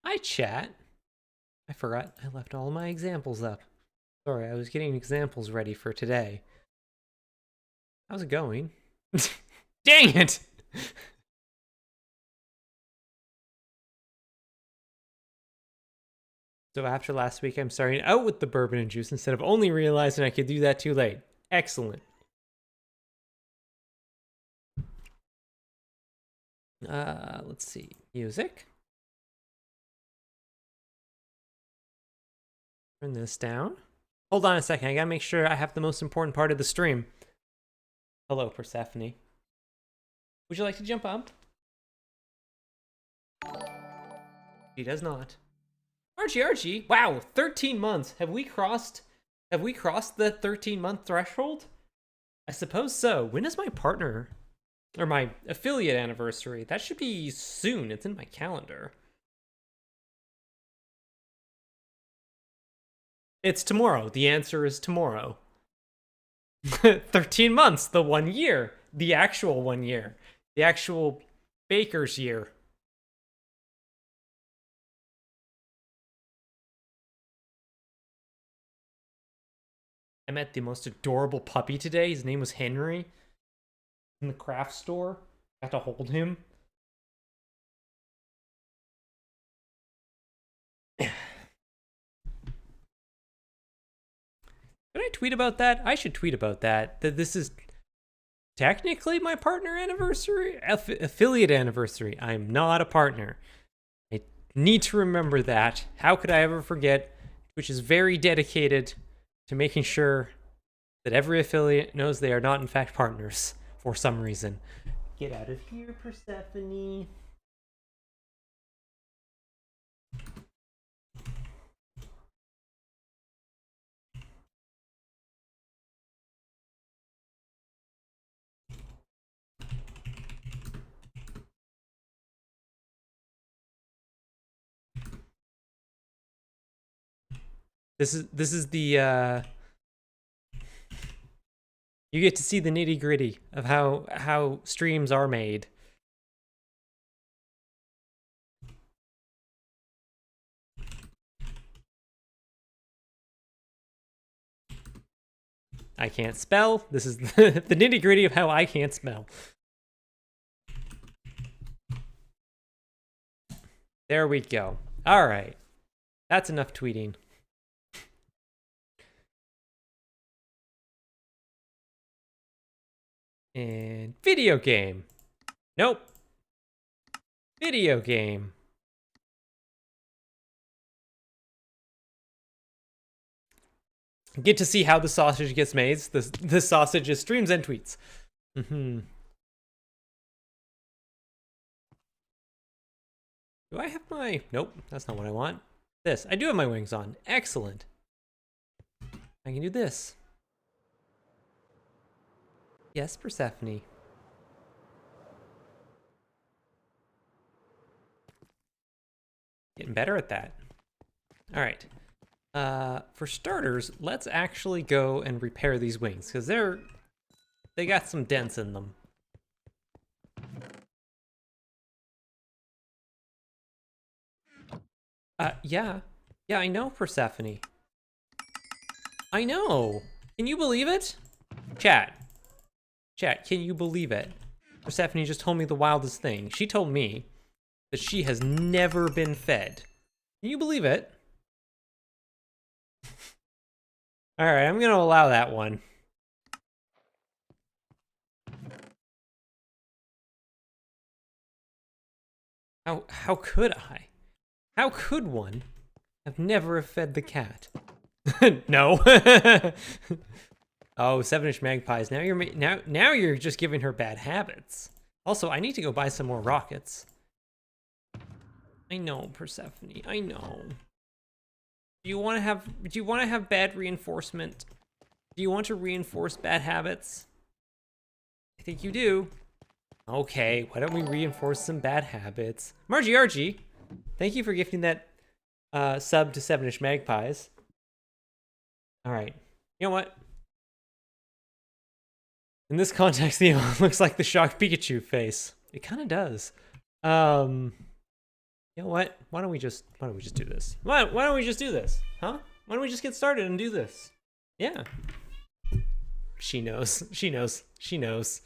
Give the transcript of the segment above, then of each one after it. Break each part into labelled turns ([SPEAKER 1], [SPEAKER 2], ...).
[SPEAKER 1] Hi, chat. I forgot I left all my examples up. Sorry, I was getting examples ready for today. How's it going? Dang it! So after last week, I'm starting out with the bourbon and juice instead of only realizing I could do that too late. Excellent. Let's see. Music. Turn this down. Hold on a second. I gotta make sure I have the most important part of the stream. Hello, Persephone. Would you like to jump up? She does not. Archie, wow, 13 months. Have we crossed the 13-month threshold? I suppose so. When is my partner or my affiliate anniversary? That should be soon. It's in my calendar. It's tomorrow. The answer is tomorrow. 13 months, the 1 year, the actual 1 year, the actual baker's year. I met the most adorable puppy today. His name was Henry. In the craft store. Got to hold him. Did I tweet about that? I should tweet about that. That this is technically my partner anniversary? Affiliate anniversary. I'm not a partner. I need to remember that. How could I ever forget? Which is very dedicated to making sure that every affiliate knows they are not in fact partners for some reason. Get out of here, Persephone. This is the you get to see the nitty-gritty of how streams are made. I can't spell. This is the nitty-gritty of how I can't spell. There we go. All right. That's enough tweeting. And video game. Nope. Video game. Get to see how the sausage gets made. The sausage is streams and tweets. Do I have my... Nope, that's not what I want. This. I do have my wings on. Excellent. I can do this. Yes, Persephone. Getting better at that. All right. For starters, let's actually go and repair these wings, because they got some dents in them. Yeah, I know, Persephone. I know. Can you believe it? Chat, can you believe it? Persephone just told me the wildest thing. She told me that she has never been fed. Can you believe it? All right, I'm gonna allow that one. How could I? How could one have never fed the cat? No. Oh, 7-inch magpies. Now you're just giving her bad habits. Also, I need to go buy some more rockets. I know, Persephone. I know. Do you want to have bad reinforcement? Do you want to reinforce bad habits? I think you do. Okay, why don't we reinforce some bad habits? Margie, thank you for gifting that sub to 7-inch magpies. All right. You know what? In this context, the looks like the shocked Pikachu face. It kind of does. You know what? Why don't we just do this? Why don't we just do this? Huh? Why don't we just get started and do this? Yeah. She knows. She knows. She knows.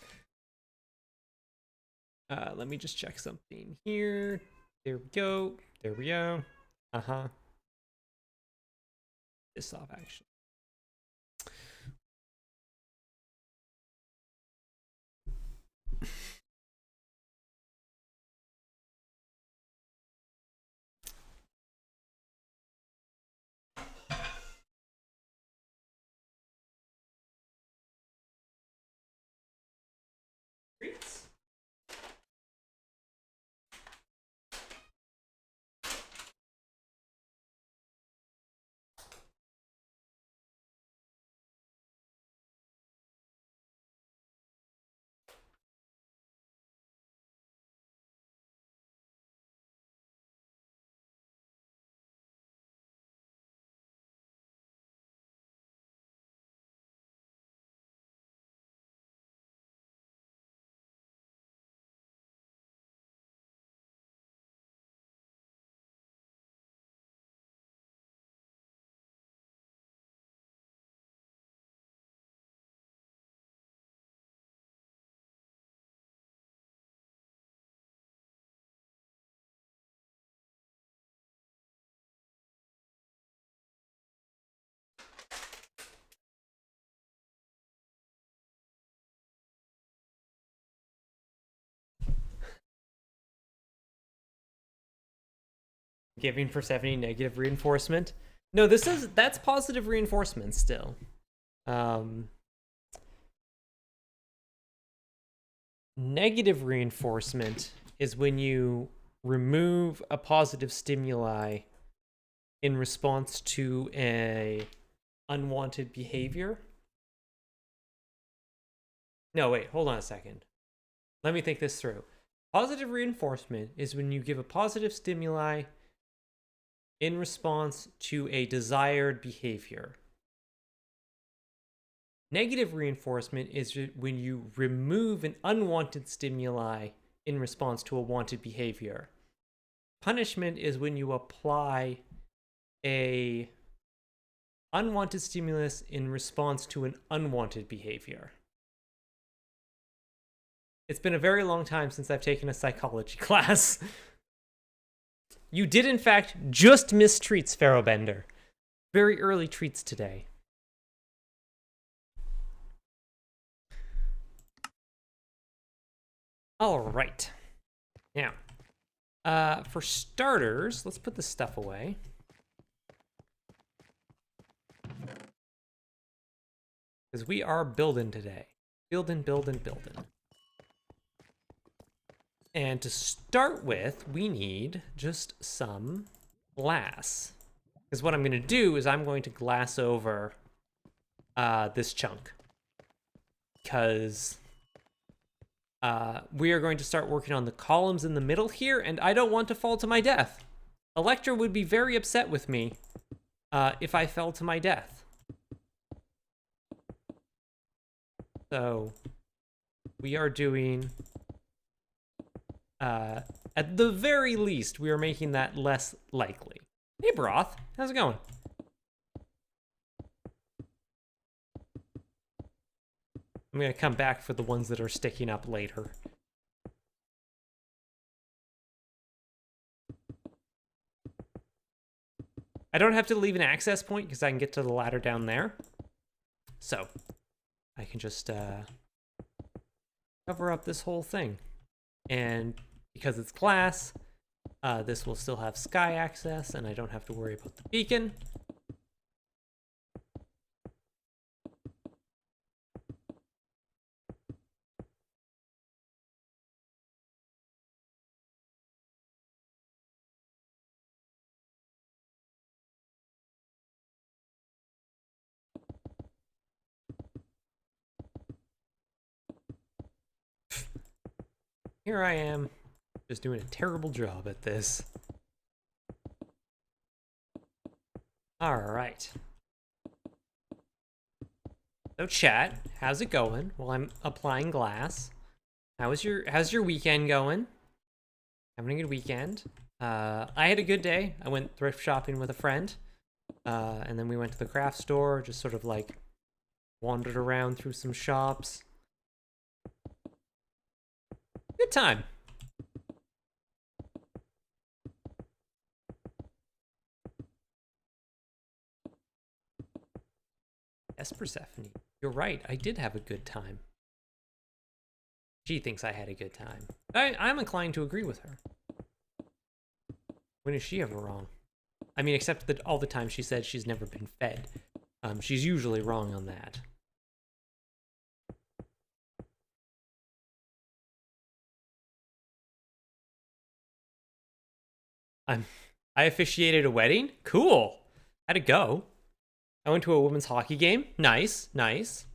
[SPEAKER 1] Let me just check something here. There we go. There we go. Uh-huh. This off, actually. Giving Persephone negative reinforcement. No, that's positive reinforcement still. Negative reinforcement is when you remove a positive stimuli in response to a unwanted behavior. No, wait, hold on a second. Let me think this through. Positive reinforcement is when you give a positive stimuli in response to a desired behavior. Negative reinforcement is when you remove an unwanted stimuli in response to a wanted behavior. Punishment is when you apply a unwanted stimulus in response to an unwanted behavior. It's been a very long time since I've taken a psychology class. You did, in fact, just miss treats, Pharaohbender. Very early treats today. All right. Now, for starters, let's put this stuff away. Because we are building today. Building. And to start with, we need just some glass. Because what I'm going to do is I'm going to glass over this chunk. Because we are going to start working on the columns in the middle here, and I don't want to fall to my death. Electra would be very upset with me if I fell to my death. So we are doing... at the very least, we are making that less likely. Hey, Broth, how's it going? I'm gonna come back for the ones that are sticking up later. I don't have to leave an access point because I can get to the ladder down there. So, I can just cover up this whole thing. And because it's glass, this will still have sky access, and I don't have to worry about the beacon. Here I am, just doing a terrible job at this. All right. So chat, how's it going? While I'm applying glass. How's your weekend going? Having a good weekend? I had a good day. I went thrift shopping with a friend, and then we went to the craft store, just sort of like wandered around through some shops. Good time. Yes, Persephone, you're right. I did have a good time. She thinks I had a good time. I'm inclined to agree with her. When is she ever wrong? I mean, except that all the time she said she's never been fed. She's usually wrong on that. I officiated a wedding? Cool. How'd it go? I went to a women's hockey game. Nice, nice.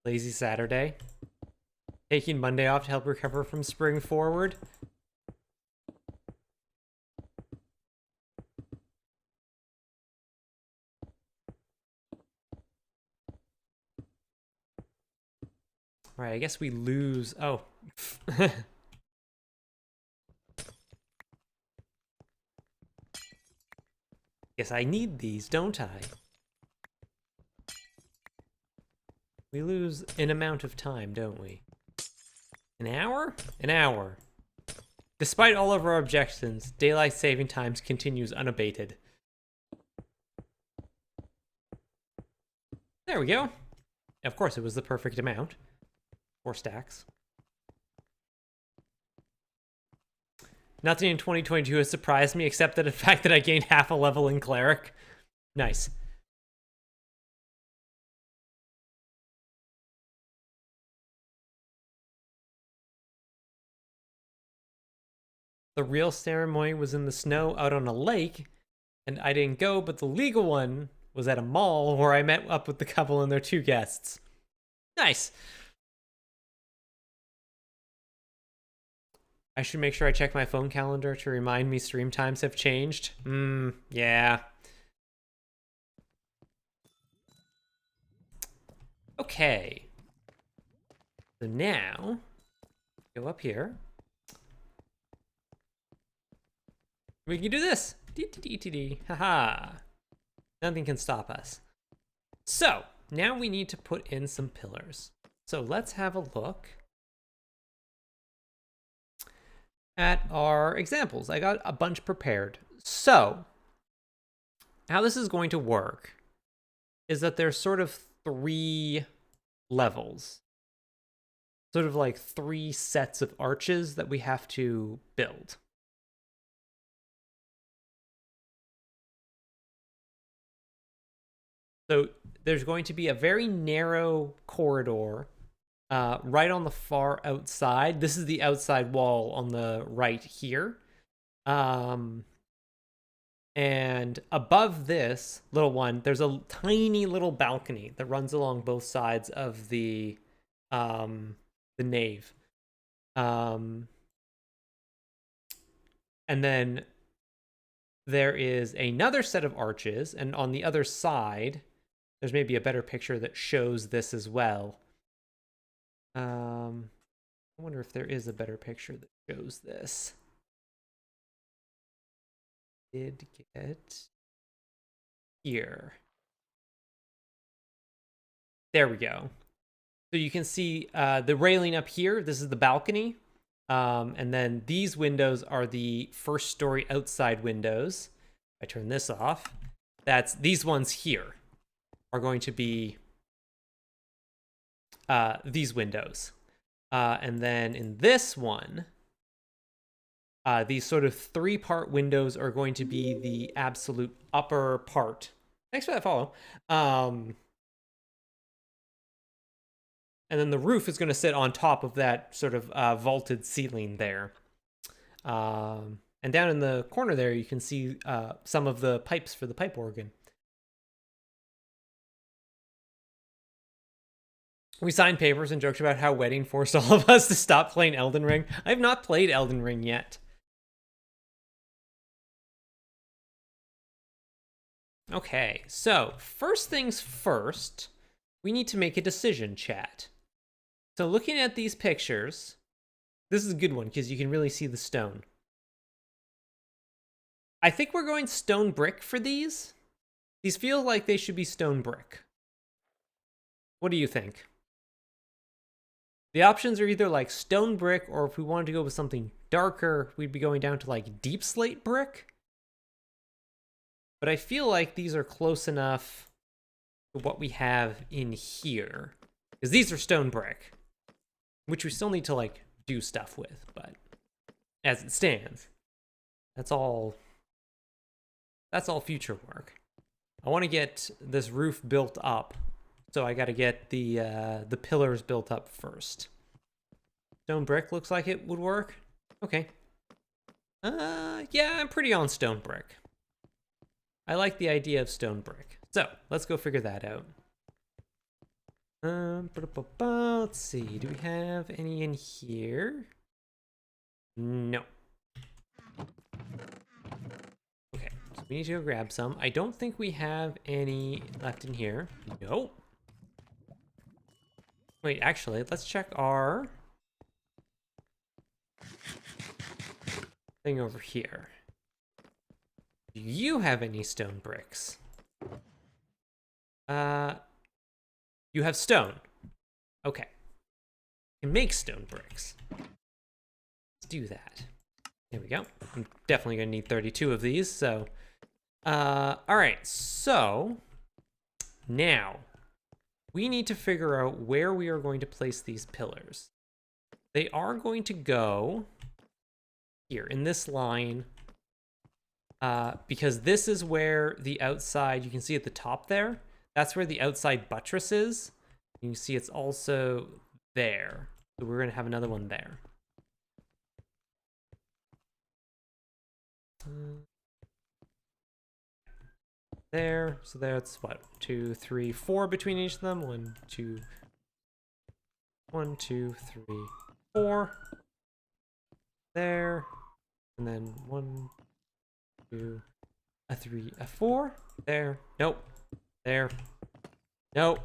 [SPEAKER 1] Lazy Saturday. Taking Monday off to help recover from spring forward. Right, I guess we lose. Oh. Guess I need these, don't I? We lose an amount of time, don't we? An hour? An hour. Despite all of our objections, daylight saving times continues unabated. There we go. Of course, it was the perfect amount. 4 stacks. Nothing in 2022 has surprised me except the fact that I gained half a level in Cleric. Nice. The real ceremony was in the snow out on a lake, and I didn't go, but the legal one was at a mall where I met up with the couple and their 2 guests. Nice. I should make sure I check my phone calendar to remind me stream times have changed. Yeah. Okay. So now, go up here. We can do this. Haha. Nothing can stop us. So, now we need to put in some pillars. So let's have a look at our examples. I got a bunch prepared. So, how this is going to work is that there's sort of 3 levels. Sort of like 3 sets of arches that we have to build. So there's going to be a very narrow corridor right on the far outside. This is the outside wall on the right here. And above this little one, there's a tiny little balcony that runs along both sides of the nave. And then there is another set of arches, and on the other side, there's maybe a better picture that shows this as well. I wonder if there is a better picture that shows this. Did get here. There we go. So you can see the railing up here. This is the balcony. And then these windows are the first story outside windows. If I turn this off, these ones here are going to be these windows. And then in this one, these sort of 3-part windows are going to be the absolute upper part. Thanks for that follow. And then the roof is going to sit on top of that sort of vaulted ceiling there. And down in the corner there, you can see some of the pipes for the pipe organ. We signed papers and joked about how wedding forced all of us to stop playing Elden Ring. I have not played Elden Ring yet. Okay, so first things first, we need to make a decision, chat. So looking at these pictures, this is a good one because you can really see the stone. I think we're going stone brick for these. These feel like they should be stone brick. What do you think? The options are either like stone brick, or if we wanted to go with something darker, we'd be going down to like deep slate brick. But I feel like these are close enough to what we have in here. Because these are stone brick, which we still need to like do stuff with, but as it stands, that's all future work. I want to get this roof built up, so I got to get the pillars built up first. Stone brick looks like it would work. Okay. Yeah, I'm pretty on stone brick. I like the idea of stone brick. So let's go figure that out. Let's see. Do we have any in here? No. Okay, so we need to go grab some. I don't think we have any left in here. Nope. Wait, actually, let's check our thing over here. Do you have any stone bricks? You have stone. Okay. You can make stone bricks. Let's do that. There we go. I'm definitely gonna need 32 of these, so. All right, so now we need to figure out where we are going to place these pillars. They are going to go here in this line, because this is where the outside, you can see at the top there, that's where the outside buttress is. You can see it's also there. So we're going to have another one there. There. So that's what? 2, 3, 4 between each of them. 1, 2, 3, 4. There. And then 1, 2, 3, 4. There. Nope. There. Nope.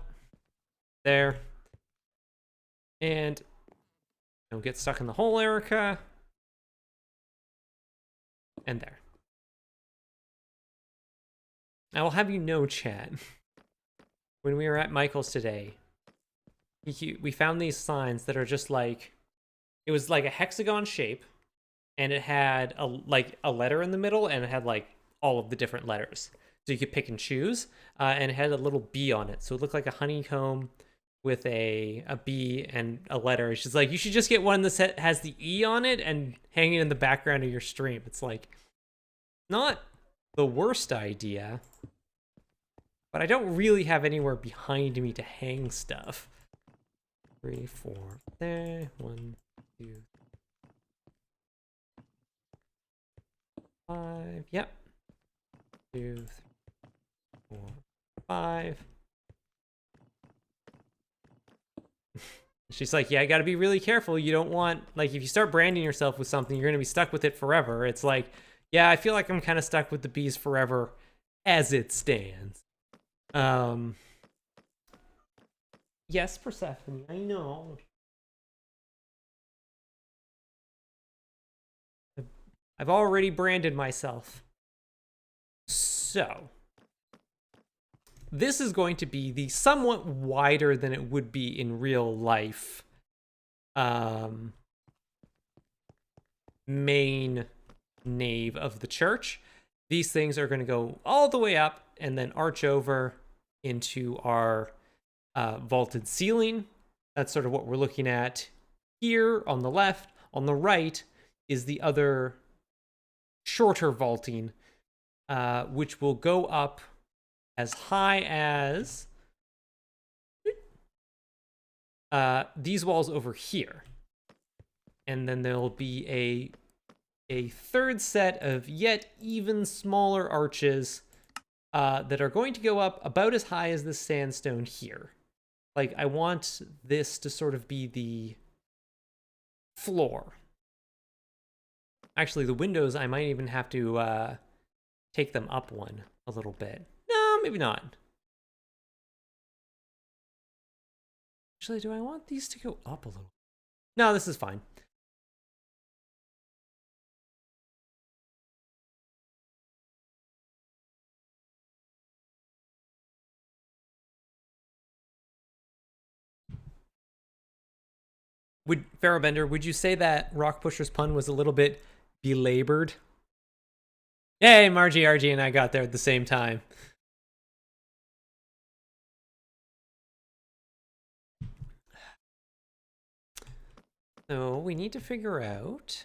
[SPEAKER 1] There. And don't get stuck in the hole, Erica. And there. I will have you know, chat, when we were at Michael's today, we found these signs that are just like, it was like a hexagon shape, and it had a letter in the middle, and it had like all of the different letters. So you could pick and choose, and it had a little bee on it. So it looked like a honeycomb with a bee and a letter. It's just like, you should just get one that has the E on it and hang it in the background of your stream. It's like, not the worst idea, but I don't really have anywhere behind me to hang stuff. 3, 4, there. 1, 2, 5. Yep. 2, 3, 4, 5. She's like, yeah, I gotta be really careful. You don't want, like, if you start branding yourself with something, you're gonna be stuck with it forever. It's like, yeah, I feel like I'm kind of stuck with the bees forever as it stands. Yes, Persephone, I know. I've already branded myself. So, this is going to be the somewhat wider than it would be in real life main nave of the church. These things are going to go all the way up and then arch over into our vaulted ceiling. That's sort of what we're looking at here on the left. On the right is the other shorter vaulting, which will go up as high as these walls over here. And then there'll be a third set of yet even smaller arches that are going to go up about as high as the sandstone here. Like, I want this to sort of be the floor. Actually, the windows, I might even have to take them up one a little bit. No, maybe not. Actually, do I want these to go up a little? No, this is fine. Bender, would you say that Rock Pusher's pun was a little bit belabored? Hey, Margie, RG, and I got there at the same time. So we need to figure out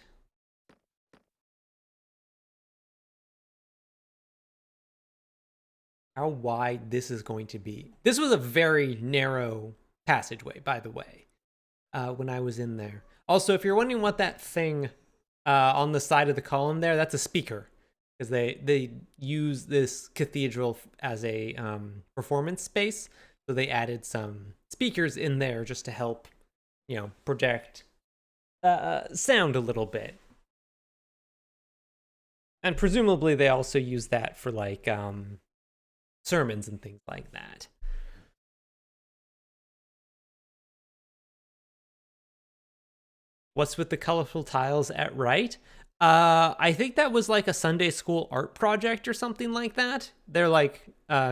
[SPEAKER 1] how wide this is going to be. This was a very narrow passageway, by the way, when I was in there. Also, if you're wondering what that thing on the side of the column there, that's a speaker. Because they use this cathedral as a performance space. So they added some speakers in there just to help, project sound a little bit. And presumably they also use that for like sermons and things like that. What's with the colorful tiles at right? I think that was like a Sunday school art project or something like that. They're like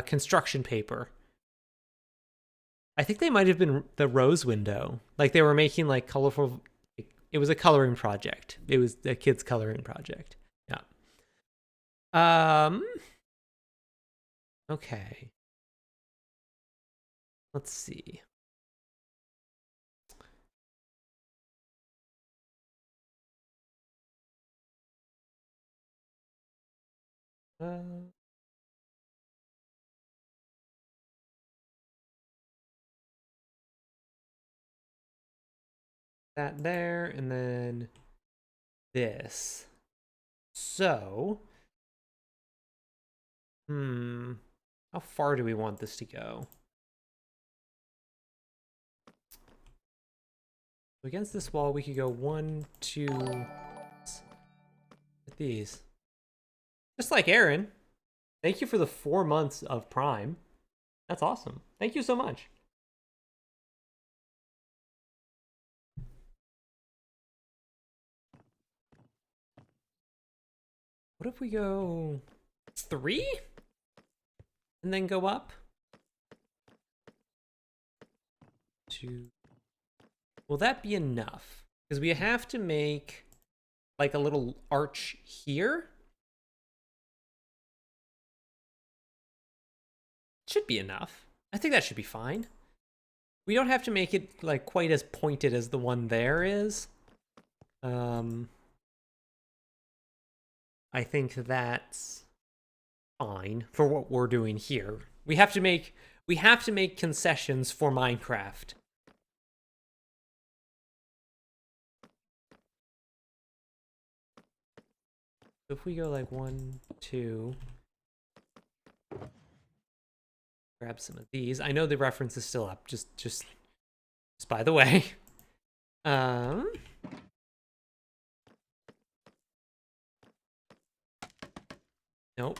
[SPEAKER 1] construction paper. I think they might have been the rose window. Like they were making like colorful. It was a coloring project. It was a kid's coloring project. Yeah. Okay. Let's see. That there, and then this. So, how far do we want this to go? Against this wall, we could go 1, 2. With these. Just like Aaron. Thank you for the 4 months of Prime. That's awesome. Thank you so much. What if we go 3? And then go up? 2. Will that be enough? Because we have to make like a little arch here. Should be enough. I think that should be fine. We don't have to make it like quite as pointed as the one there is. I think that's fine for what we're doing here. We have to make concessions for Minecraft. So if we go like 1, 2, grab some of these. I know the reference is still up. Just by the way. Nope.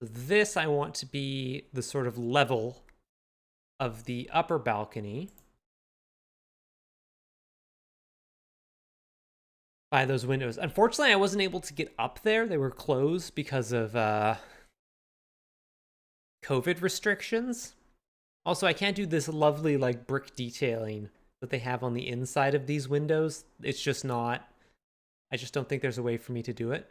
[SPEAKER 1] This I want to be the sort of level of the upper balcony by those windows. Unfortunately, I wasn't able to get up there. They were closed because of COVID restrictions. Also, I can't do this lovely like brick detailing that they have on the inside of these windows. It's just not, I just don't think there's a way for me to do it.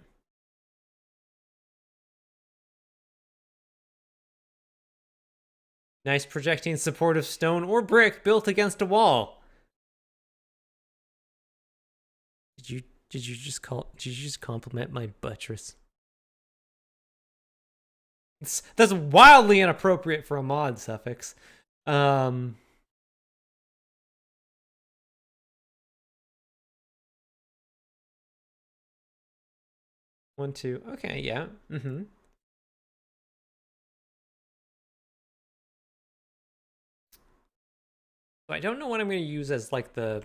[SPEAKER 1] Nice projecting supportive stone or brick built against a wall. Did you just compliment my buttress? That's wildly inappropriate for a mod suffix. 1, 2. Okay, yeah. So I don't know what I'm going to use as like the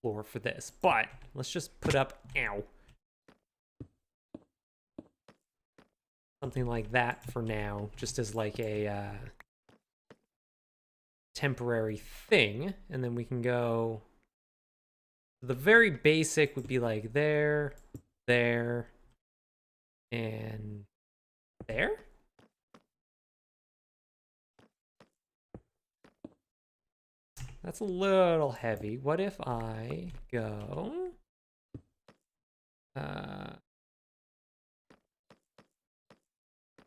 [SPEAKER 1] floor for this, but let's just put up, something like that for now, just as like a temporary thing. And then we can go, the very basic would be like there, and There? That's a little heavy. What if I go... I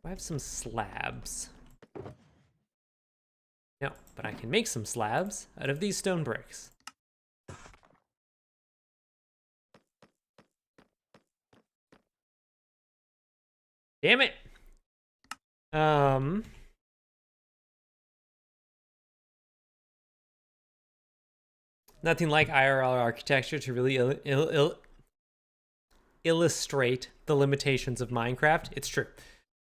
[SPEAKER 1] have some slabs. No, but I can make some slabs out of these stone bricks. Damn it! Nothing like IRL architecture to really illustrate the limitations of Minecraft. It's true.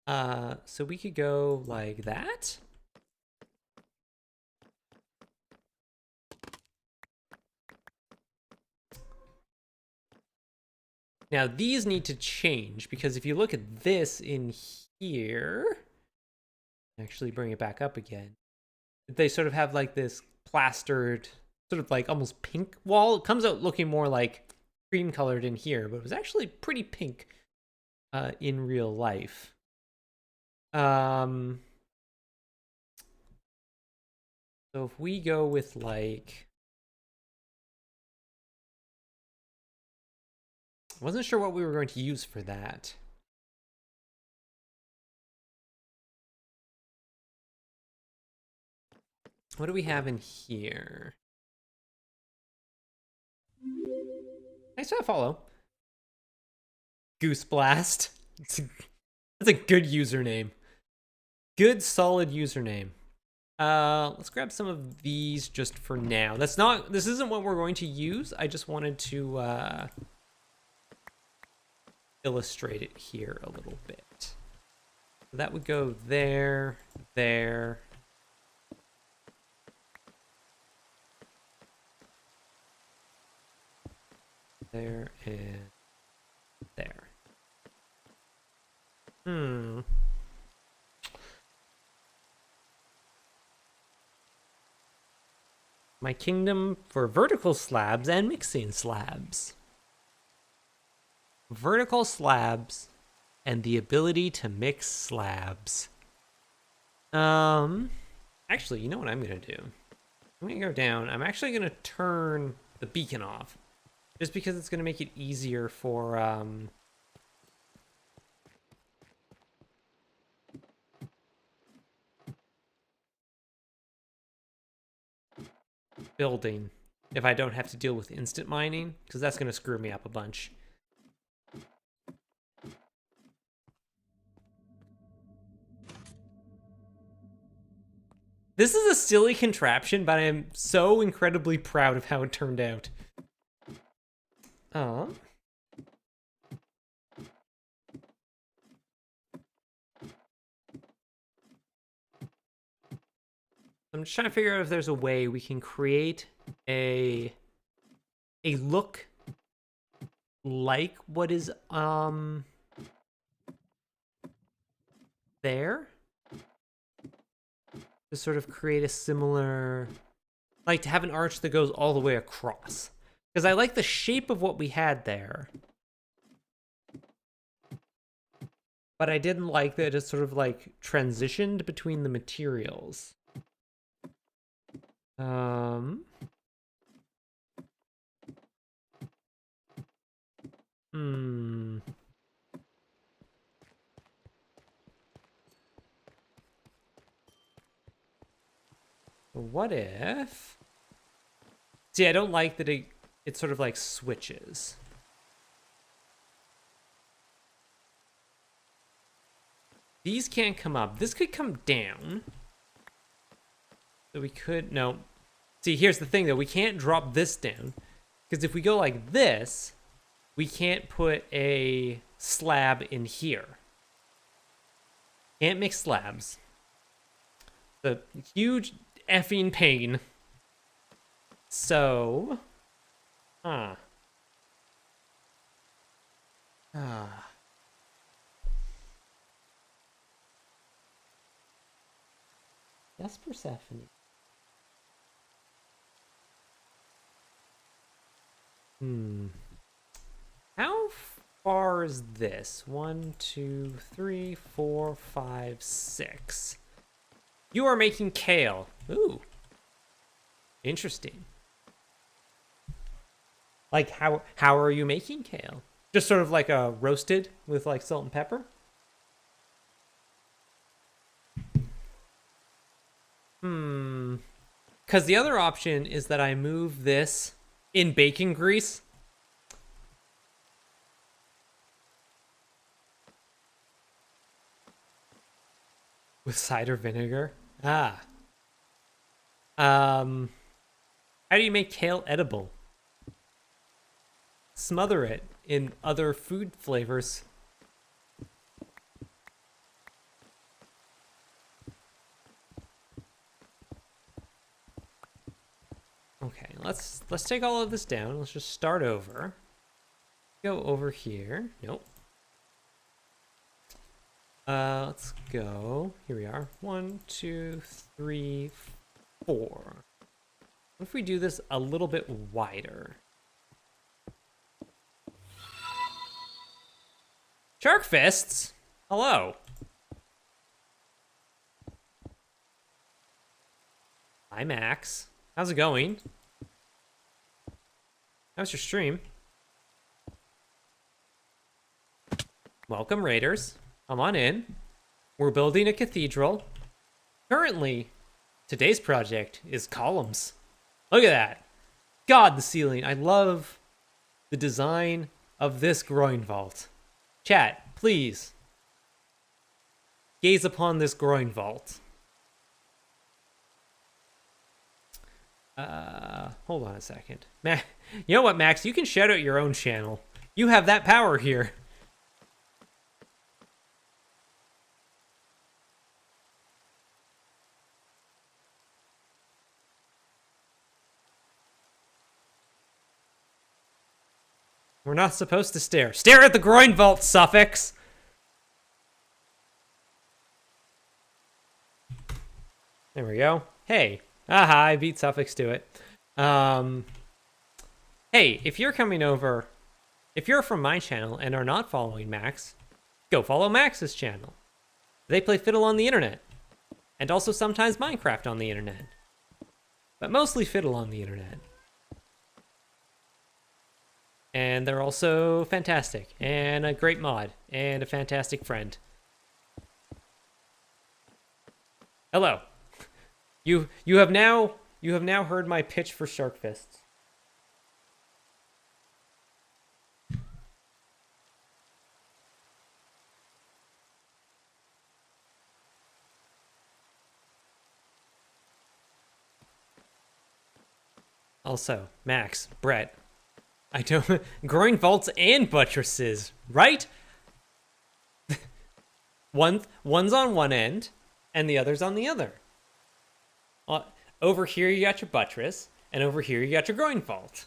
[SPEAKER 1] So we could go like that. Now these need to change because if you look at this in here, actually bring it back up again, they sort of have like this plastered, sort of like almost pink wall. It comes out looking more like cream colored in here, but it was actually pretty pink in real life. So if we go with like, I wasn't sure what we were going to use for that. What do we have in here? Nice to follow. Goose Blast. That's a good username. Good, solid username. Let's grab some of these just for now. This isn't what we're going to use. I just wanted to illustrate it here a little bit. So that would go there, there. There and there. My kingdom for vertical slabs and mixing slabs. Vertical slabs and the ability to mix slabs. Actually, you know what I'm gonna do? I'm gonna go down. I'm actually gonna turn the beacon off. Just because it's gonna make it easier for building if I don't have to deal with instant mining, because that's gonna screw me up a bunch. This is a silly contraption, but I am so incredibly proud of how it turned out. I'm just trying to figure out if there's a way we can create a look like what is there. To sort of create a similar, like to have an arch that goes all the way across. Because I like the shape of what we had there. But I didn't like that it sort of like transitioned between the materials. What if... See, I don't like that it sort of like switches. These can't come up. This could come down. So we could... No. See, here's the thing, though. We can't drop this down. Because if we go like this, we can't put a slab in here. Can't mix slabs. The huge effing pain. So... Yes, Persephone. How far is this? 1, 2, 3, 4, 5, 6. You are making kale. Ooh. Interesting. Like, how are you making kale? Just sort of like a roasted with like salt and pepper? Because the other option is that I move this in bacon grease. With cider vinegar. Ah. How do you make kale edible? Smother it in other food flavors. Okay, let's take all of this down. Let's just start over. Go over here. Nope. Let's go. Here we are. 1, 2, 3, 4. What if we do this a little bit wider? Shark fists? Hello. Hi, Max. How's it going? How's your stream? Welcome, Raiders. Come on in. We're building a cathedral. Currently, today's project is columns. Look at that. God, the ceiling. I love the design of this groin vault. Chat, please. Gaze upon this groin vault. Hold on a second. You know what, Max? You can shout out your own channel. You have that power here. We're not supposed to stare. Stare at the groin vault, suffix! There we go. Hey. Aha, I beat suffix to it. Hey, if you're coming over, if you're from my channel and are not following Max, go follow Max's channel. They play fiddle on the internet. And also sometimes Minecraft on the internet. But mostly fiddle on the internet. And they're also fantastic, and a great mod, and a fantastic friend. Hello. You have now heard my pitch for shark fists. Also, Max, Brett, I don't groin vaults and buttresses, right? One's on one end, and the other's on the other. Over here you got your buttress, and over here you got your groin vault.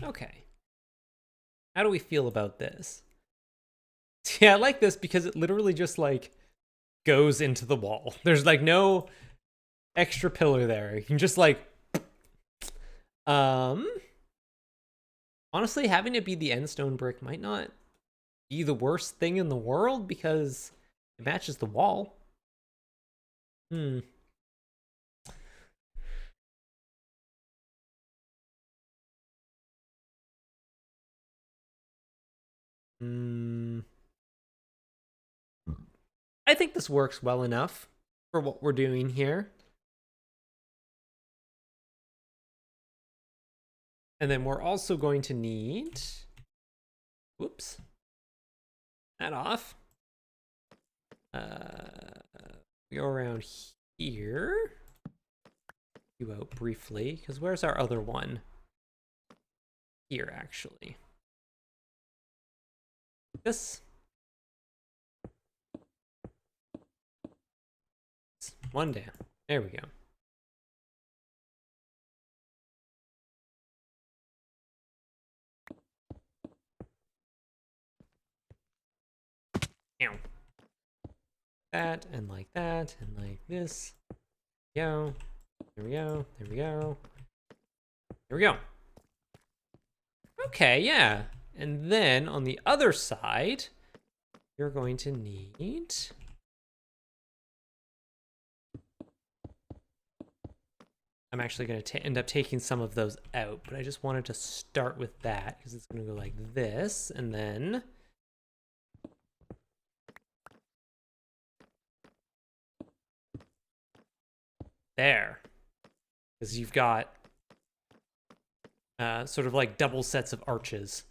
[SPEAKER 1] Okay. How do we feel about this? Yeah, I like this because it literally just like goes into the wall. There's like no extra pillar there. You can just like honestly, having it be the end stone brick might not be the worst thing in the world because it matches the wall. I think this works well enough for what we're doing here. And then we're also going to need, whoops, that off. Go around here. You out briefly, because where's our other one? Here, actually. This. One down. There we go. Ow. That, and like that, and like this. Go. There we go. There we go. There we go. Okay, yeah. And then on the other side, you're going to need... I'm actually going to end up taking some of those out, but I just wanted to start with that because it's going to go like this, and then... There. Because you've got sort of like double sets of arches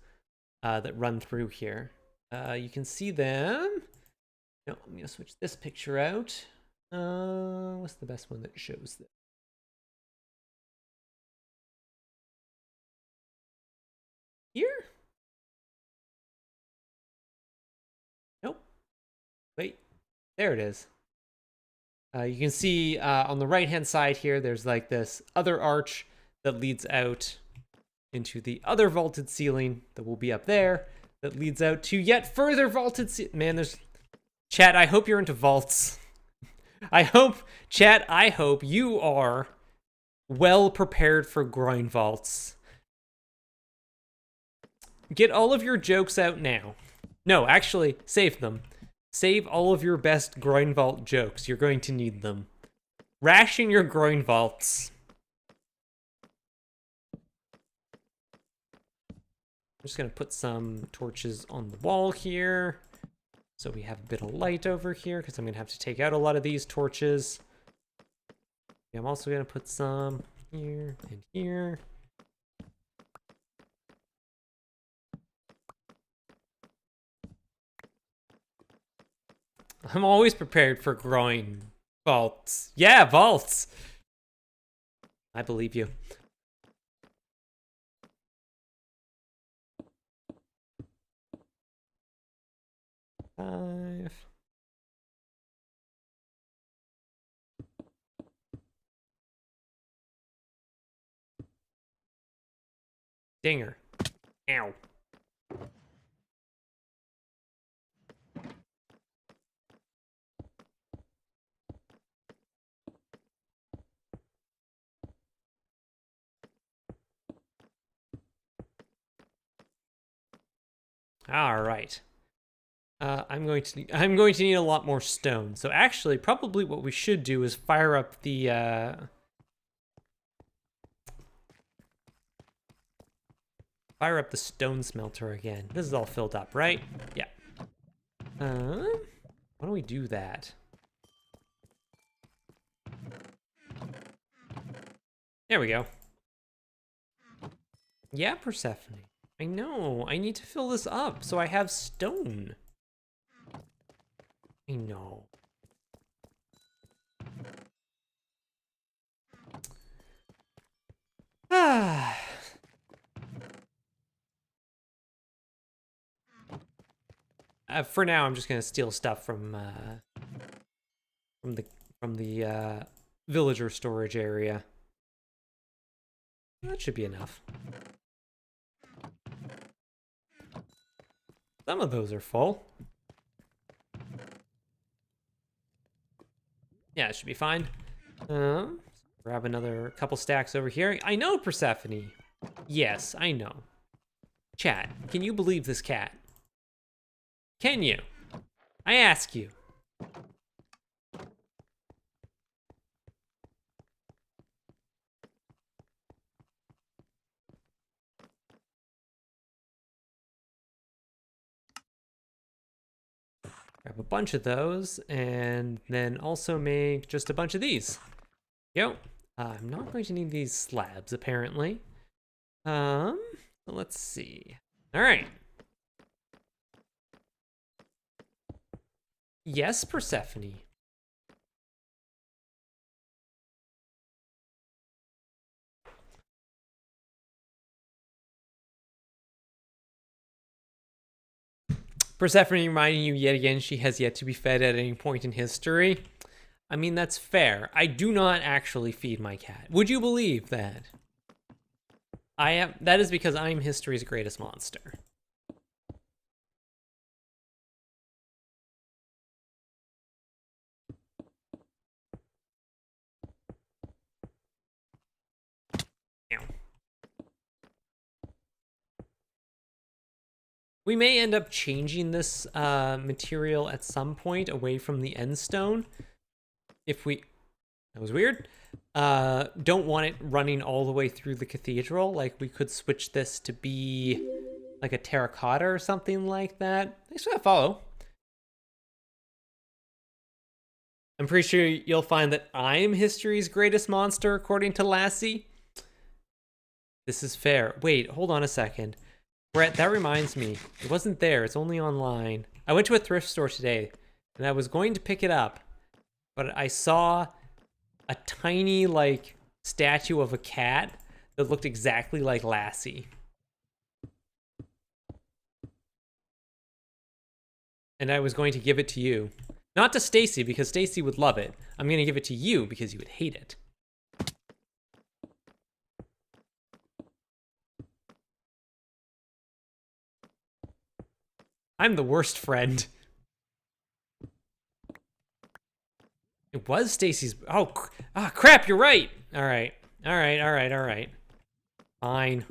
[SPEAKER 1] that run through here. You can see them. No, I'm going to switch this picture out. What's the best one that shows this? Here? Nope. Wait. There it is. You can see on the right-hand side here, there's like this other arch that leads out into the other vaulted ceiling that will be up there, that leads out to yet further vaulted Man, there's... Chat, I hope you're into vaults. Chat, I hope you are well prepared for groin vaults. Get all of your jokes out now. No, actually, save them. Save all of your best groin vault jokes. You're going to need them. Ration your groin vaults. I'm just going to put some torches on the wall here, so we have a bit of light over here, because I'm going to have to take out a lot of these torches. I'm also going to put some here and here. I'm always prepared for groin vaults. Yeah, vaults. I believe you. Five. Dinger. Ow. All right. I'm going to need a lot more stone. So actually, probably what we should do is fire up the stone smelter again. This is all filled up, right? Yeah. Why don't we do that? There we go. Yeah, Persephone. I know. I need to fill this up so I have stone. I know. Ah. For now, I'm just gonna steal stuff from the villager storage area. That should be enough. Some of those are full. Yeah, it should be fine. Grab another couple stacks over here. I know, Persephone. Yes, I know. Chat, can you believe this cat? Can you? I ask you. Grab a bunch of those, and then also make just a bunch of these. Yo, I'm not going to need these slabs, apparently. Let's see. All right. Yes, Persephone. Persephone reminding you yet again she has yet to be fed at any point in history. I mean, that's fair. I do not actually feed my cat. Would you believe that? That is because I'm history's greatest monster. We may end up changing this material at some point away from the end stone. If we... That was weird. Don't want it running all the way through the cathedral. Like, we could switch this to be like a terracotta or something like that. Thanks for that follow. I'm pretty sure you'll find that I'm history's greatest monster, according to Lassie. This is fair. Wait, hold on a second. Brett, that reminds me. It wasn't there. It's only online. I went to a thrift store today, and I was going to pick it up, but I saw a tiny, like, statue of a cat that looked exactly like Lassie. And I was going to give it to you. Not to Stacy, because Stacy would love it. I'm going to give it to you because you would hate it. I'm the worst friend. It was Stacy's... Oh, crap, you're right. All right. Fine.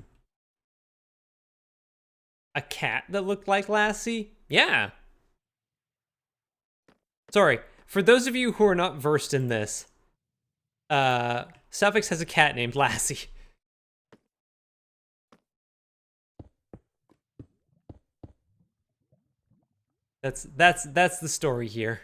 [SPEAKER 1] A cat that looked like Lassie? Yeah. Sorry, for those of you who are not versed in this, Suffix has a cat named Lassie. That's the story here.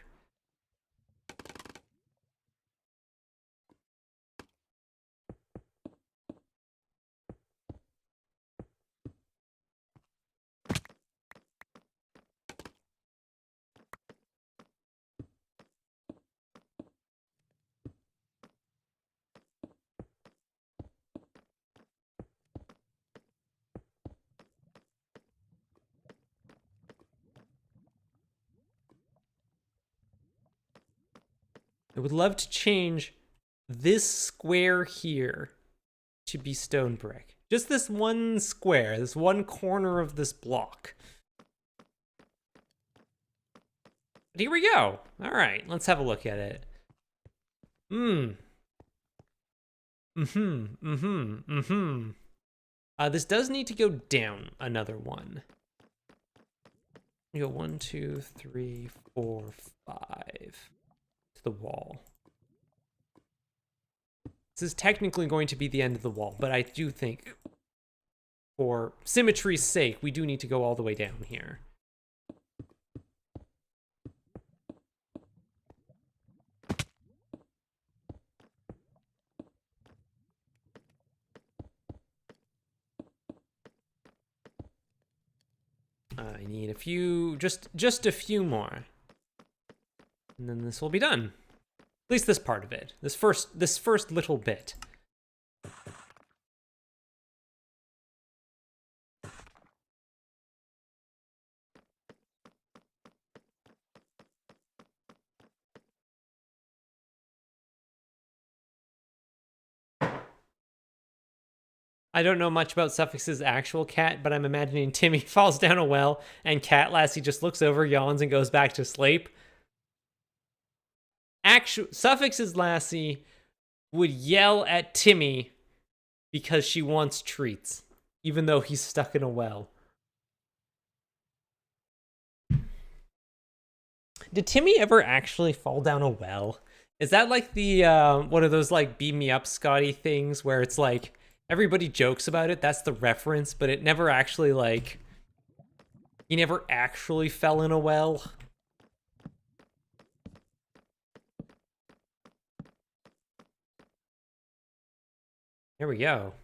[SPEAKER 1] I would love to change this square here to be stone brick. Just this one square, this one corner of this block. But here we go. All right, let's have a look at it. This does need to go down another one. You go 1, 2, 3, 4, 5. The wall. This is technically going to be the end of the wall, but I do think for symmetry's sake, we do need to go all the way down here. I need a few, just a few more. And then this will be done. At least this part of it. This first little bit. I don't know much about Suffix's actual cat, but I'm imagining Timmy falls down a well and Cat Lassie just looks over, yawns, and goes back to sleep. Suffix's Lassie would yell at Timmy because she wants treats, even though he's stuck in a well. Did Timmy ever actually fall down a well? Is that like the one of those like beam me up Scotty things where it's like everybody jokes about it, that's the reference, but it never actually like he never actually fell in a well? There we go.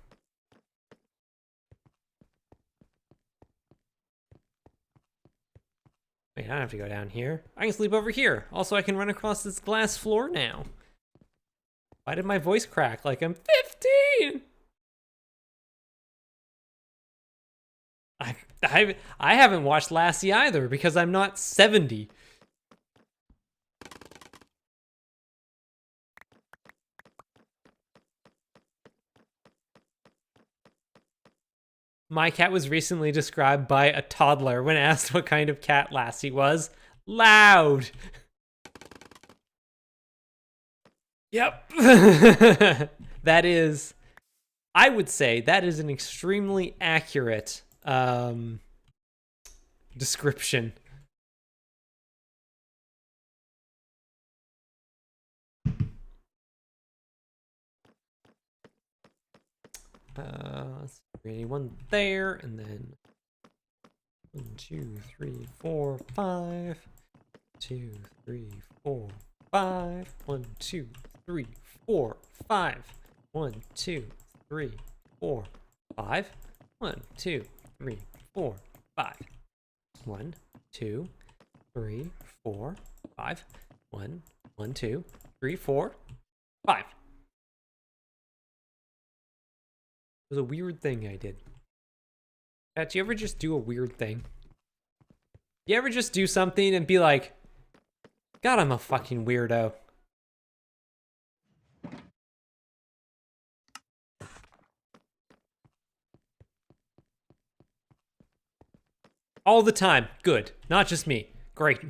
[SPEAKER 1] Wait, I don't have to go down here. I can sleep over here. Also, I can run across this glass floor now. Why did my voice crack like I'm 15? I haven't watched Lassie either because I'm not 70. My cat was recently described by a toddler when asked what kind of cat Lassie was. Loud! Yep. That is, I would say, that is an extremely accurate description. Let's see, one there, and then 1, 2, 3, 4, 5. 2, 3, 4, 5. 1, 2, 3, 4, 5. 1, 2, 3, 4, 5. 1, 2, 3, 4, 5. 1, 2, 3, 4, 5. 1, 1, 2, 3, 4, 5. It was a weird thing I did. Pat, do you ever just do a weird thing? You ever just do something and be like, God, I'm a fucking weirdo. All the time. Good. Not just me. Great.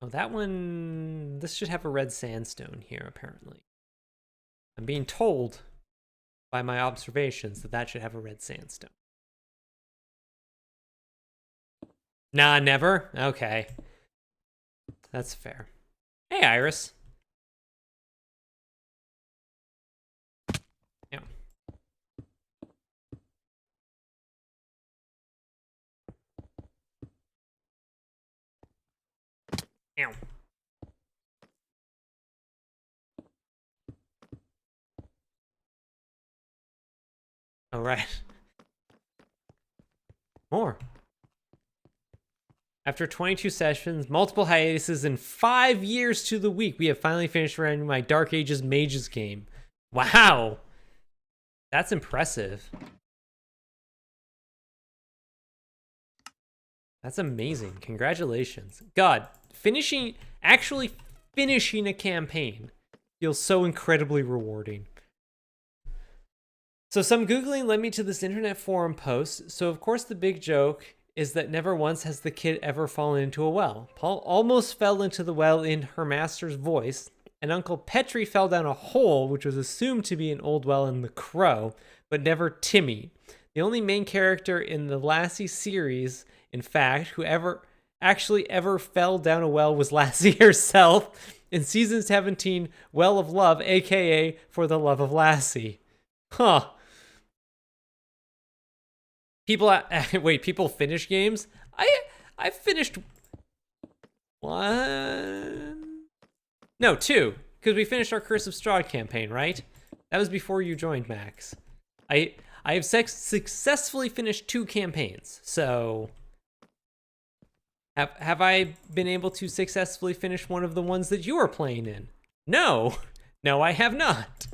[SPEAKER 1] Oh, that one... This should have a red sandstone here, apparently. I'm being told by my observations that that should have a red sandstone. Nah, never? Okay. That's fair. Hey, Iris. Yeah. Ow. All right. More. After 22 sessions, multiple hiatuses, and 5 years to the week, we have finally finished running my Dark Ages Mages game. Wow. That's impressive. That's amazing. Congratulations. God, actually finishing a campaign feels so incredibly rewarding. So some Googling led me to this internet forum post. So of course the big joke is that never once has the kid ever fallen into a well. Paul almost fell into the well in her master's voice, and Uncle Petrie fell down a hole, which was assumed to be an old well in The Crow, but never Timmy. The only main character in the Lassie series, in fact, who ever fell down a well was Lassie herself in season 17, Well of Love, aka For the Love of Lassie. Huh. People finish games? I finished one. No, 2, because we finished our Curse of Strahd campaign, right? That was before you joined, Max. I have successfully finished 2 campaigns. So have I been able to successfully finish one of the ones that you are playing in? No. No, I have not.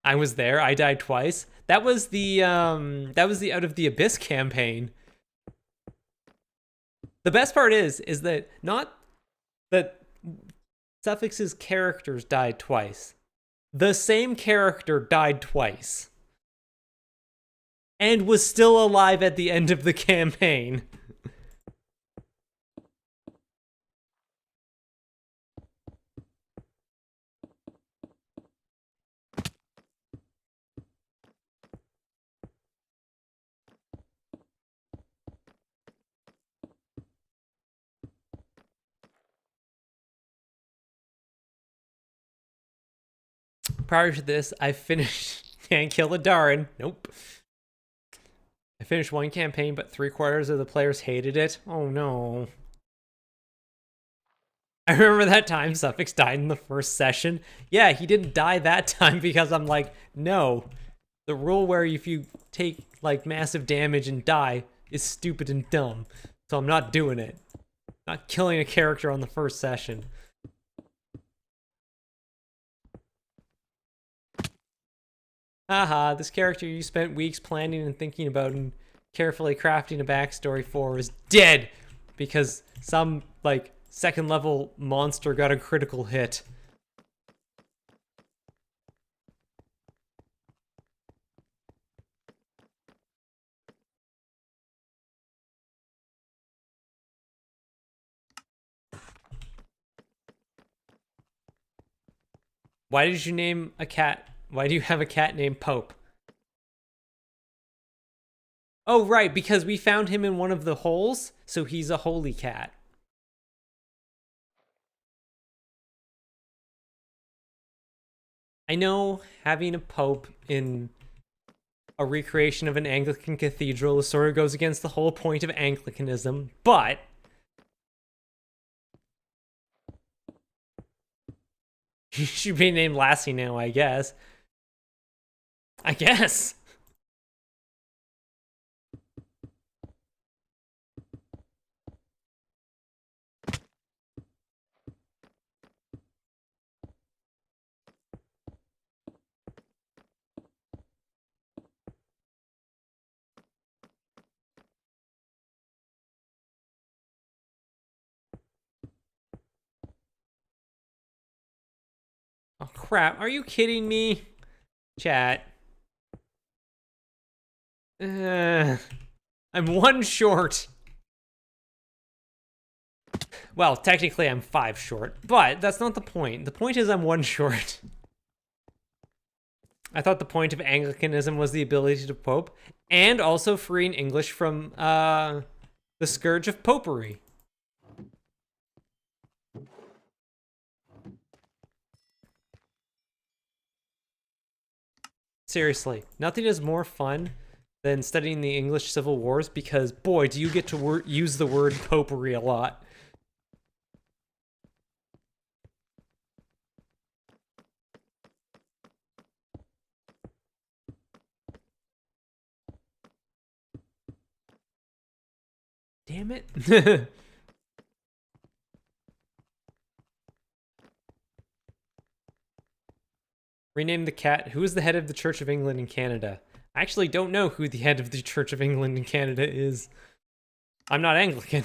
[SPEAKER 1] I was there. I died twice. That was the Out of the Abyss campaign. The best part is that not that Suffix's characters died twice. The same character died twice. And was still alive at the end of the campaign. Prior to this, I finished Can't Kill a Darn. Nope. I finished 1 campaign, but 3/4 of the players hated it. Oh no. I remember that time Suffix died in the first session. Yeah, he didn't die that time because I'm like, no. The rule where if you take like massive damage and die is stupid and dumb. So I'm not doing it. Not killing a character on the first session. Haha, this character you spent weeks planning and thinking about and carefully crafting a backstory for is dead because some, like, 2nd level monster got a critical hit. Why did you name a cat? Why do you have a cat named Pope? Oh, right, because we found him in one of the holes, so he's a holy cat. I know having a pope in a recreation of an Anglican cathedral sort of goes against the whole point of Anglicanism, but he should be named Lassie now, I guess. I guess. Oh, crap. Are you kidding me? Chat. I'm one short. Well, technically I'm 5 short, but that's not the point. The point is I'm 1 short. I thought the point of Anglicanism was the ability to pope, and also freeing English from the scourge of popery. Seriously, nothing is more fun than studying the English Civil Wars, because boy, do you get to use the word popery a lot. Damn it. Rename the cat. Who is the head of the Church of England in Canada? I actually don't know who the head of the Church of England in Canada is. I'm not Anglican.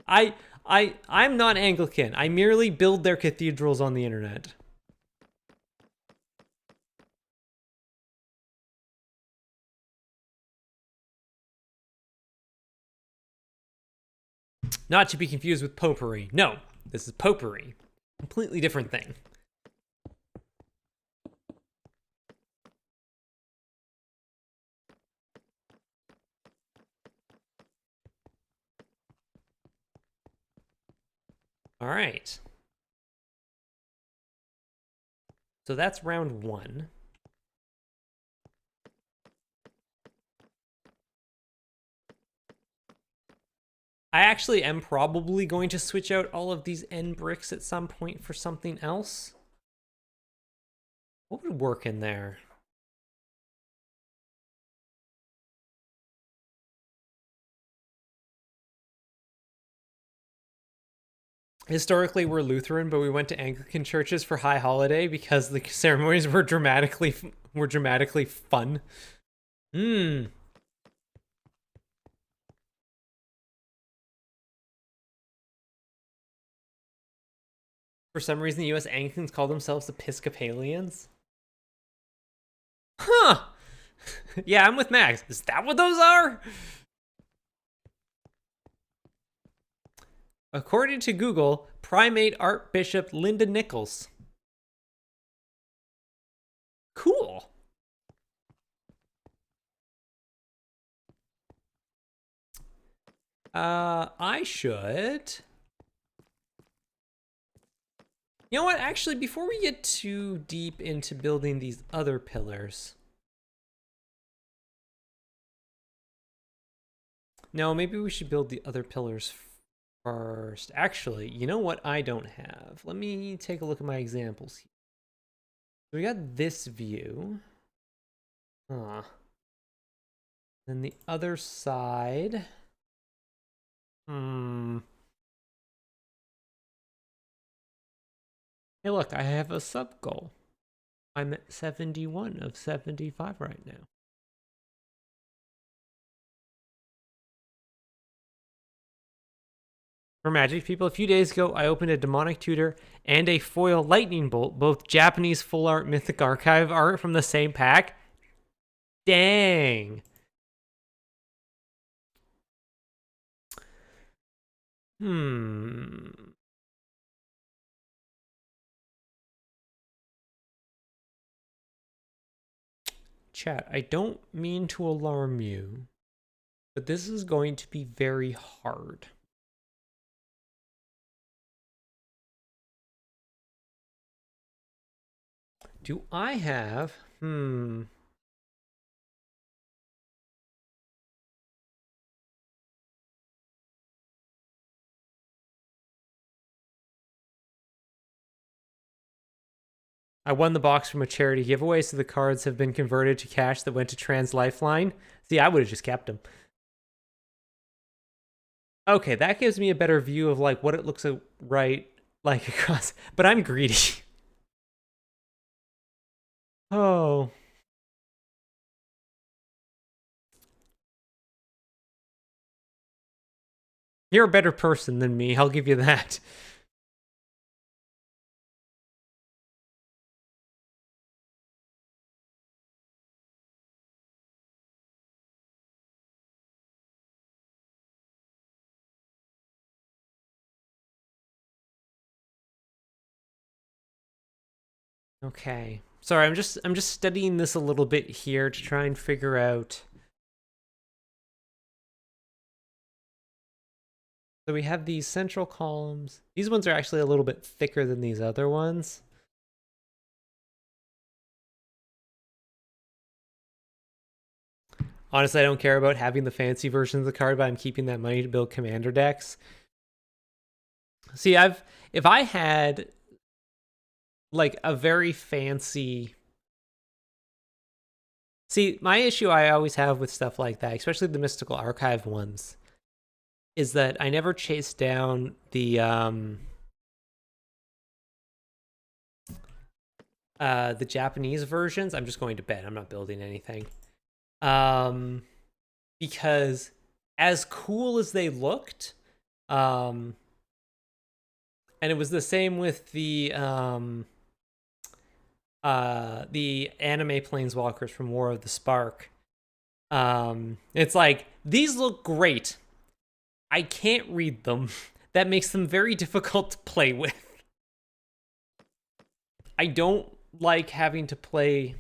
[SPEAKER 1] I'm not Anglican. I merely build their cathedrals on the internet. Not to be confused with popery. No, this is popery. Completely different thing. All right. So that's round 1. I actually am probably going to switch out all of these end bricks at some point for something else. What would work in there? Historically, we're Lutheran, but we went to Anglican churches for High Holiday because the ceremonies were dramatically fun. Hmm. For some reason, the U.S. Anglicans call themselves Episcopalians. Huh. Yeah, I'm with Max. Is that what those are? According to Google, Primate Archbishop Linda Nichols. Cool. I should. You know what? Actually, before we get too deep into building these other pillars. No, maybe we should build the other pillars first. Actually, you know what I don't have? Let me take a look at my examples here. So we got this view. Huh. Then the other side. Hey, look, I have a sub goal. I'm at 71 of 75 right now. For Magic people, a few days ago, I opened a Demonic Tutor and a foil Lightning Bolt, both Japanese full art Mythic Archive art from the same pack. Dang. I Chat, I don't mean to alarm you, but this is going to be very hard. Do I have... I won the box from a charity giveaway, so the cards have been converted to cash that went to Trans Lifeline. See, I would have just kept them. Okay, that gives me a better view of like what it looks like across. But I'm greedy. Oh. You're a better person than me, I'll give you that. Okay. Sorry, I'm just studying this a little bit here to try and figure out. So we have these central columns. These ones are actually a little bit thicker than these other ones. Honestly, I don't care about having the fancy version of the card, but I'm keeping that money to build commander decks. See, if I had like a very fancy... See, my issue I always have with stuff like that, especially the Mystical Archive ones, is that I never chase down the Japanese versions. I'm just going to bed. I'm not building anything. Because as cool as they looked, and it was the same with the anime planeswalkers from War of the Spark. It's like, these look great. I can't read them. That makes them very difficult to play with. I don't like having to play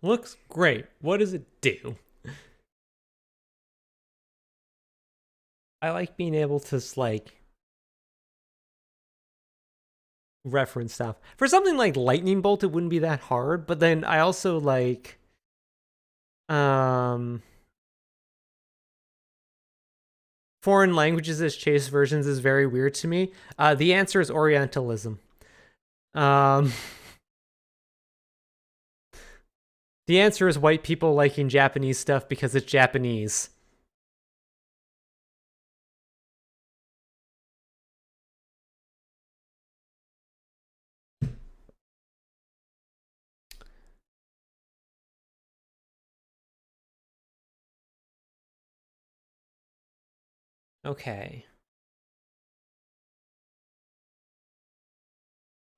[SPEAKER 1] looks great. What does it do? I like being able to like reference stuff. For something like Lightning Bolt, it wouldn't be that hard, but then I also like foreign languages as chase versions is very weird to me. The answer is Orientalism. The answer is white people liking Japanese stuff because it's Japanese. Okay.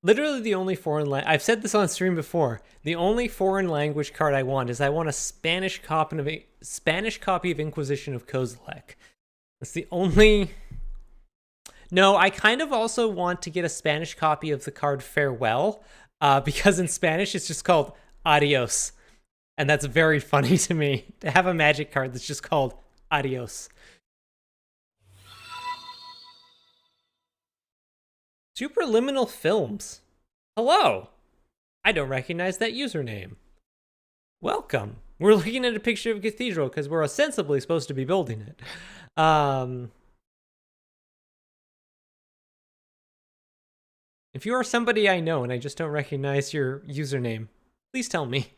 [SPEAKER 1] Literally the only foreign I've said this on stream before. The only foreign language card I want is I want a Spanish copy of Inquisition of Kozilek. That's the only... No, I kind of also want to get a Spanish copy of the card Farewell, because in Spanish it's just called Adios. And that's very funny to me, to have a Magic card that's just called Adios. Superliminal Films. Hello. I don't recognize that username. Welcome. We're looking at a picture of a cathedral because we're ostensibly supposed to be building it. If you are somebody I know and I just don't recognize your username, please tell me.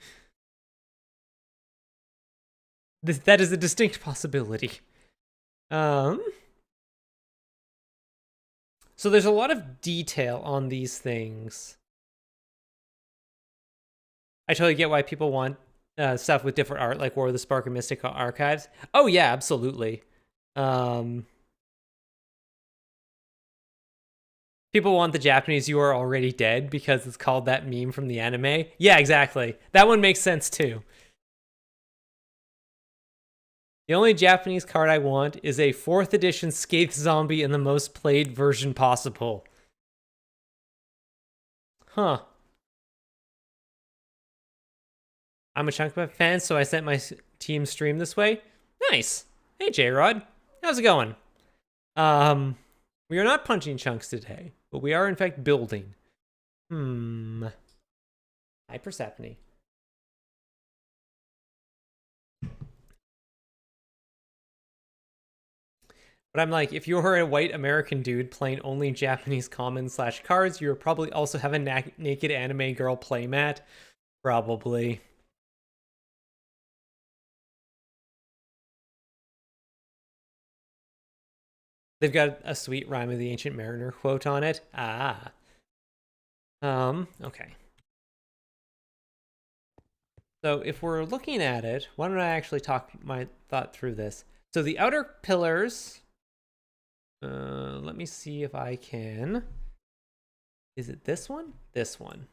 [SPEAKER 1] That is a distinct possibility. So there's a lot of detail on these things. I totally get why people want stuff with different art, like War of the Spark and Mystic Archives. Oh yeah, absolutely. People want the Japanese "you are already dead" because it's called that meme from the anime. Yeah, exactly. That one makes sense too. The only Japanese card I want is a 4th edition Scathe Zombie in the most played version possible. Huh. I'm a Chunk fan, so I sent my team stream this way. Nice. Hey, J-Rod. How's it going? We are not punching chunks today, but we are in fact building. Hi, Persephone. But I'm like, if you're a white American dude playing only Japanese commons / cards, you probably also have a naked anime girl playmat. Probably. They've got a sweet Rhyme of the Ancient Mariner quote on it. Ah. Okay. So if we're looking at it, why don't I actually talk my thought through this? So the outer pillars, let me see if I can. Is it this one? This one.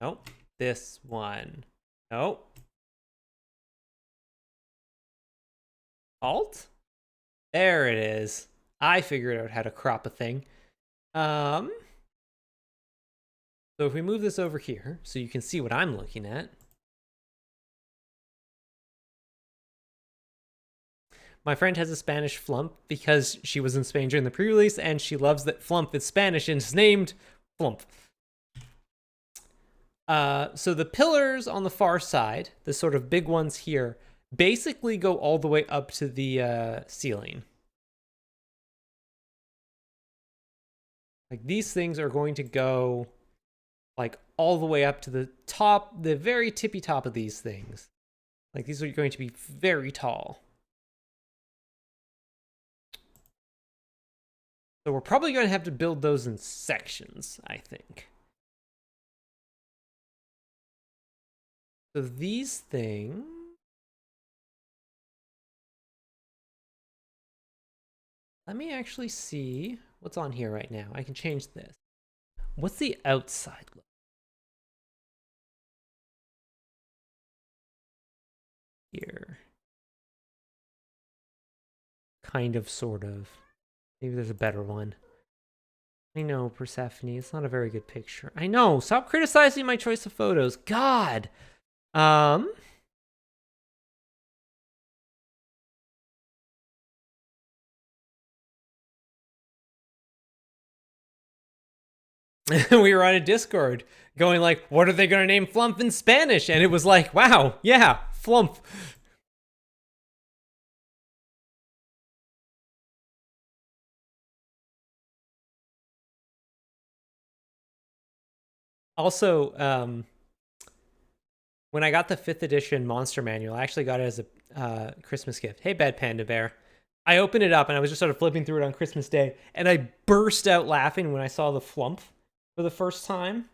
[SPEAKER 1] Nope. This one. Nope. Alt? There it is. I figured out how to crop a thing. So if we move this over here, so you can see what I'm looking at. My friend has a Spanish flump because she was in Spain during the pre-release, and she loves that flump is Spanish and is named Flump. So the pillars on the far side, the sort of big ones here, basically go all the way up to the ceiling. Like these things are going to go like all the way up to the top, the very tippy top of these things. Like these are going to be very tall. So we're probably going to have to build those in sections, I think. So these things... Let me actually see what's on here right now. I can change this. What's the outside look? Here. Kind of, sort of. Maybe there's a better one. I know, Persephone. It's not a very good picture. I know. Stop criticizing my choice of photos. God. We were on a Discord going like, what are they going to name Flump in Spanish? And it was like, wow, yeah, Flump. Also, when I got the 5th edition Monster Manual, I actually got it as a Christmas gift. Hey, Bad Panda Bear. I opened it up and I was just sort of flipping through it on Christmas Day, and I burst out laughing when I saw the Flump for the first time.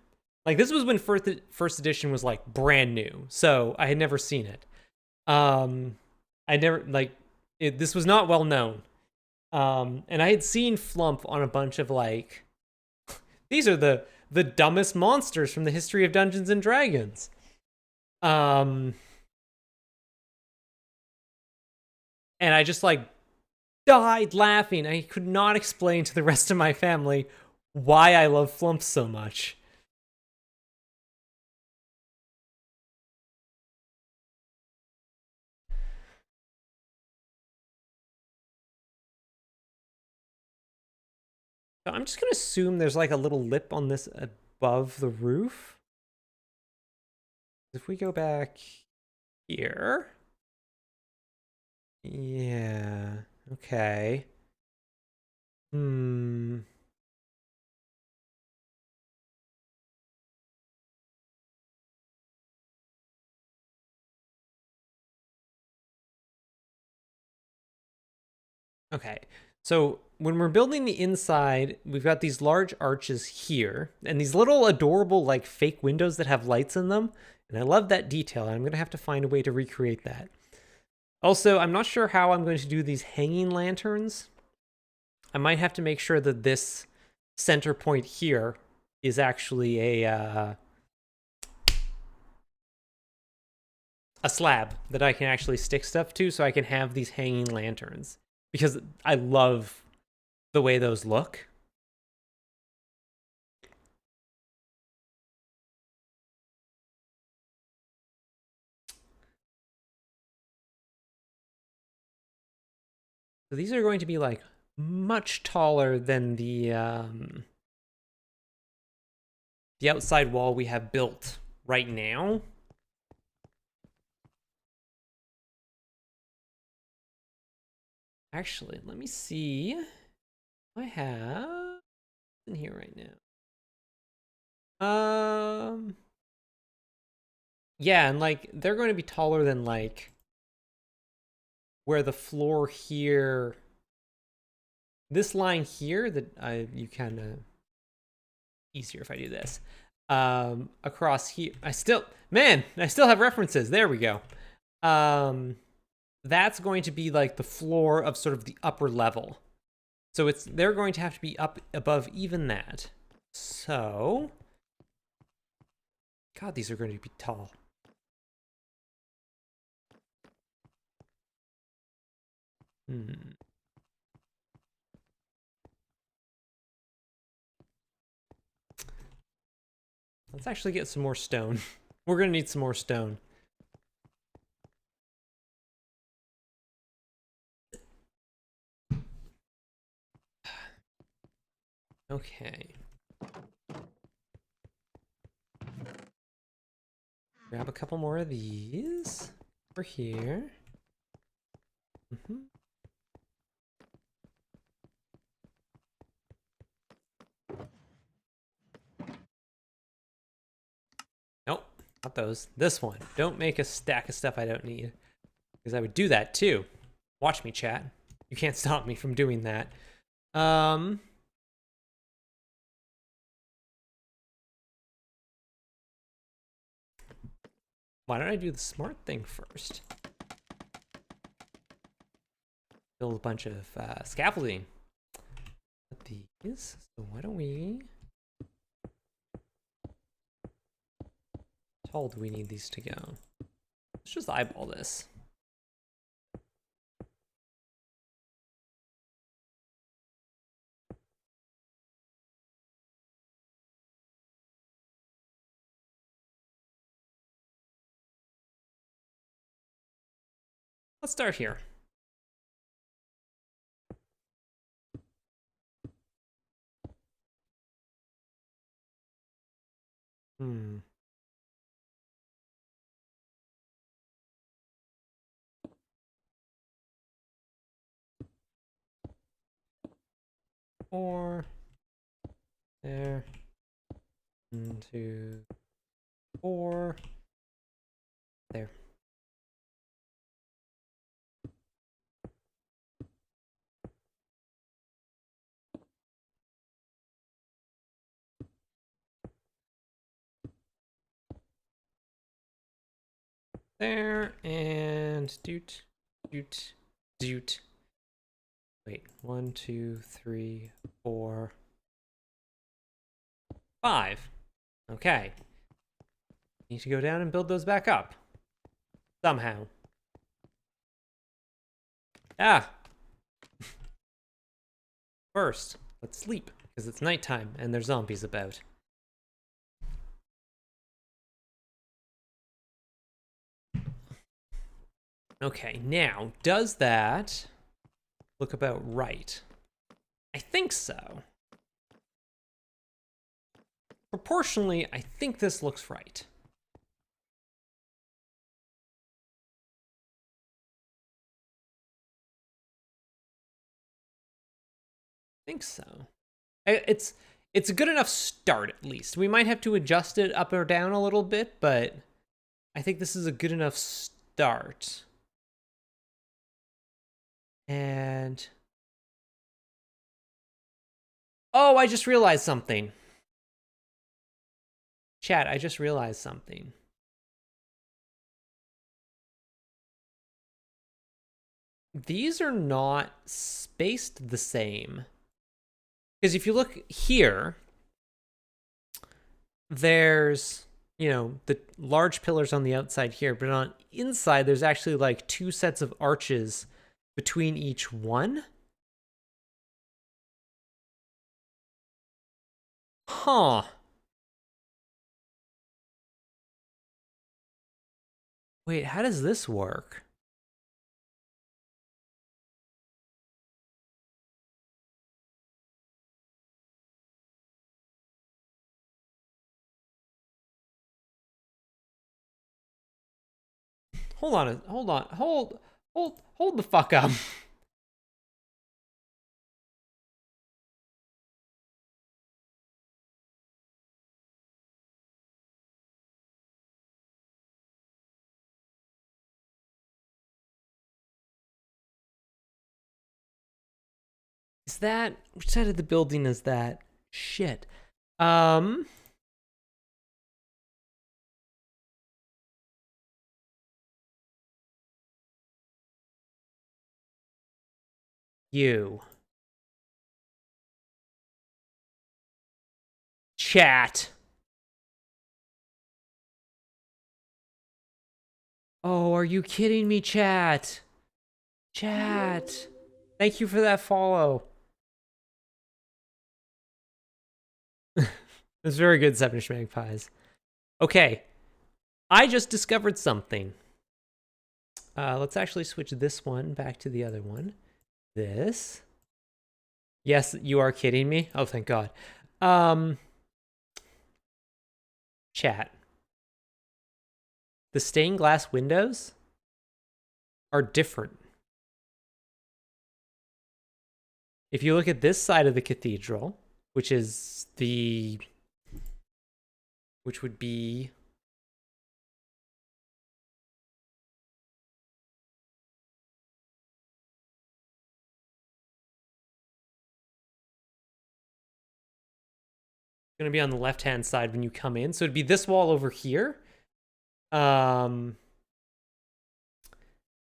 [SPEAKER 1] Like, this was when first edition was, like, brand new, so I had never seen it. I never, like, this was not well known. And I had seen Flump on a bunch of, like, these are the dumbest monsters from the history of Dungeons and Dragons. And I just, like, died laughing. I could not explain to the rest of my family why I love Flump so much. So I'm just gonna assume there's like a little lip on this above the roof. If we go back here. Yeah, okay. Okay, so when we're building the inside, we've got these large arches here and these little adorable like fake windows that have lights in them. And I love that detail. I'm going to have to find a way to recreate that. Also, I'm not sure how I'm going to do these hanging lanterns. I might have to make sure that this center point here is actually a slab that I can actually stick stuff to so I can have these hanging lanterns. Because I love the way those look. So these are going to be like much taller than the outside wall we have built right now. Actually, let me see. I have in here right now. Yeah, and like they're going to be taller than like where the floor here, this line here that you kind of easier if I do this. Across here, I still have references. There we go. That's going to be like the floor of sort of the upper level. So they're going to have to be up above even that. So, God, these are going to be tall. Let's actually get some more stone. We're going to need some more stone. Okay. Grab a couple more of these over here. Nope, not those. This one. Don't make a stack of stuff I don't need. Because I would do that too. Watch me, chat. You can't stop me from doing that. Why don't I do the smart thing first? Build a bunch of scaffolding. These. So why don't we... How tall do we need these to go? Let's just eyeball this. Let's start here. Four. There. 1, 2, 4. There. There, and doot. Wait, 1, 2, 3, 4, 5. Okay. Need to go down and build those back up. Somehow. Ah! First, let's sleep, because it's nighttime and there's zombies about. Okay, now, does that look about right? I think so. Proportionally, I think this looks right. I think so. It's a good enough start, at least. We might have to adjust it up or down a little bit, but I think this is a good enough start. And Oh, I just realized something. Chat, I just realized something. These are not spaced the same. Because if you look here, there's, you know, the large pillars on the outside here, but on inside, there's actually like 2 sets of arches between each one. Huh. Wait, how does this work? Hold on, hold the fuck up. Is that, which side of the building is that? Shit. You. Chat. Oh, are you kidding me, chat? Chat. Thank you for that follow. It's very good, Sevenish Magpies. Okay. I just discovered something. Let's actually switch this one back to the other one. This. Yes, you are kidding me? Oh, thank God. Chat. The stained glass windows are different. If you look at this side of the cathedral, which is the... which would be... going to be on the left-hand side when you come in. So it'd be this wall over here.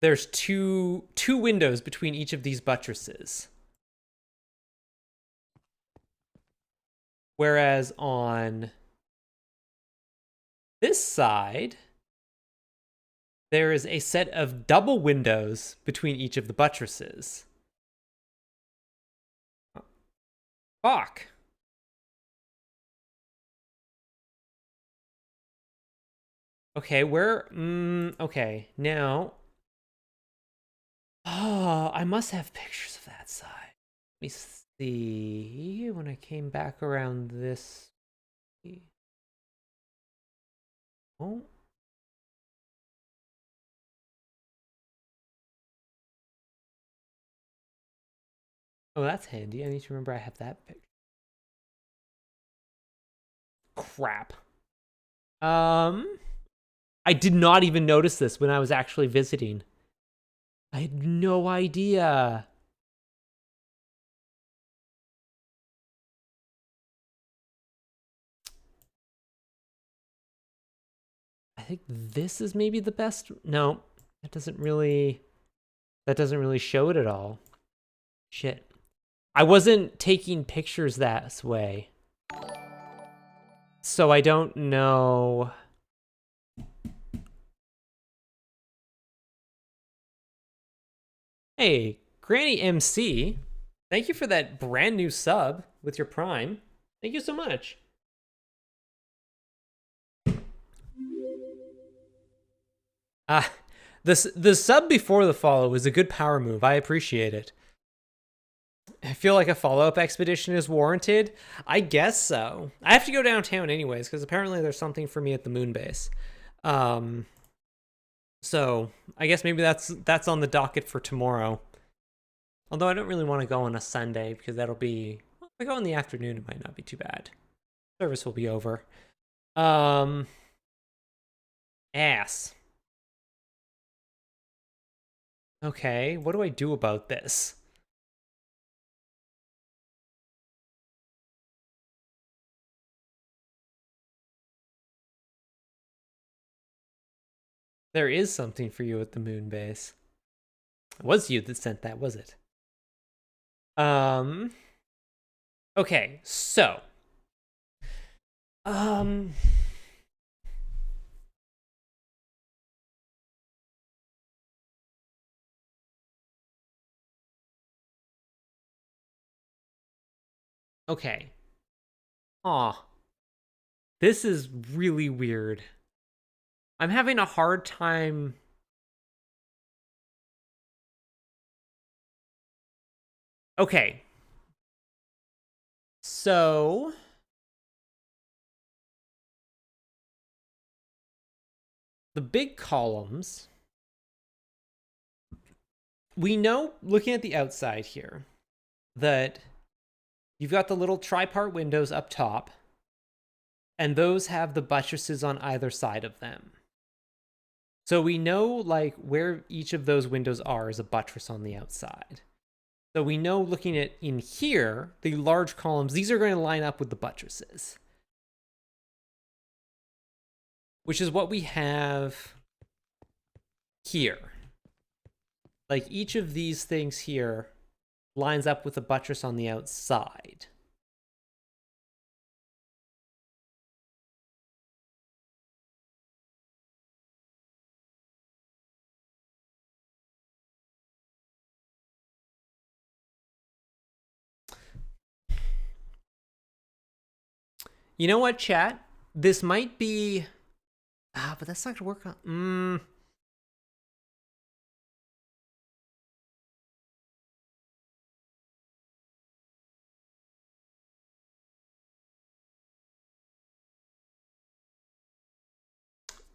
[SPEAKER 1] There's two windows between each of these buttresses. Whereas on this side, there is a set of double windows between each of the buttresses. Fuck. Okay, where... okay, now... Oh, I must have pictures of that side. Let me see... when I came back around this... Oh... oh, that's handy. I need to remember I have that picture. Crap. I did not even notice this when I was actually visiting. I had no idea. I think this is maybe the best. No, that doesn't really show it at all. Shit. I wasn't taking pictures that way. So I don't know. Hey, Granny MC, thank you for that brand new sub with your Prime. Thank you so much. The sub before the follow was a good power move. I appreciate it. I feel like a follow-up expedition is warranted. I guess so. I have to go downtown anyways, because apparently there's something for me at the moon base. So I guess maybe that's on the docket for tomorrow. Although I don't really want to go on a Sunday, because that'll be... well, if I go in the afternoon, it might not be too bad. Service will be over. Ass. Okay, what do I do about this? There is something for you at the moon base. It was you that sent that, was it? Okay, so. Okay. Aw. This is really weird. I'm having a hard time. Okay. So. The big columns. We know, looking at the outside here, that you've got the little tripart windows up top, and those have the buttresses on either side of them. So we know like where each of those windows are is a buttress on the outside. So we know looking at in here, the large columns, these are going to line up with the buttresses. Which is what we have here. Like each of these things here lines up with a buttress on the outside. You know what, chat? This might be... but that's not gonna work on...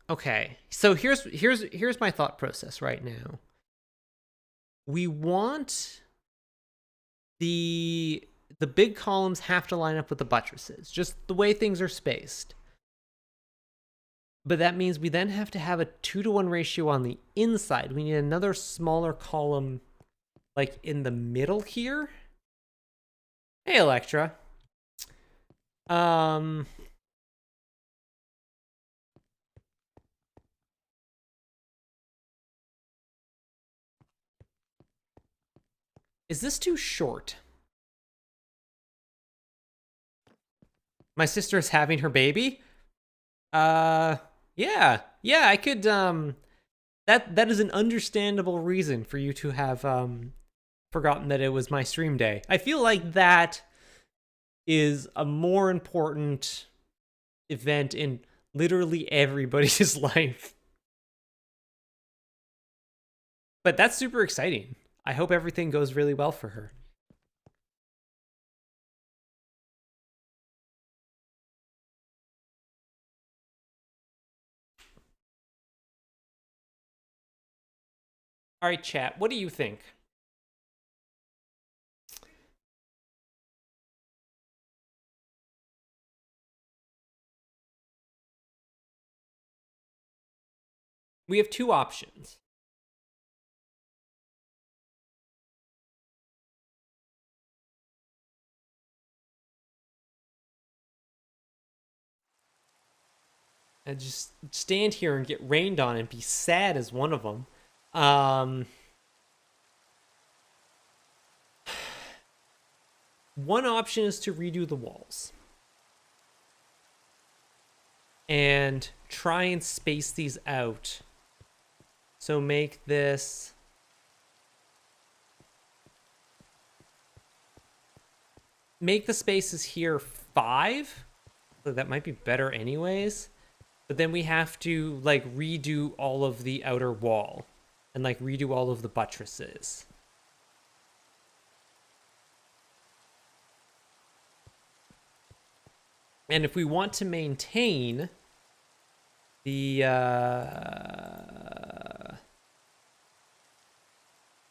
[SPEAKER 1] Okay, so here's my thought process right now. We want the big columns have to line up with the buttresses, just the way things are spaced. But that means we then have to have a 2-to-1 ratio on the inside. We need another smaller column, like in the middle here. Hey, Electra. Is this too short? My sister is having her baby? Yeah, I could, that is an understandable reason for you to have, forgotten that it was my stream day. I feel like that is a more important event in literally everybody's life. But that's super exciting. I hope everything goes really well for her. All right, chat, what do you think? We have two options. And just stand here and get rained on and be sad as one of them. One option is to redo the walls. And try and space these out. So make this... Make the spaces here 5. So that might be better anyways. But then we have to like redo all of the outer wall. And like redo all of the buttresses. And if we want to maintain the how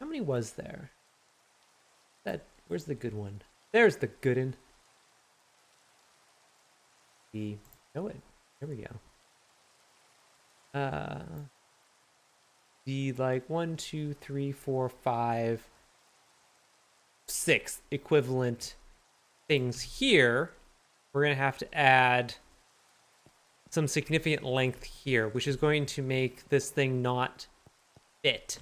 [SPEAKER 1] many was there? Where's the good one? There's the good one. There we go. The like 1, 2, 3, 4, 5, 6 equivalent things here. We're gonna have to add some significant length here, which is going to make this thing not fit.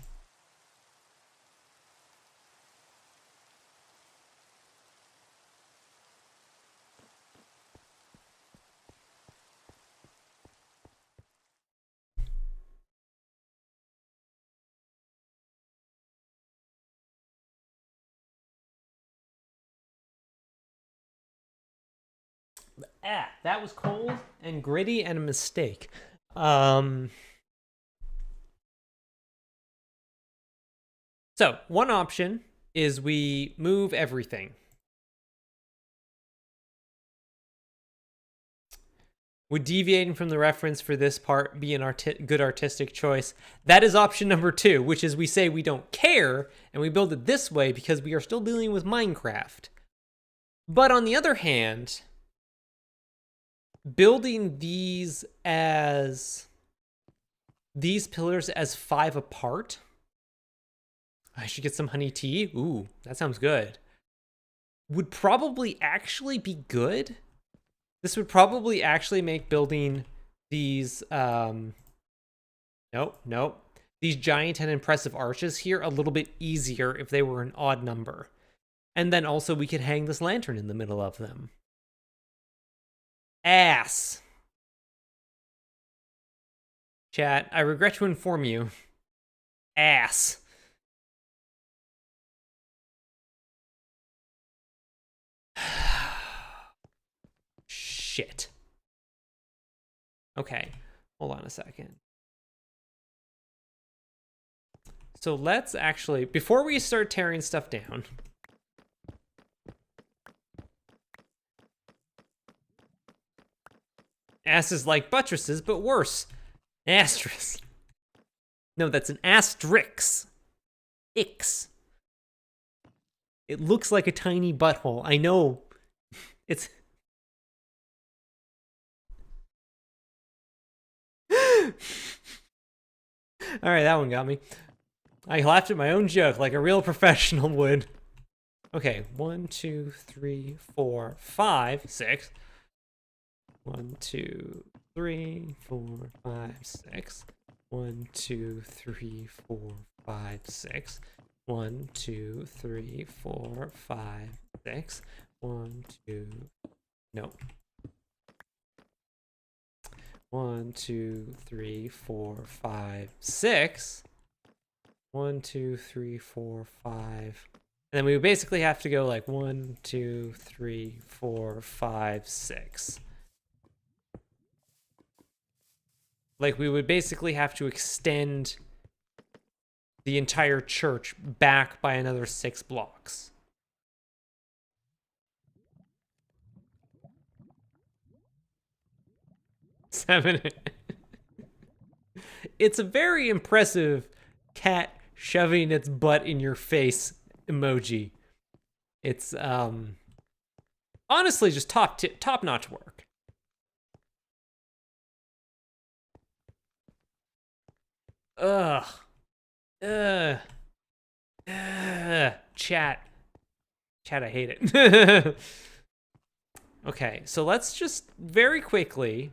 [SPEAKER 1] That was cold and gritty and a mistake. So one option is we move everything. Would deviating from the reference for this part be an good artistic choice? That is option number 2, which is we say we don't care and we build it this way because we are still dealing with Minecraft. But on the other hand, building these pillars as 5 apart. I should get some honey tea. Ooh, that sounds good. Would probably actually be good. This would probably actually make building these these giant and impressive arches here a little bit easier if they were an odd number. And then also we could hang this lantern in the middle of them. Ass. Chat, I regret to inform you. Ass. Shit. Okay, hold on a second. So let's actually, before we start tearing stuff down, ass is like buttresses, but worse. Asterisk. No, that's an asterisk. Ix. It looks like a tiny butthole. I know. It's... All right, that one got me. I laughed at my own joke like a real professional would. Okay, 1, 2, 3, 4, 5, 6. 1, 2, 3, 4, 5, 6. 1, 2, 3, 4, 5, 6. 1, 2, 3, 4, 5, 6. 1, 2. No. 1, 2, 3, 4, 5, 6. 1, 2, 3, 4, 5. And then we basically have to go like 1, 2, 3, 4, 5, 6. Like we would basically have to extend the entire church back by another 6 blocks. Seven. It's a very impressive cat shoving its butt in your face emoji. It's honestly just top-notch work. Ugh. Chat, I hate it. Okay, so let's just very quickly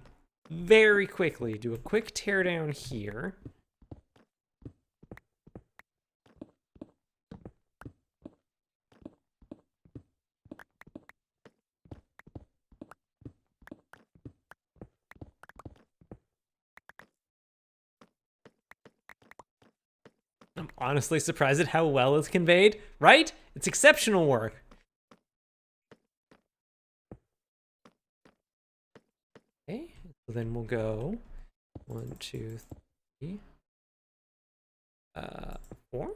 [SPEAKER 1] do a quick teardown here. I'm honestly surprised at how well it's conveyed, right? It's exceptional work. Okay, so then we'll go 1, 2, 3, 4.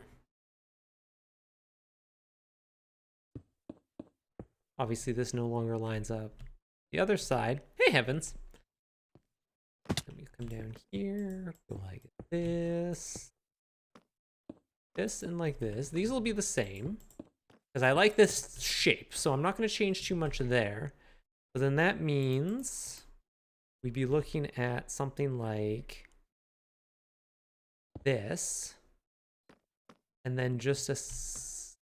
[SPEAKER 1] Obviously, this no longer lines up. The other side, hey heavens. Let me come down here, go like this. This and like this. These will be the same because I like this shape, so I'm not going to change too much there. But then that means we'd be looking at something like this, and then just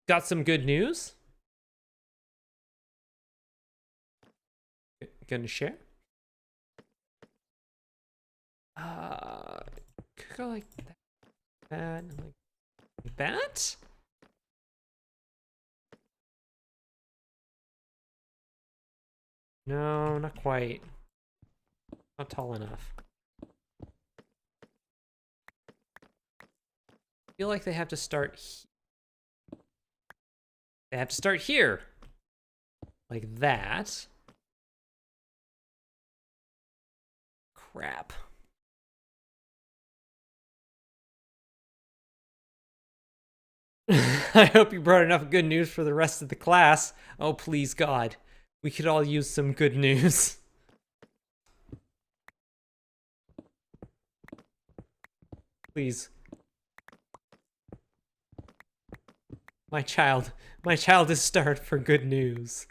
[SPEAKER 1] got some good news. gonna share. Could go like that, like that. No, not quite. Not tall enough. I feel like they have to start. They have to start here, like that. Crap. I hope you brought enough good news for the rest of the class. Oh, please, God. We could all use some good news. Please. My child is starved for good news.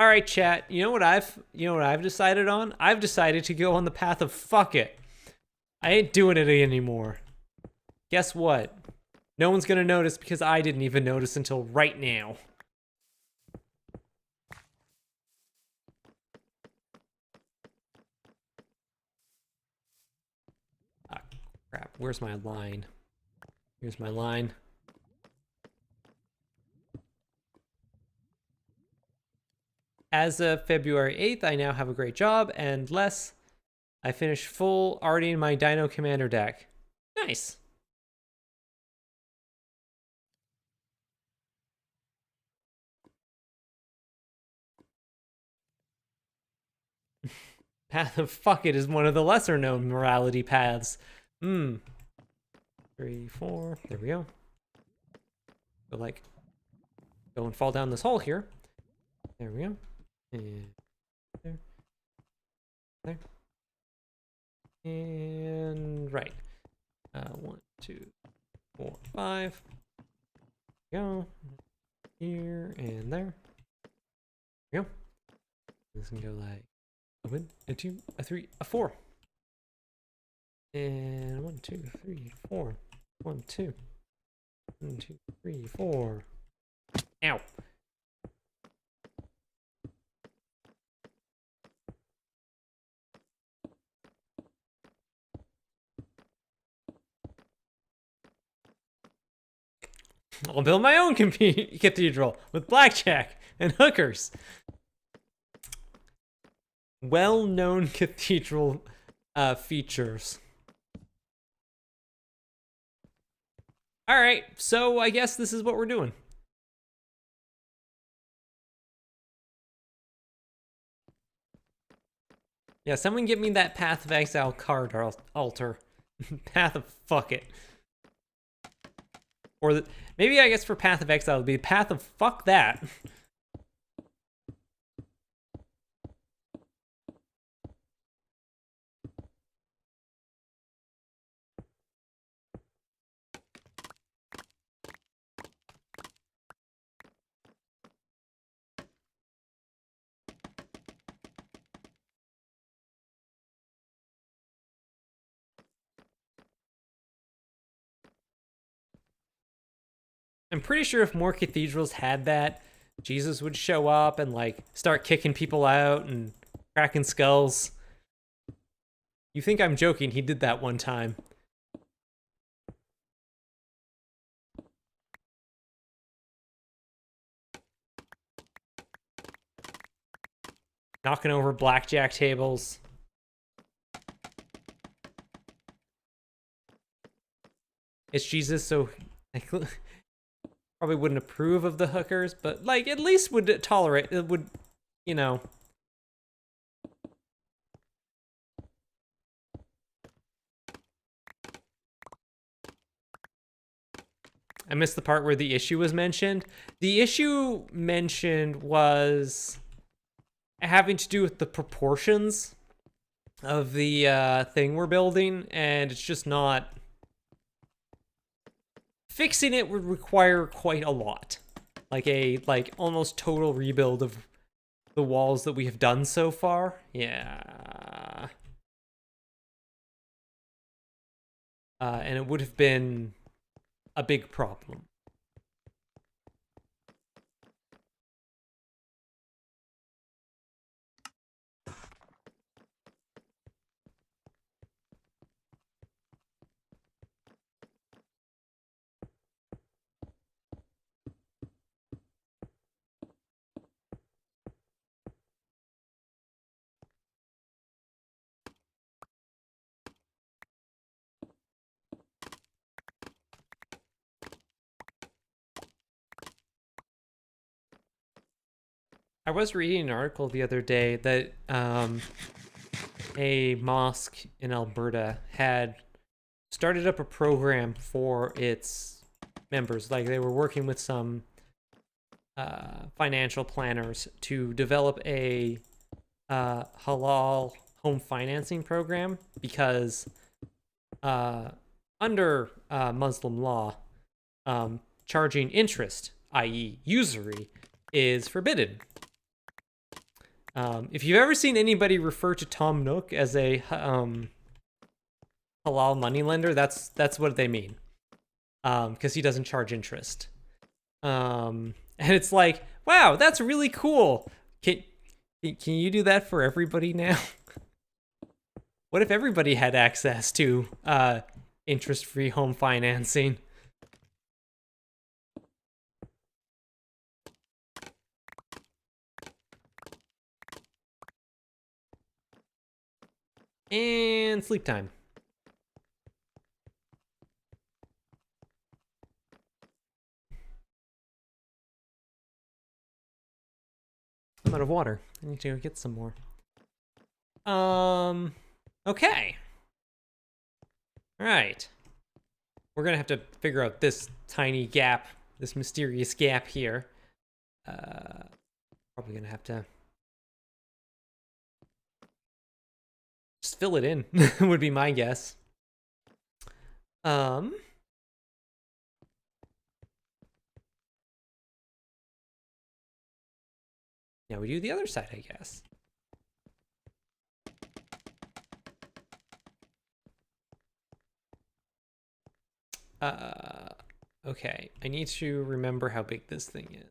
[SPEAKER 1] All right, chat. You know what I've decided on? I've decided to go on the path of fuck it. I ain't doing it anymore. Guess what? No one's gonna notice because I didn't even notice until right now. Ah, crap. Where's my line? Here's my line. As of February 8th, I now have a great job, and less. I finished full already in my Dino Commander deck. Nice. Path of fuck it is one of the lesser known morality paths. 3, 4. There we go. Go like, go and fall down this hole here. There we go. And there. There. And right. 1, 2, 4, 5. Go. Here and there. There we go. This can go like a 1, a 2, a 3, a 4. And 1, 2, 3, 4. 1, 2. 1, 2, 3, 4. Ow. I'll build my own cathedral with blackjack and hookers. Well-known cathedral features. All right, so I guess this is what we're doing. Yeah, someone give me that Path of Exile card altar. Path of fuck it. Or maybe I guess for Path of Exile it would be Path of fuck that. I'm pretty sure if more cathedrals had that, Jesus would show up and like start kicking people out and cracking skulls. You think I'm joking? He did that one time. Knocking over blackjack tables. It's Jesus, so probably wouldn't approve of the hookers, but like at least would tolerate it, would, you know. I missed the part where the issue was mentioned. The issue mentioned was having to do with the proportions of the thing we're building, and it's just not. Fixing it would require quite a lot. Like almost total rebuild of the walls that we have done so far. Yeah. And it would have been a big problem. I was reading an article the other day that a mosque in Alberta had started up a program for its members. Like they were working with some financial planners to develop a halal home financing program because under Muslim law, charging interest, i.e. usury, is forbidden. If you've ever seen anybody refer to Tom Nook as a halal moneylender, that's what they mean. Because he doesn't charge interest. And it's like, wow, that's really cool. Can you do that for everybody now? What if everybody had access to interest-free home financing? And sleep time. I'm out of water. I need to get some more. Okay. All right. We're gonna have to figure out this tiny gap, this mysterious gap here. Probably gonna have to just fill it in, would be my guess. Now we do the other side, I guess. Okay, I need to remember how big this thing is.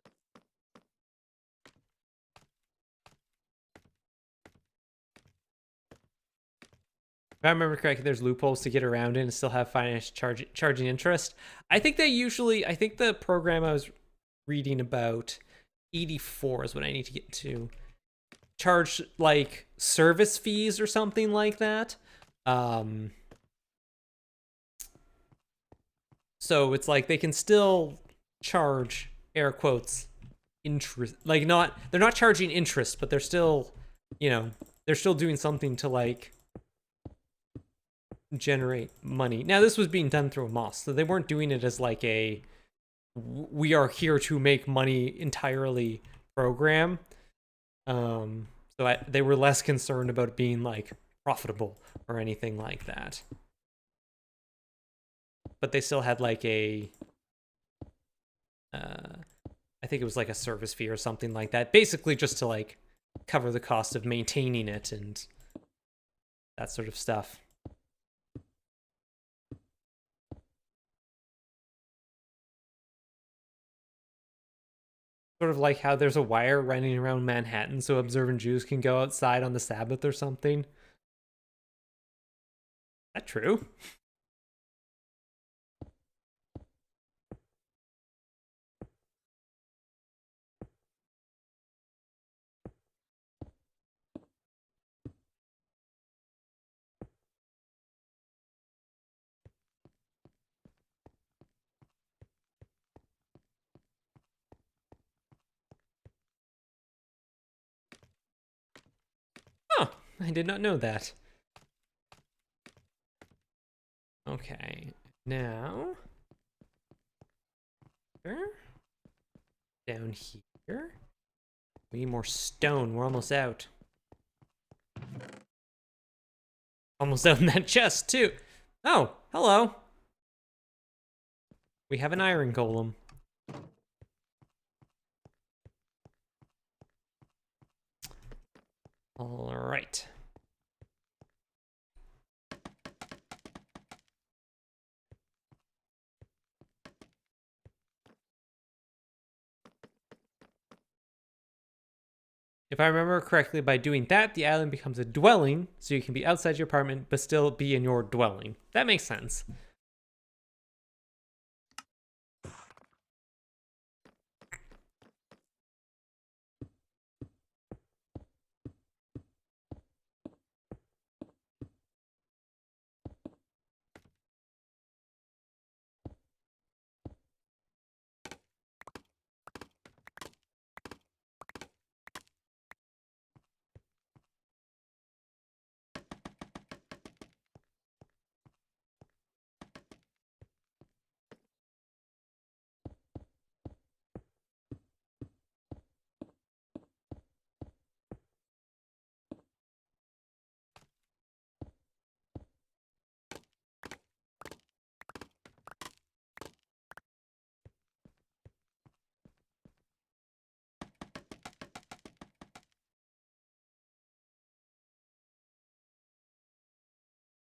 [SPEAKER 1] If I remember correctly, there's loopholes to get around it and still have finance charging interest. I think the program I was reading about, 84 is what I need to get to. Charge like service fees or something like that. So it's like they can still charge, air quotes, interest. Like they're not charging interest, but they're still, they're still doing something to like generate money. Now this was being done through a mosque, so they weren't doing it as like a we are here to make money entirely program. So they were less concerned about being like profitable or anything like that. But they still had like a I think it was like a service fee or something like that, basically just to like cover the cost of maintaining it and that sort of stuff. Sort of like how there's a wire running around Manhattan so observant Jews can go outside on the Sabbath or something. Is that true? Oh, I did not know that. Okay, now down here. We need more stone. We're almost out. Almost out in that chest, too. Oh, hello. We have an iron golem. All right. If I remember correctly, by doing that, the island becomes a dwelling, so you can be outside your apartment, but still be in your dwelling. That makes sense.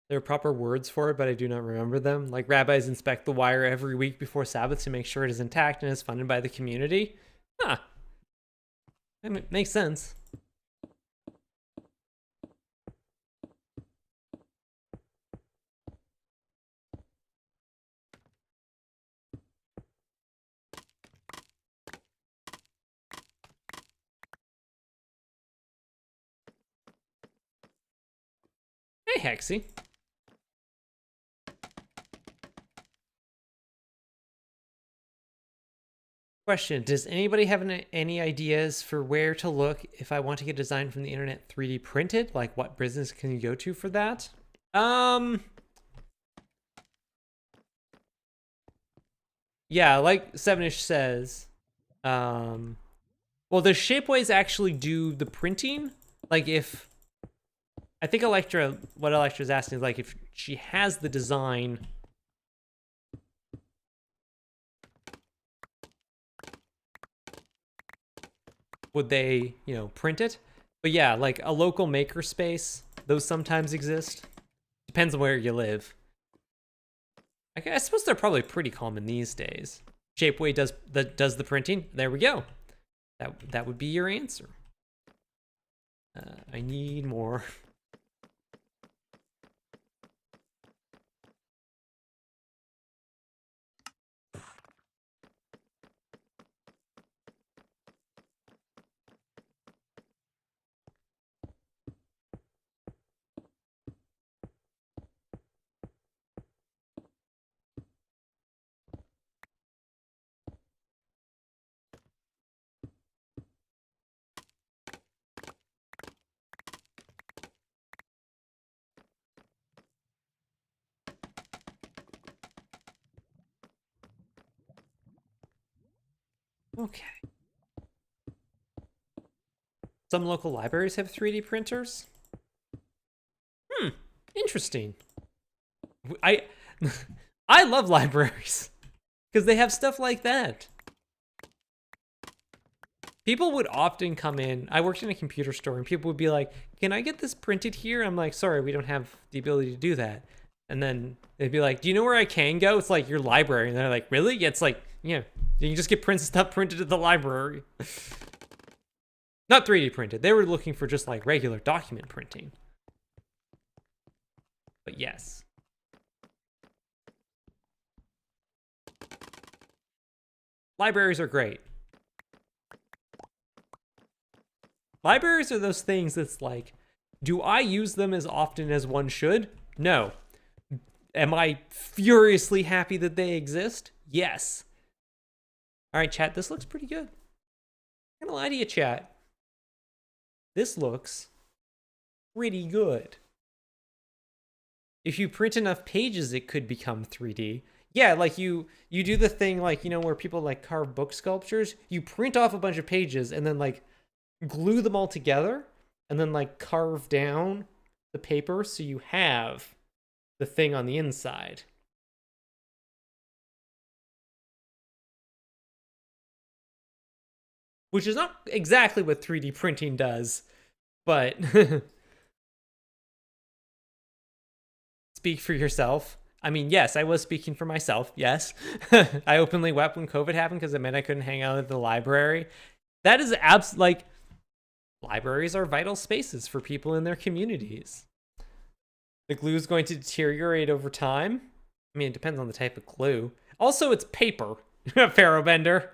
[SPEAKER 1] There are proper words for it, but I do not remember them. Like rabbis inspect the wire every week before Sabbath to make sure it is intact and is funded by the community. Huh. That makes sense. Hey, Hexy. Question, does anybody have any ideas for where to look if I want to get design from the internet 3D printed? Like what business can you go to for that? Yeah, like Sevenish says, well, does Shapeways actually do the printing? Like if, I think Electra, what Electra's asking is like if she has the design, would they, you know, print it? But yeah, like a local makerspace, those sometimes exist. Depends on where you live. I suppose they're probably pretty common these days. Shapeway does the printing. There we go. That would be your answer. I need more. Okay. Some local libraries have 3D printers. Interesting. I I love libraries because they have stuff like that. People would often come in. I worked in a computer store and people would be like, "Can I get this printed here?" I'm like, "Sorry, we don't have the ability to do that." And then they'd be like, "Do you know where I can go?" It's like your library. And they're like, "Really?" Yeah, it's like, yeah, you can just get stuff printed at the library. Not 3D printed. They were looking for just like regular document printing. But yes. Libraries are great. Libraries are those things that's like, do I use them as often as one should? No. Am I furiously happy that they exist? Yes. All right, chat, this looks pretty good. I'm gonna lie to you, chat. This looks pretty good. If you print enough pages, it could become 3D. Yeah, like you do the thing like, you know, where people like carve book sculptures. You print off a bunch of pages and then like glue them all together and then like carve down the paper so you have the thing on the inside. Which is not exactly what 3D printing does, but speak for yourself. I mean, yes, I was speaking for myself. Yes. I openly wept when COVID happened because it meant I couldn't hang out at the library. That is like, libraries are vital spaces for people in their communities. The glue is going to deteriorate over time. I mean, it depends on the type of glue. Also, it's paper, Ferrobender.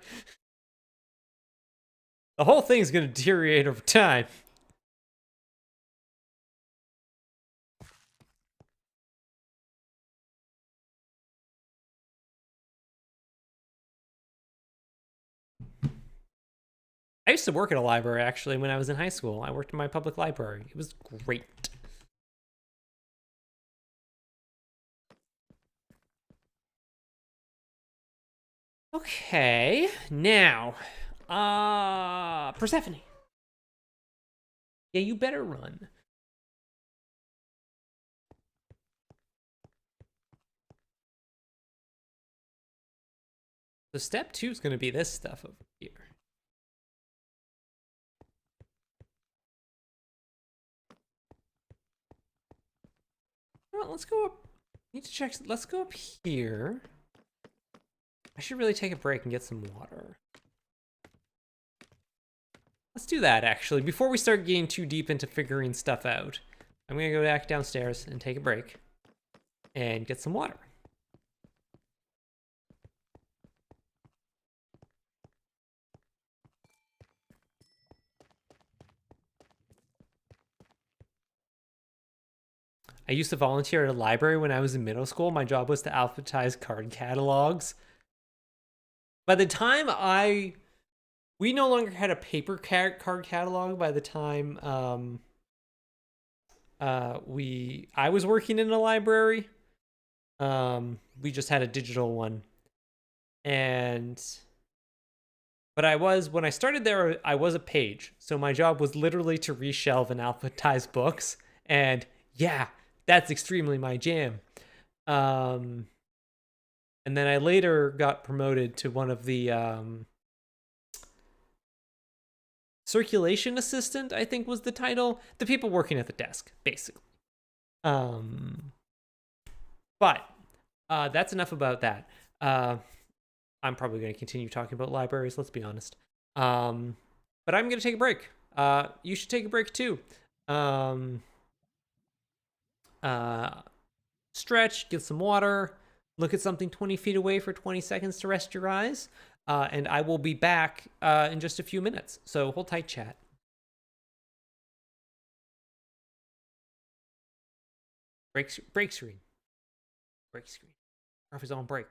[SPEAKER 1] The whole thing's going to deteriorate over time. I used to work at a library, actually, when I was in high school. I worked in my public library. It was great. Okay, now, Persephone. Yeah, you better run. So step 2 is going to be this stuff over here. Well, let's go up. Need to check. Let's go up here. I should really take a break and get some water. Let's do that, actually. Before we start getting too deep into figuring stuff out, I'm going to go back downstairs and take a break and get some water. I used to volunteer at a library when I was in middle school. My job was to alphabetize card catalogs. By the time we no longer had a paper card catalog by the time I was working in a library. We just had a digital one. But when I started there, I was a page. So my job was literally to reshelve and alphabetize books. And yeah, that's extremely my jam. And then I later got promoted to one of the circulation assistant, I think was the title. The people working at the desk, basically. But that's enough about that. I'm probably going to continue talking about libraries, let's be honest. But I'm going to take a break. You should take a break too. Stretch, get some water, look at something 20 feet away for 20 seconds to rest your eyes. And I will be back in just a few minutes. So hold tight, chat. Break screen. Break screen. Ralph is on break.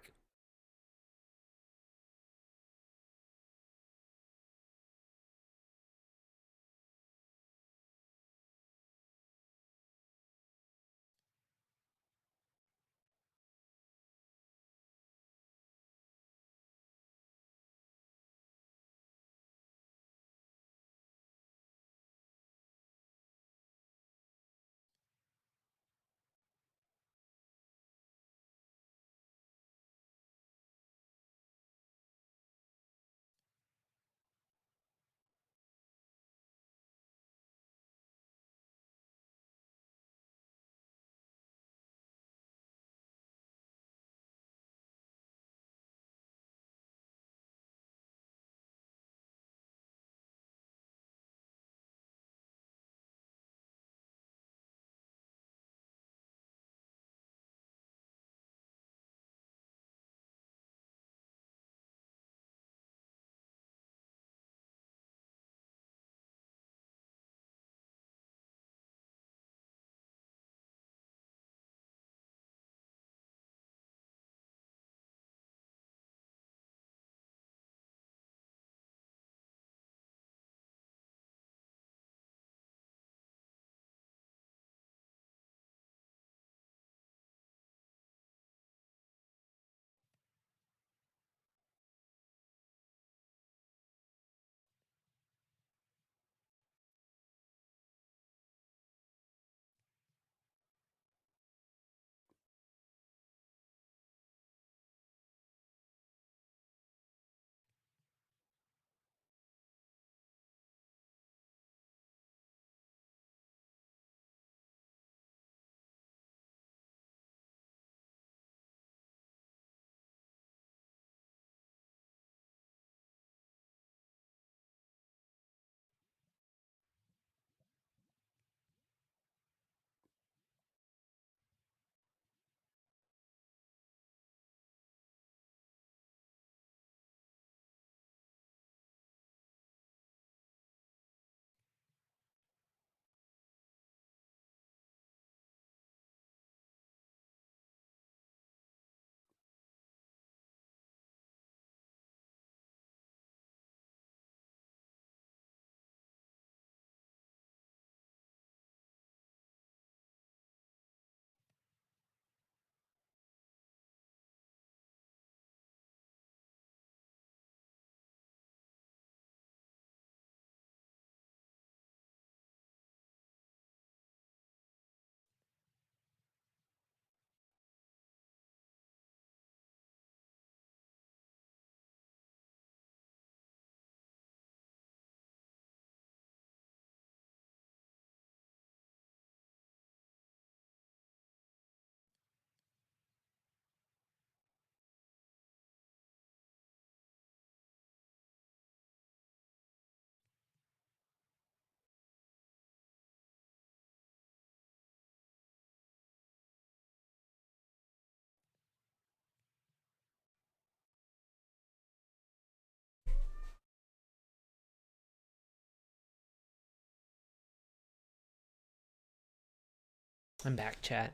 [SPEAKER 1] I'm back, chat.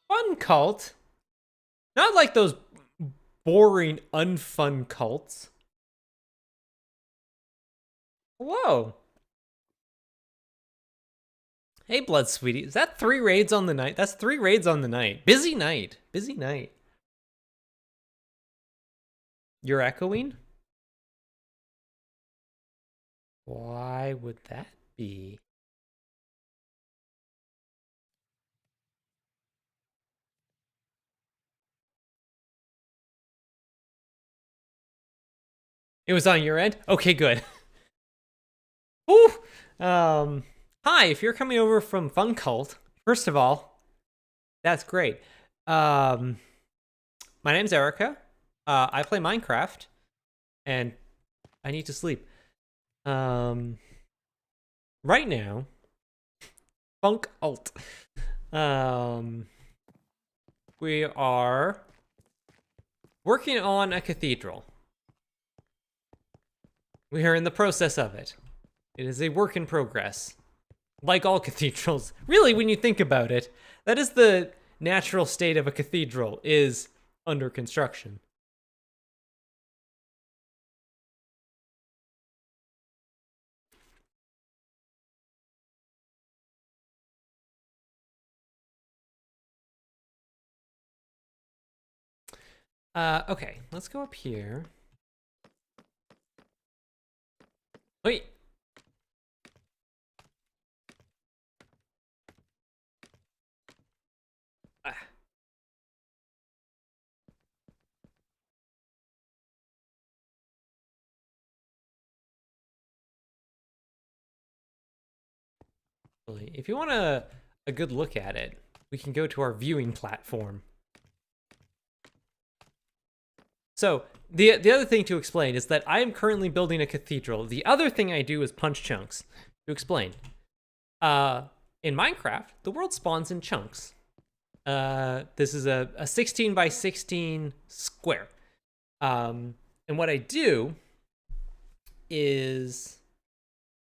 [SPEAKER 1] Fun cult. Not like those boring, unfun cults. Hello. Hey, Blood Sweetie. Is that 3 raids on the night? That's 3 raids on the night. Busy night. Busy night. You're echoing? Why would that be? It was on your end? Okay, good. Ooh. Hi, if you're coming over from Fun Cult, first of all, that's great. My name's Erica. I play Minecraft, and I need to sleep. Right now, Funk Alt. We are working on a cathedral. We are in the process of it. It is a work in progress. Like all cathedrals. Really, when you think about it, that is the natural state of a cathedral, is under construction. Okay, let's go up here. Wait. If you want a good look at it, we can go to our viewing platform. So, the other thing to explain is that I am currently building a cathedral. The other thing I do is punch chunks. To explain. In Minecraft, the world spawns in chunks. This is a 16 by 16 square. And what I do is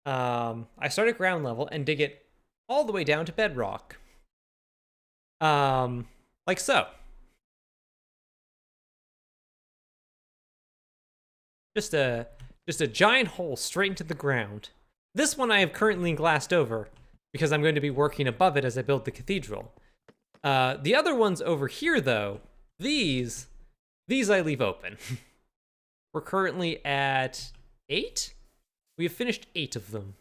[SPEAKER 1] I start at ground level and dig it all the way down to bedrock. Like so. Just a giant hole straight into the ground. This one I have currently glassed over because I'm going to be working above it as I build the cathedral. The other ones over here, though, these I leave open. We're currently at 8? We have finished 8 of them.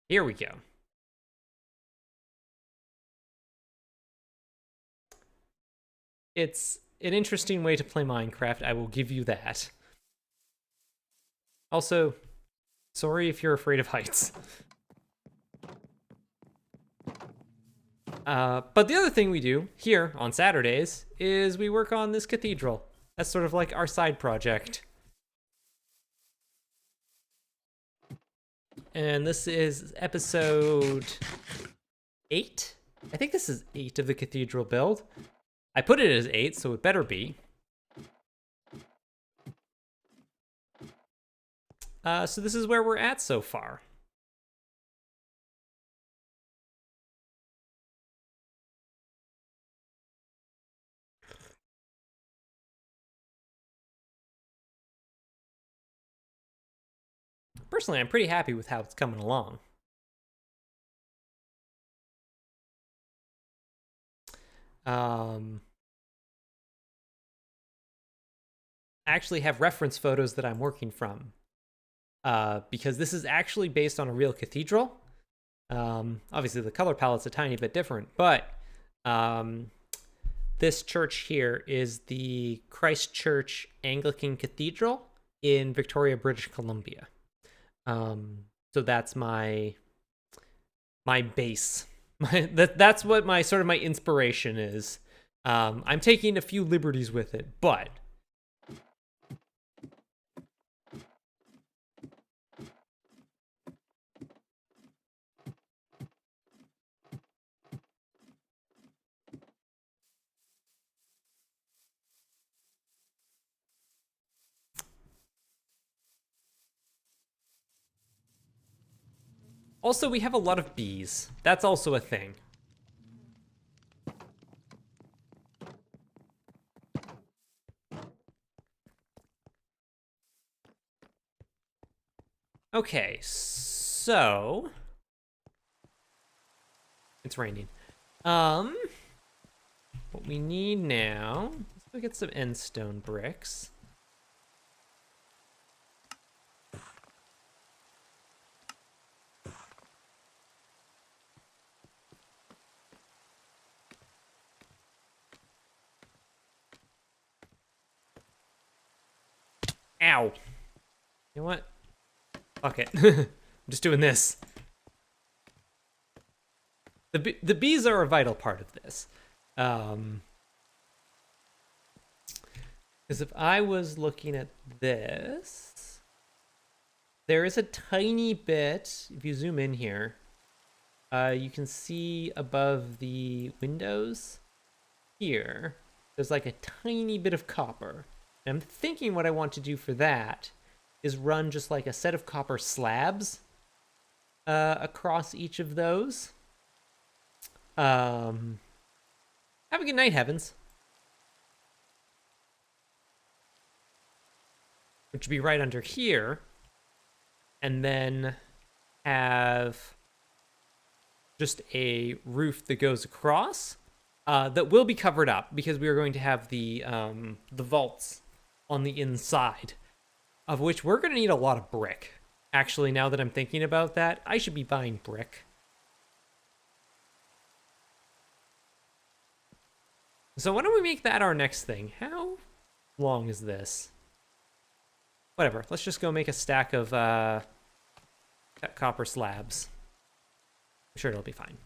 [SPEAKER 1] Here we go. It's an interesting way to play Minecraft, I will give you that. Also, sorry if you're afraid of heights. But the other thing we do here on Saturdays is we work on this cathedral. That's sort of like our side project. And this is episode 8? I think this is 8 of the cathedral build. I put it as 8, so it better be. So this is where we're at so far. Personally, I'm pretty happy with how it's coming along. I actually have reference photos that I'm working from. Because this is actually based on a real cathedral. Obviously, the color palette's a tiny bit different, but this church here is the Christchurch Anglican Cathedral in Victoria, British Columbia. So that's my base. That's what my sort of my inspiration is. I'm taking a few liberties with it, but Also, we have a lot of bees. That's also a thing. Okay, so it's raining. What we need now, let's go get some end stone bricks. Ow. You know what? Fuck it. I'm just doing this. The bees are a vital part of this. Because if I was looking at this, there is a tiny bit, if you zoom in here, you can see above the windows here, there's like a tiny bit of copper. And I'm thinking what I want to do for that is run just like a set of copper slabs across each of those. Have a good night, Heavens. Which would be right under here. And then have just a roof that goes across that will be covered up because we are going to have the vaults on the inside, of which we're going to need a lot of brick. Actually, now that I'm thinking about that, I should be buying brick. So why don't we make that our next thing? How long is this? Whatever, let's just go make a stack of copper slabs. I'm sure it'll be fine.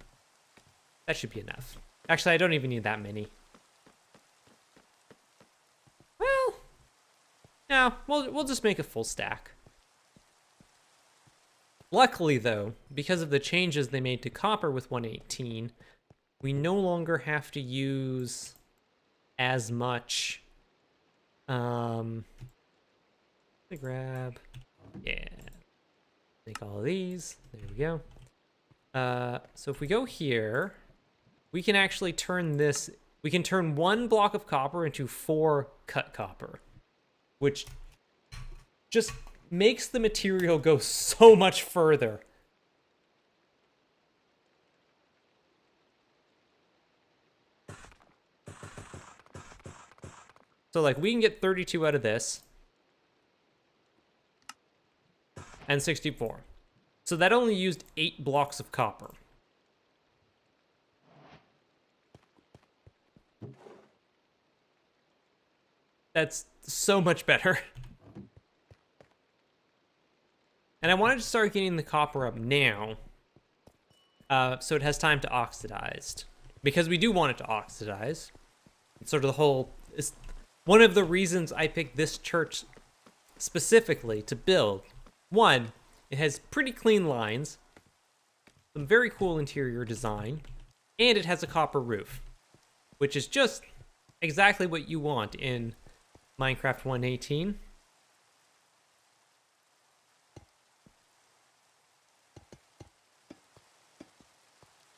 [SPEAKER 1] That should be enough. Actually, I don't even need that many. Well, no, we'll just make a full stack. Luckily, though, because of the changes they made to copper with 118, we no longer have to use as much. Grab, yeah. Make all of these. There we go. So if we go here, we can actually turn this. We can turn 1 block of copper into 4 cut copper, which just makes the material go so much further. So like we can get 32 out of this and 64. So that only used 8 blocks of copper. That's so much better. And I wanted to start getting the copper up now, so it has time to oxidize. Because we do want it to oxidize. It's sort of the whole... It's one of the reasons I picked this church specifically to build. One, it has pretty clean lines, some very cool interior design, and it has a copper roof, which is just exactly what you want in Minecraft 1.18.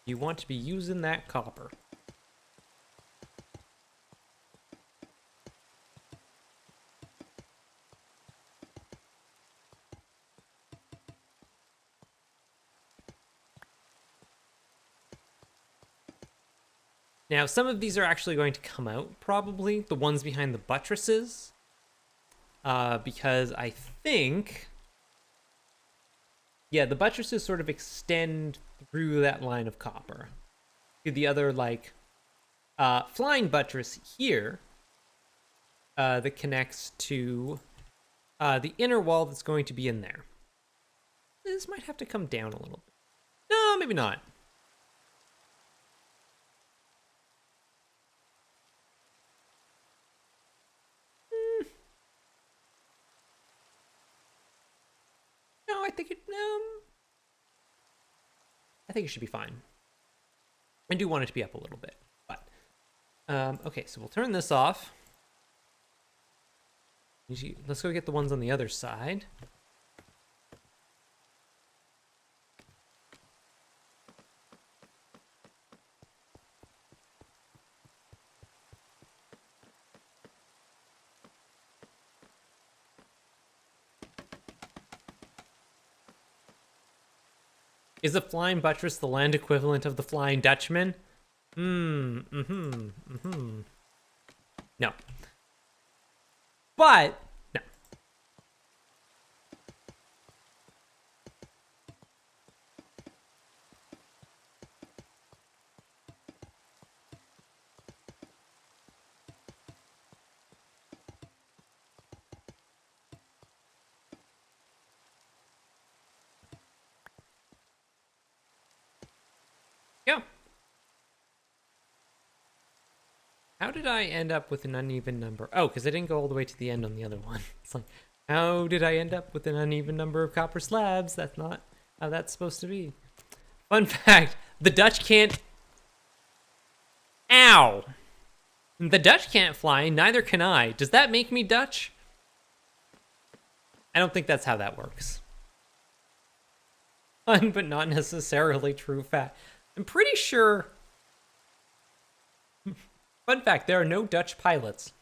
[SPEAKER 1] You want to be using that copper. Now, some of these are actually going to come out, probably. The ones behind the buttresses. Because I think... Yeah, the buttresses sort of extend through that line of copper. To the other, like, flying buttress here that connects to the inner wall that's going to be in there. This might have to come down a little bit. No, maybe not. No, I think it should be fine. I do want it to be up a little bit, but okay, so we'll turn this off. Let's go get the ones on the other side. Is the Flying Buttress the land equivalent of the Flying Dutchman? No. But, no. Yeah. How did I end up with an uneven number? Oh, because I didn't go all the way to the end on the other one. It's like, how did I end up with an uneven number of copper slabs? That's not how that's supposed to be. Fun fact, the Dutch can't... Ow! The Dutch can't fly, neither can I. Does that make me Dutch? I don't think that's how that works. Fun, but not necessarily true fact. I'm pretty sure... Fun fact, there are no Dutch pilots.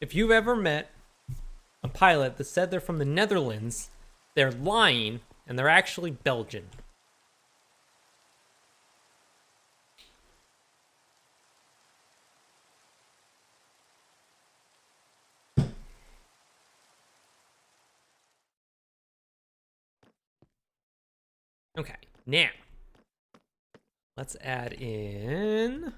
[SPEAKER 1] If you've ever met a pilot that said they're from the Netherlands, they're lying, and they're actually Belgian. Okay, now, let's add in...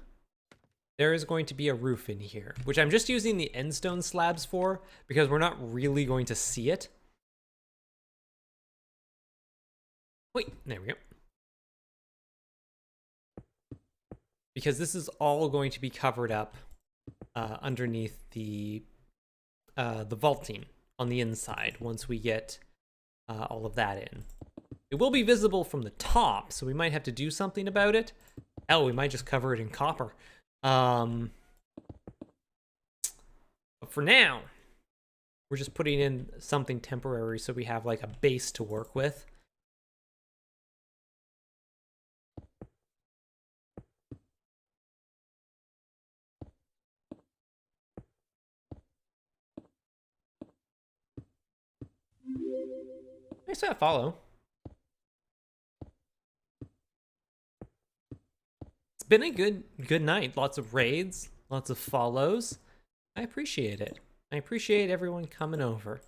[SPEAKER 1] There is going to be a roof in here, which I'm just using the end stone slabs for, because we're not really going to see it. Wait, there we go. Because this is all going to be covered up underneath the vaulting on the inside once we get all of that in. It will be visible from the top, so we might have to do something about it. Hell, we might just cover it in copper. But for now, we're just putting in something temporary so we have like a base to work with. Nice to follow. It's been a good night. Lots of raids, lots of follows. I appreciate it. I appreciate everyone coming over.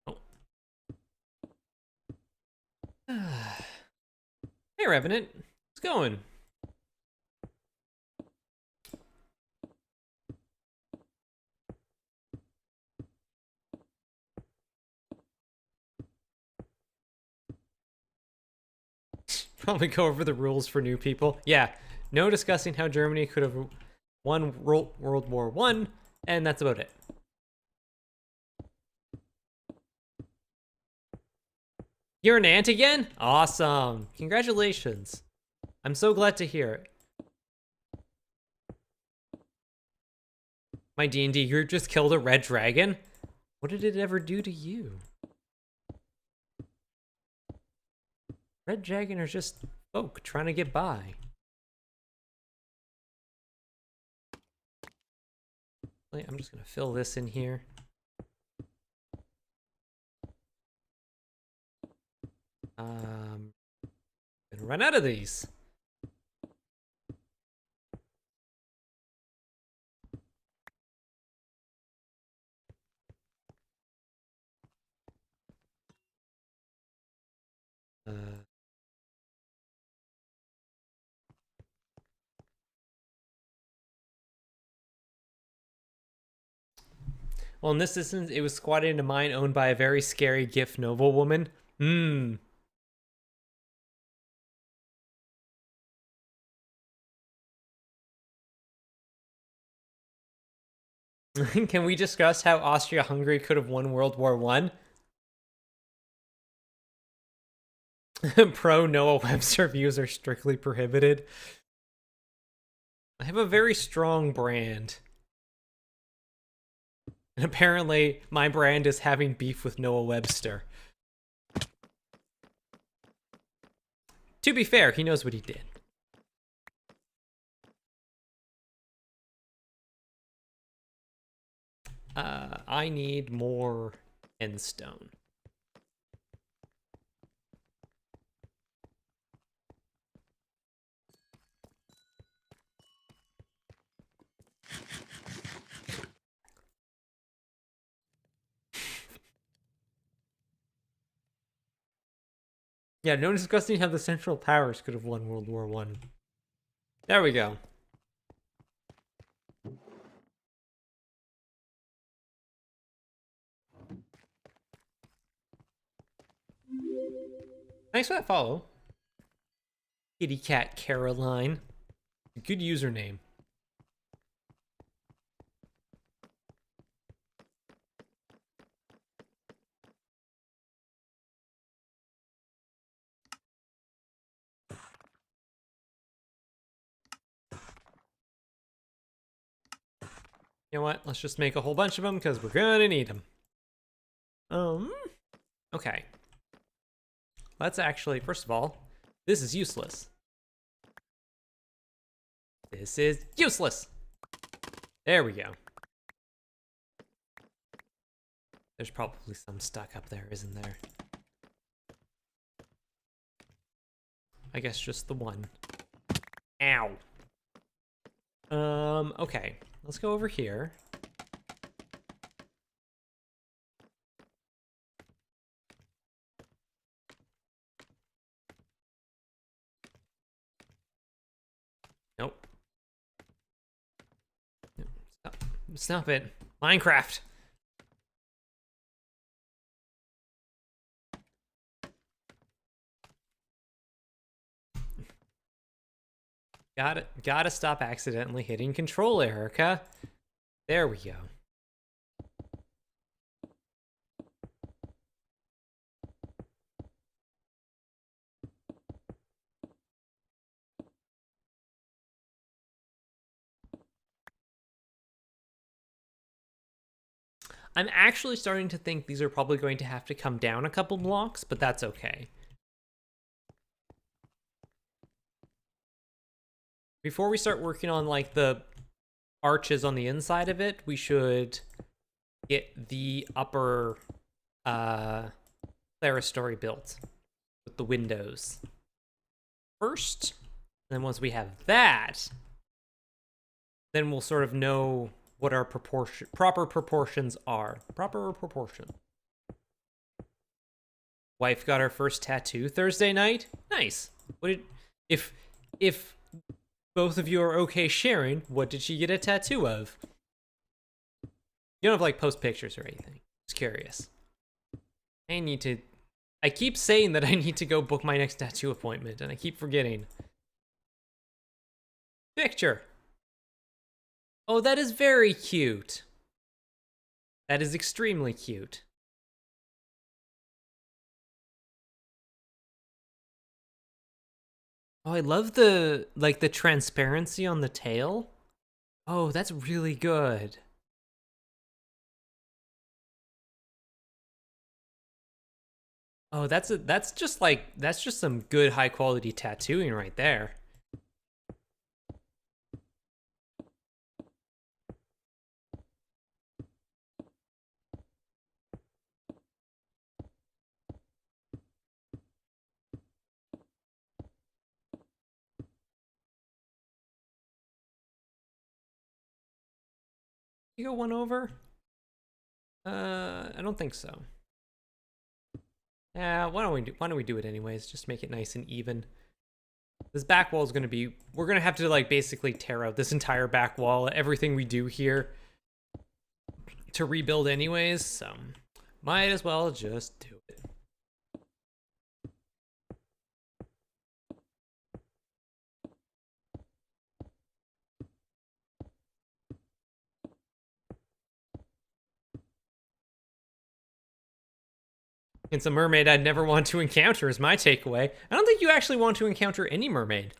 [SPEAKER 1] Oh. Hey, Revenant. How's it going? Probably go over the rules for new people. Yeah, no discussing how Germany could have won World War I, and that's about it. You're an ant again? Awesome. Congratulations. I'm so glad to hear it. My D&D group just killed a red dragon? What did it ever do to you? Red dragon are just folk trying to get by. I'm just gonna fill this in here. Gonna run out of these. Well, in this instance, it was squatted into mine, owned by a very scary GIF noble woman. Can we discuss how Austria-Hungary could have won World War I? Pro Noah Webster views are strictly prohibited. I have a very strong brand. And apparently, my brand is having beef with Noah Webster. To be fair, he knows what he did. I need more end stone. Yeah, no discussing how the Central Powers could have won World War I. There we go. Thanks for that follow. Kitty Cat Caroline. Good username. You know what? Let's just make a whole bunch of them because we're gonna need them. Okay. Let's actually, first of all, this is useless. This is useless. There we go. There's probably some stuck up there, isn't there? I guess just the one. Ow. Okay. Let's go over here. Nope. Stop. Stop it. Minecraft. Gotta stop accidentally hitting control, Erica. There we go. I'm actually starting to think these are probably going to have to come down a couple blocks, but that's okay. Before we start working on like the arches on the inside of it, we should get the upper clerestory built with the windows first. And then once we have that, then we'll sort of know what our proper proportions are. Proper proportion. Wife got her first tattoo Thursday night. Nice. What did if both of you are okay sharing, what did she get a tattoo of? You don't have like post pictures or anything. Just curious. I keep saying that I need to go book my next tattoo appointment, and I keep forgetting. Picture. Oh, that is very cute. That is extremely cute. Oh, I love the transparency on the tail. Oh, that's really good. Oh, that's just some good high quality tattooing right there. You go one over? I don't think so. Yeah, why don't we do it anyways? Just make it nice and even. This back wall is gonna be, we're gonna have to like basically tear out this entire back wall, everything we do here to rebuild anyways, so might as well just do it. It's a mermaid I'd never want to encounter is my takeaway. I don't think you actually want to encounter any mermaid.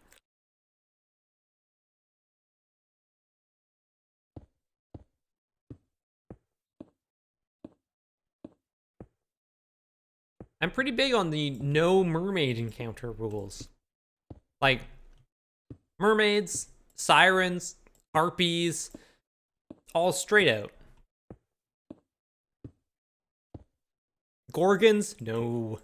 [SPEAKER 1] I'm pretty big on the no mermaid encounter rules. Like mermaids, sirens, harpies, all straight out. Gorgons? No.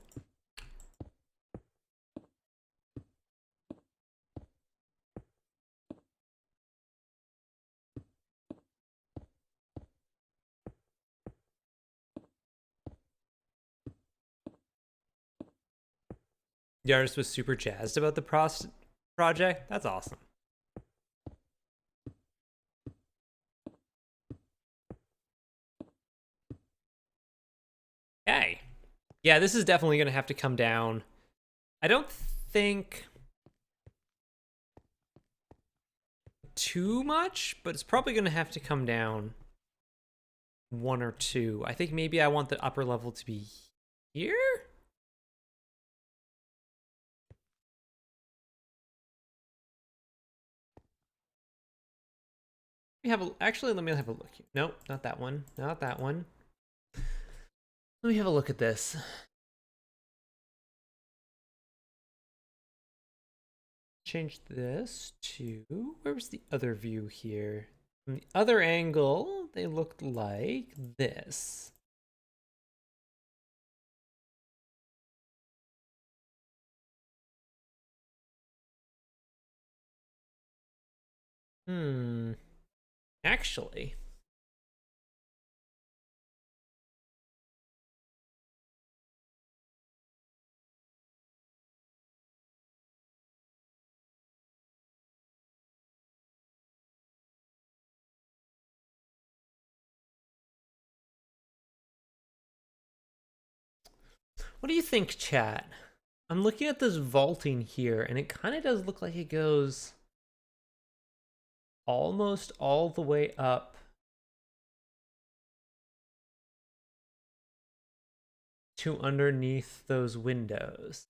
[SPEAKER 1] The artist was super jazzed about the project. That's awesome. Okay. Yeah, this is definitely going to have to come down. I don't think too much, but it's probably going to have to come down 1 or 2. I think maybe I want the upper level to be here? Actually, let me have a look. Nope, not that one. Not that one. Let me have a look at this. Change this to, where was the other view here? From the other angle, they looked like this. Actually. What do you think, chat? I'm looking at this vaulting here, and it kind of does look like it goes almost all the way up to underneath those windows.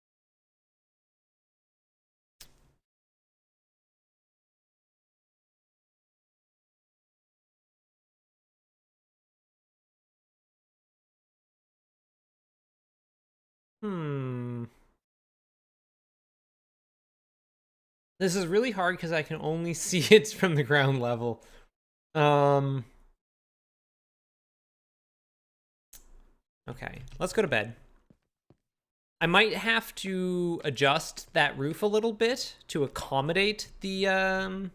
[SPEAKER 1] This is really hard because I can only see it from the ground level. Okay, let's go to bed. I might have to adjust that roof a little bit to accommodate the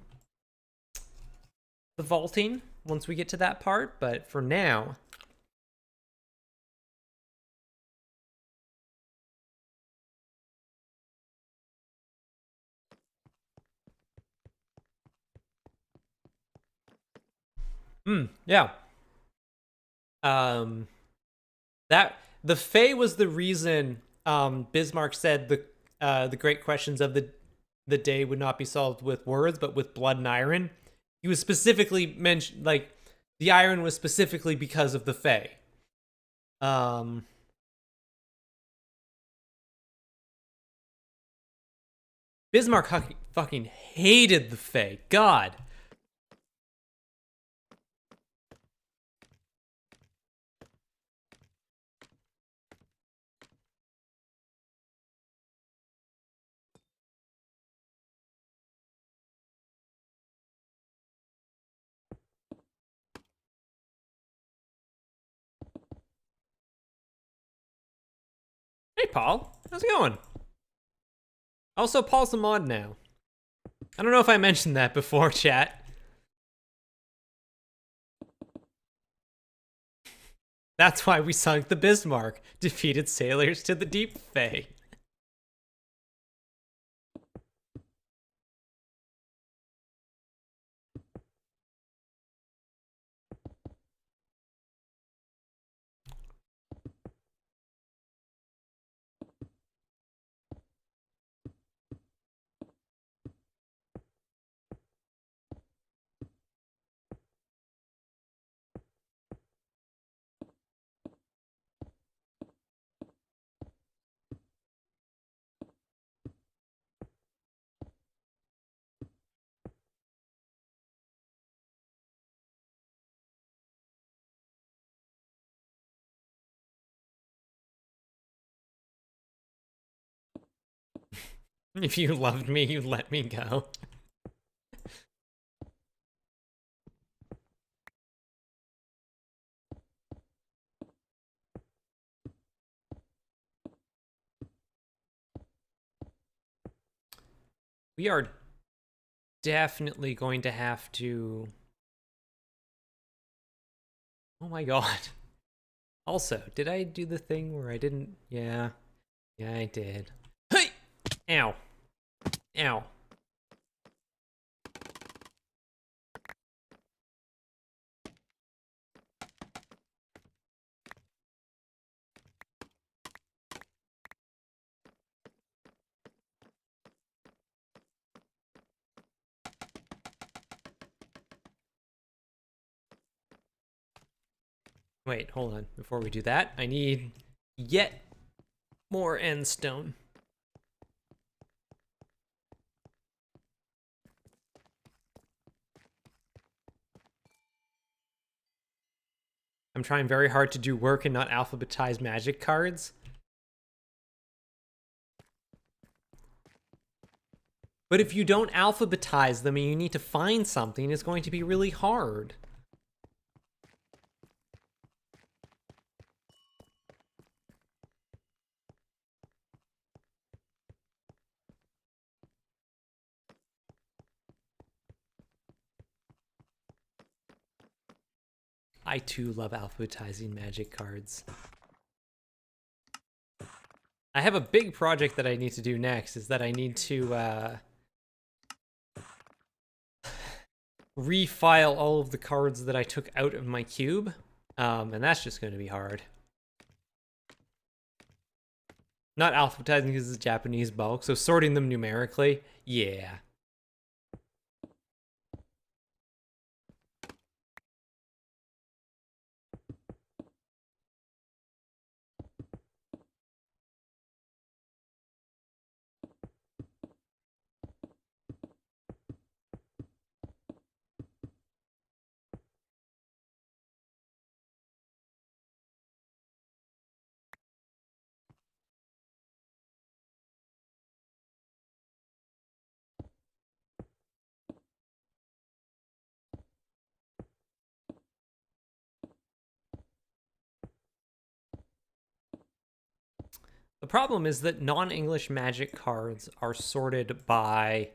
[SPEAKER 1] vaulting once we get to that part, but for now, yeah. That the Fae was the reason Bismarck said the great questions of the day would not be solved with words, but with blood and iron. He was specifically mentioned, like, the iron was specifically because of the Fae. Bismarck fucking hated the Fae. God. Hey, Paul. How's it going? Also, Paul's a mod now. I don't know if I mentioned that before, chat. That's why we sunk the Bismarck. Defeated sailors to the deep Fae. If you loved me, you'd let me go. We are definitely going to have to... Oh my god. Also, did I do the thing where I didn't... Yeah. Yeah, I did. Hey! Ow. Ow. Wait, hold on. Before we do that, I need yet more end stone. I'm trying very hard to do work and not alphabetize magic cards. But if you don't alphabetize them and you need to find something, it's going to be really hard. I too love alphabetizing magic cards. I have a big project that I need to do next, is that I need to refile all of the cards that I took out of my cube, and that's just going to be hard. Not alphabetizing because it's Japanese bulk, so sorting them numerically, yeah. The problem is that non-English magic cards are sorted by,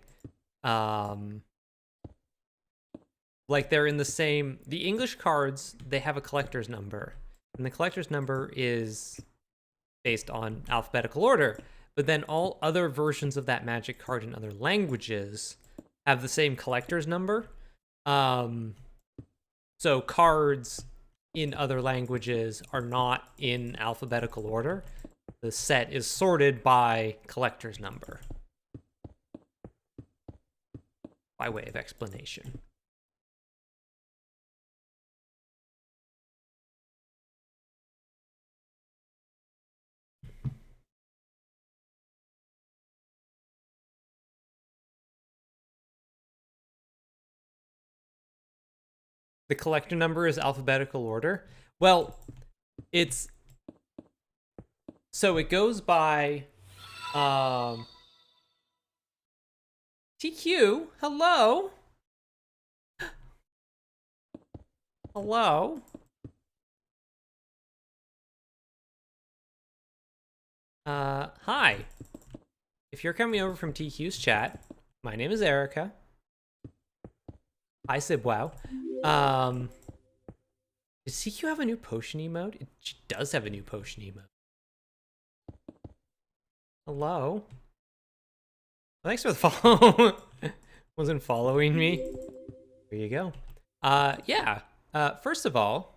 [SPEAKER 1] like they're in the same... The English cards, they have a collector's number, and the collector's number is based on alphabetical order. But then all other versions of that magic card in other languages have the same collector's number. So cards in other languages are not in alphabetical order. The set is sorted by collector's number. By way of explanation. The collector number is alphabetical order. Well, it's... So it goes by... TQ, hello? Hello? Hi. If you're coming over from TQ's chat, my name is Erica. Hi, Sibwow. Does TQ have a new potion emote? She does have a new potion emote. Hello? Thanks for the follow. Wasn't following me. There you go. Yeah. First of all,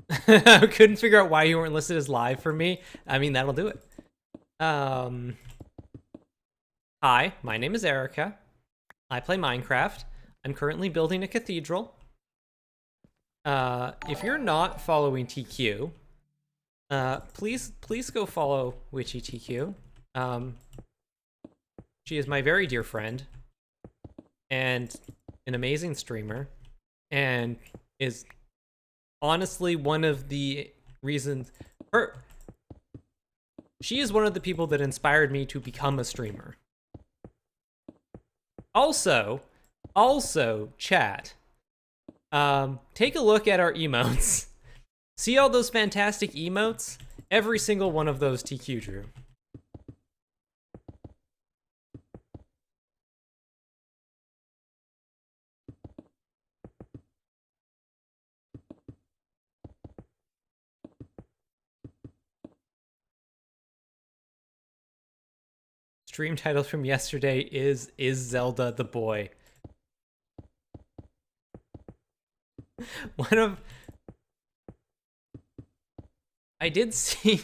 [SPEAKER 1] I couldn't figure out why you weren't listed as live for me. I mean, that'll do it. Hi, my name is Erica. I play Minecraft. I'm currently building a cathedral. If you're not following TQ, please go follow Witchy TQ. She is my very dear friend and an amazing streamer, and is honestly one of the reasons She is one of the people that inspired me to become a streamer. Also, chat, take a look at our emotes. See all those fantastic emotes? Every single one of those TQ drew. Stream title from yesterday is Zelda the boy? I did see,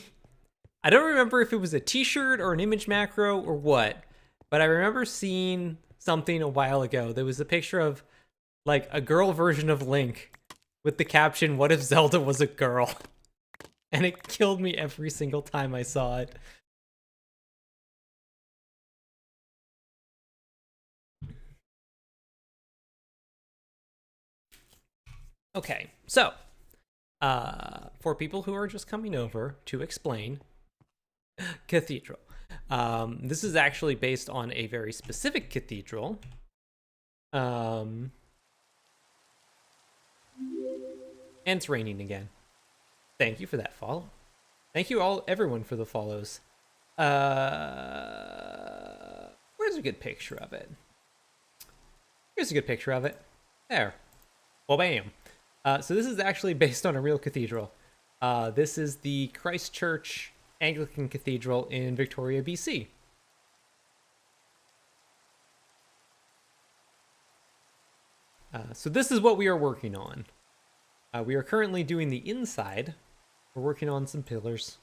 [SPEAKER 1] I don't remember if it was a t-shirt or an image macro or what, but I remember seeing something a while ago. There was a picture of like a girl version of Link with the caption, "What if Zelda was a girl?" And it killed me every single time I saw it. Okay, so for people who are just coming over to explain Cathedral, this is actually based on a very specific cathedral. And it's raining again. Thank you for that follow. Thank you everyone for the follows. Where's a good picture of it? Here's a good picture of it. There. Well, bam. So this is actually based on a real cathedral. This is the Christchurch Anglican Cathedral in Victoria, BC. So this is what we are working on. We are currently doing the inside. We're working on some pillars.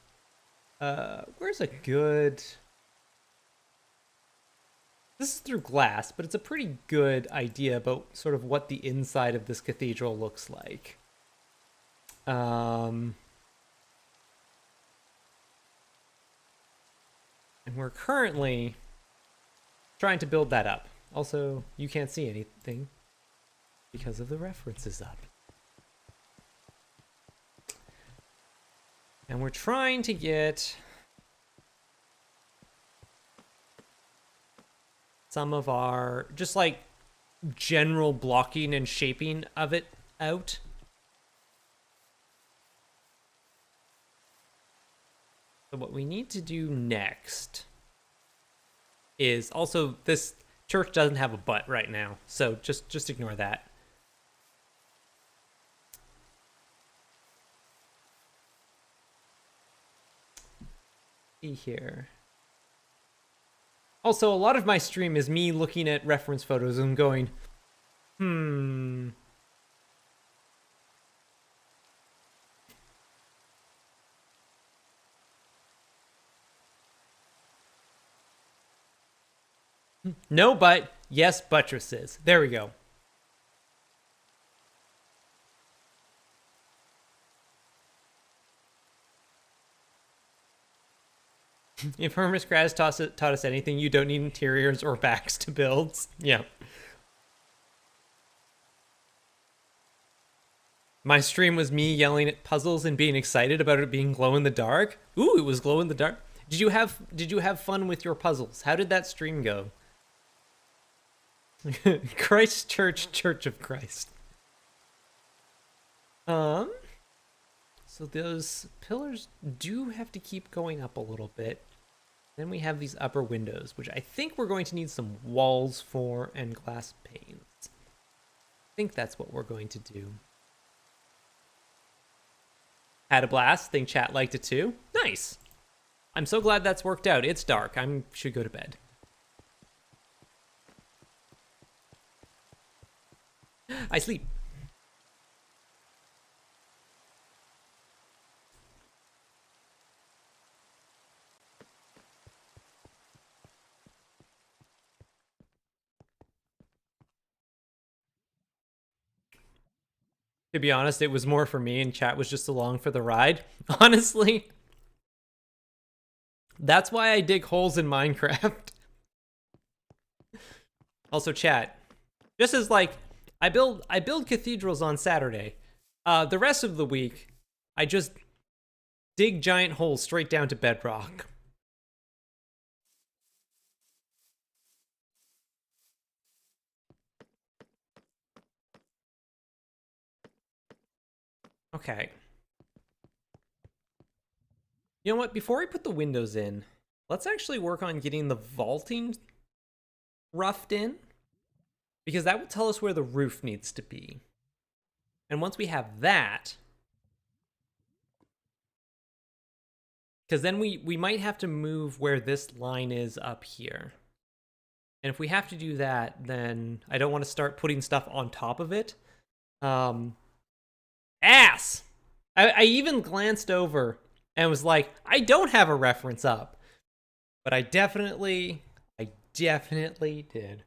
[SPEAKER 1] Where's a good... This is through glass, but it's a pretty good idea about sort of what the inside of this cathedral looks like. And we're currently trying to build that up. Also, you can't see anything because of the references up. And we're trying to get some of our just like general blocking and shaping of it out. So what we need to do next is also, this church doesn't have a butt right now, so just ignore that. See here. Also, a lot of my stream is me looking at reference photos and going, No, but yes, buttresses. There we go. If Hermes Kraz taught us anything, you don't need interiors or backs to build. Yeah. My stream was me yelling at puzzles and being excited about it being glow in the dark. Ooh, it was glow in the dark. Did you have fun with your puzzles? How did that stream go? Christchurch, Church of Christ. So those pillars do have to keep going up a little bit. Then we have these upper windows, which I think we're going to need some walls for and glass panes. I think that's what we're going to do. Had a blast. Think chat liked it too. Nice. I'm so glad that's worked out. It's dark. I should go to bed. I sleep. To be honest, it was more for me, and chat was just along for the ride. Honestly, that's why I dig holes in Minecraft. Also, chat, just as like I build cathedrals on Saturday, the rest of the week I just dig giant holes straight down to bedrock. Okay. You know what? Before I put the windows in, let's actually work on getting the vaulting roughed in, because that will tell us where the roof needs to be. And once we have that, because then we might have to move where this line is up here. And if we have to do that, then I don't want to start putting stuff on top of it. Ass! I even glanced over and was like, I don't have a reference up. But I definitely did.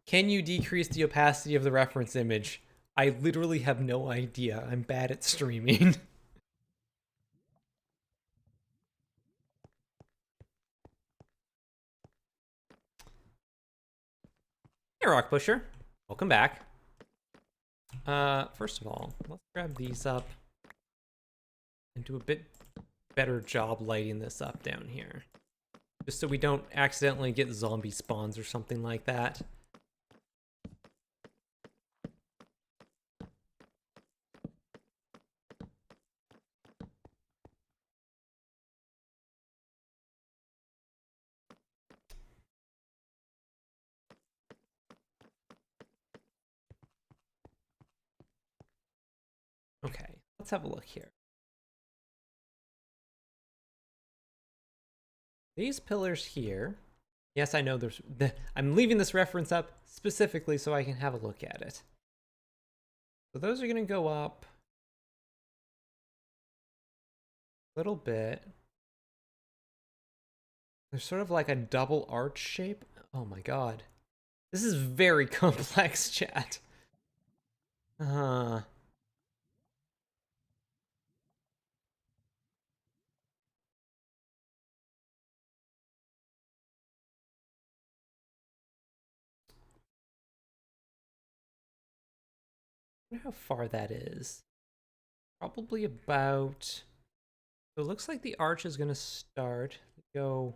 [SPEAKER 1] Can you decrease the opacity of the reference image? I literally have no idea. I'm bad at streaming. Hey, Rock Pusher. Welcome back. First of all, let's grab these up and do a bit better job lighting this up down here. Just so we don't accidentally get zombie spawns or something like that. Okay, let's have a look here. These pillars here. Yes, I know I'm leaving this reference up specifically so I can have a look at it. So those are going to go up a little bit. There's sort of like a double arch shape. Oh my god. This is very complex, chat. I wonder how far that is. Probably about... So it looks like the arch is going to start. Go...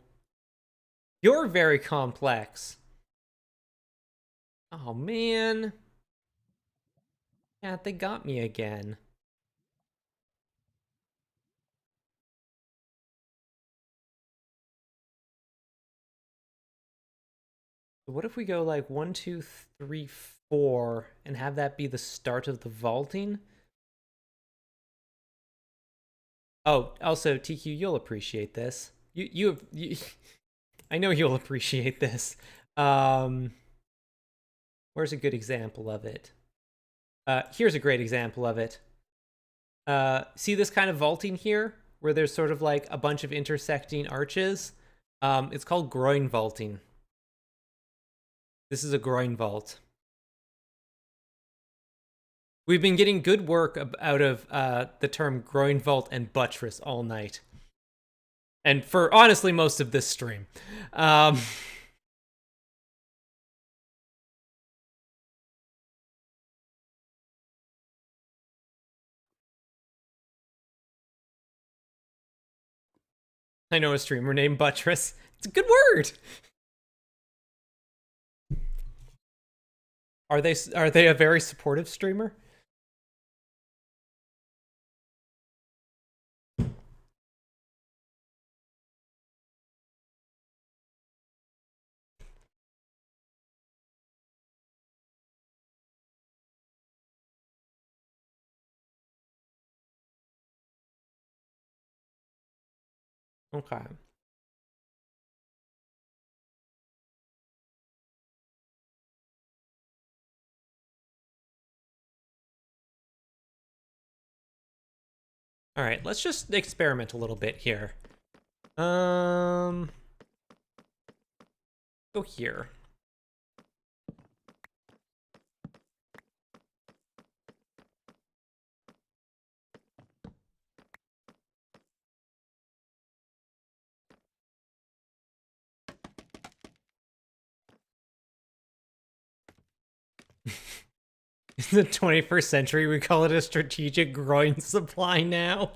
[SPEAKER 1] You're very complex. Oh, man. Yeah, they got me again. What if we go like 1, 2, 3, 4 and have that be the start of the vaulting? Oh, also, TQ, you'll appreciate this. You I know you'll appreciate this. Where's a good example of it? Here's a great example of it. See this kind of vaulting here, where there's sort of like a bunch of intersecting arches? It's called groin vaulting. This is a groin vault. We've been getting good work out of the term groin vault and buttress all night. And for, honestly, most of this stream. I know a streamer named Buttress. It's a good word! Are they a very supportive streamer? Okay. All right, let's just experiment a little bit here. Go here. In the 21st century, we call it a strategic groin supply now.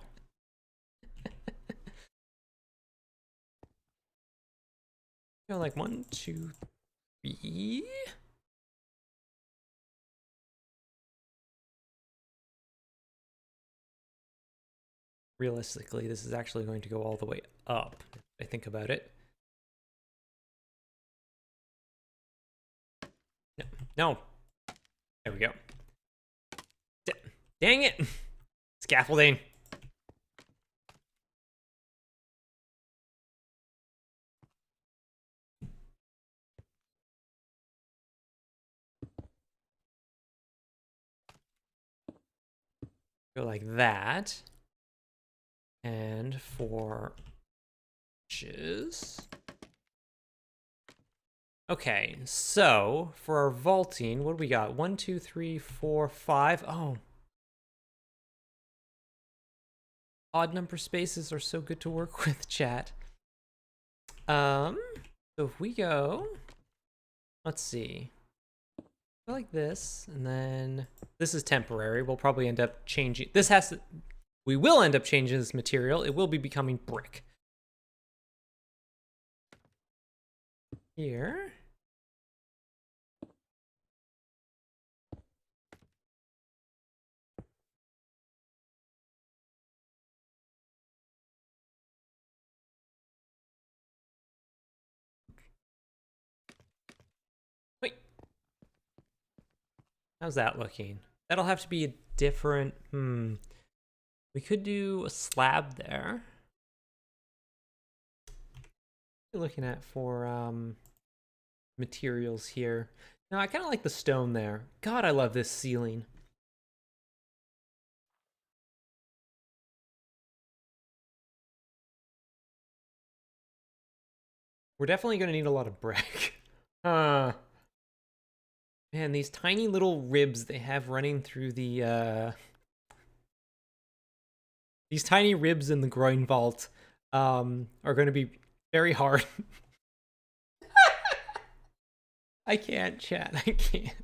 [SPEAKER 1] Go like 1, 2, 3. realistically, this is actually going to go all the way up, if I think about it. No, no. There we go. Dang it! Scaffolding. Go like that. And for inches. Okay, so for our vaulting, what do we got? 1, 2, 3, 4, 5. Oh. Odd number spaces are so good to work with, chat. So if we go, let's see. Go like this, and then this is temporary. We'll probably end up changing. We will end up changing this material. It will be becoming brick. Here. Wait. How's that looking? That'll have to be a different, We could do a slab there. What are you looking at for materials here? No, I kind of like the stone there. God, I love this ceiling. We're definitely going to need a lot of brick. Man, these tiny little ribs they have running through the these tiny ribs in the groin vault are going to be very hard. I can't, chat. I can't.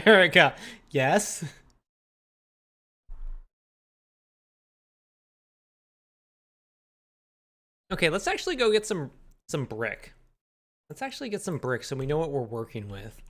[SPEAKER 1] Erica, yes. Okay, let's actually go get some brick. Let's actually get some brick so we know what we're working with.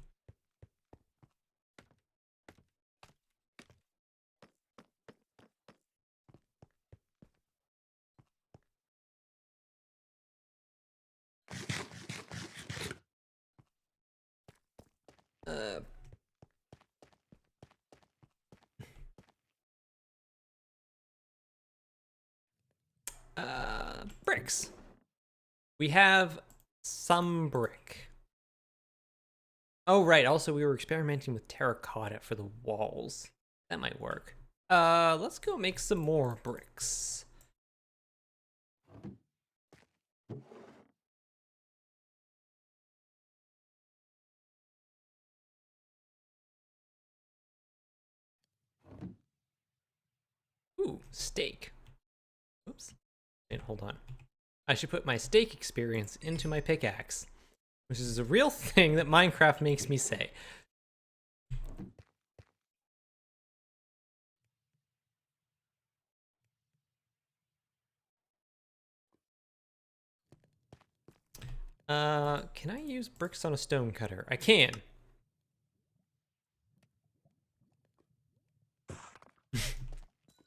[SPEAKER 1] Bricks. We have some brick. Oh, right. Also, we were experimenting with terracotta for the walls. That might work. Let's go make some more bricks. Ooh, steak. Oops. Wait, hold on. I should put my steak experience into my pickaxe, which is a real thing that Minecraft makes me say. Can I use bricks on a stone cutter? I can.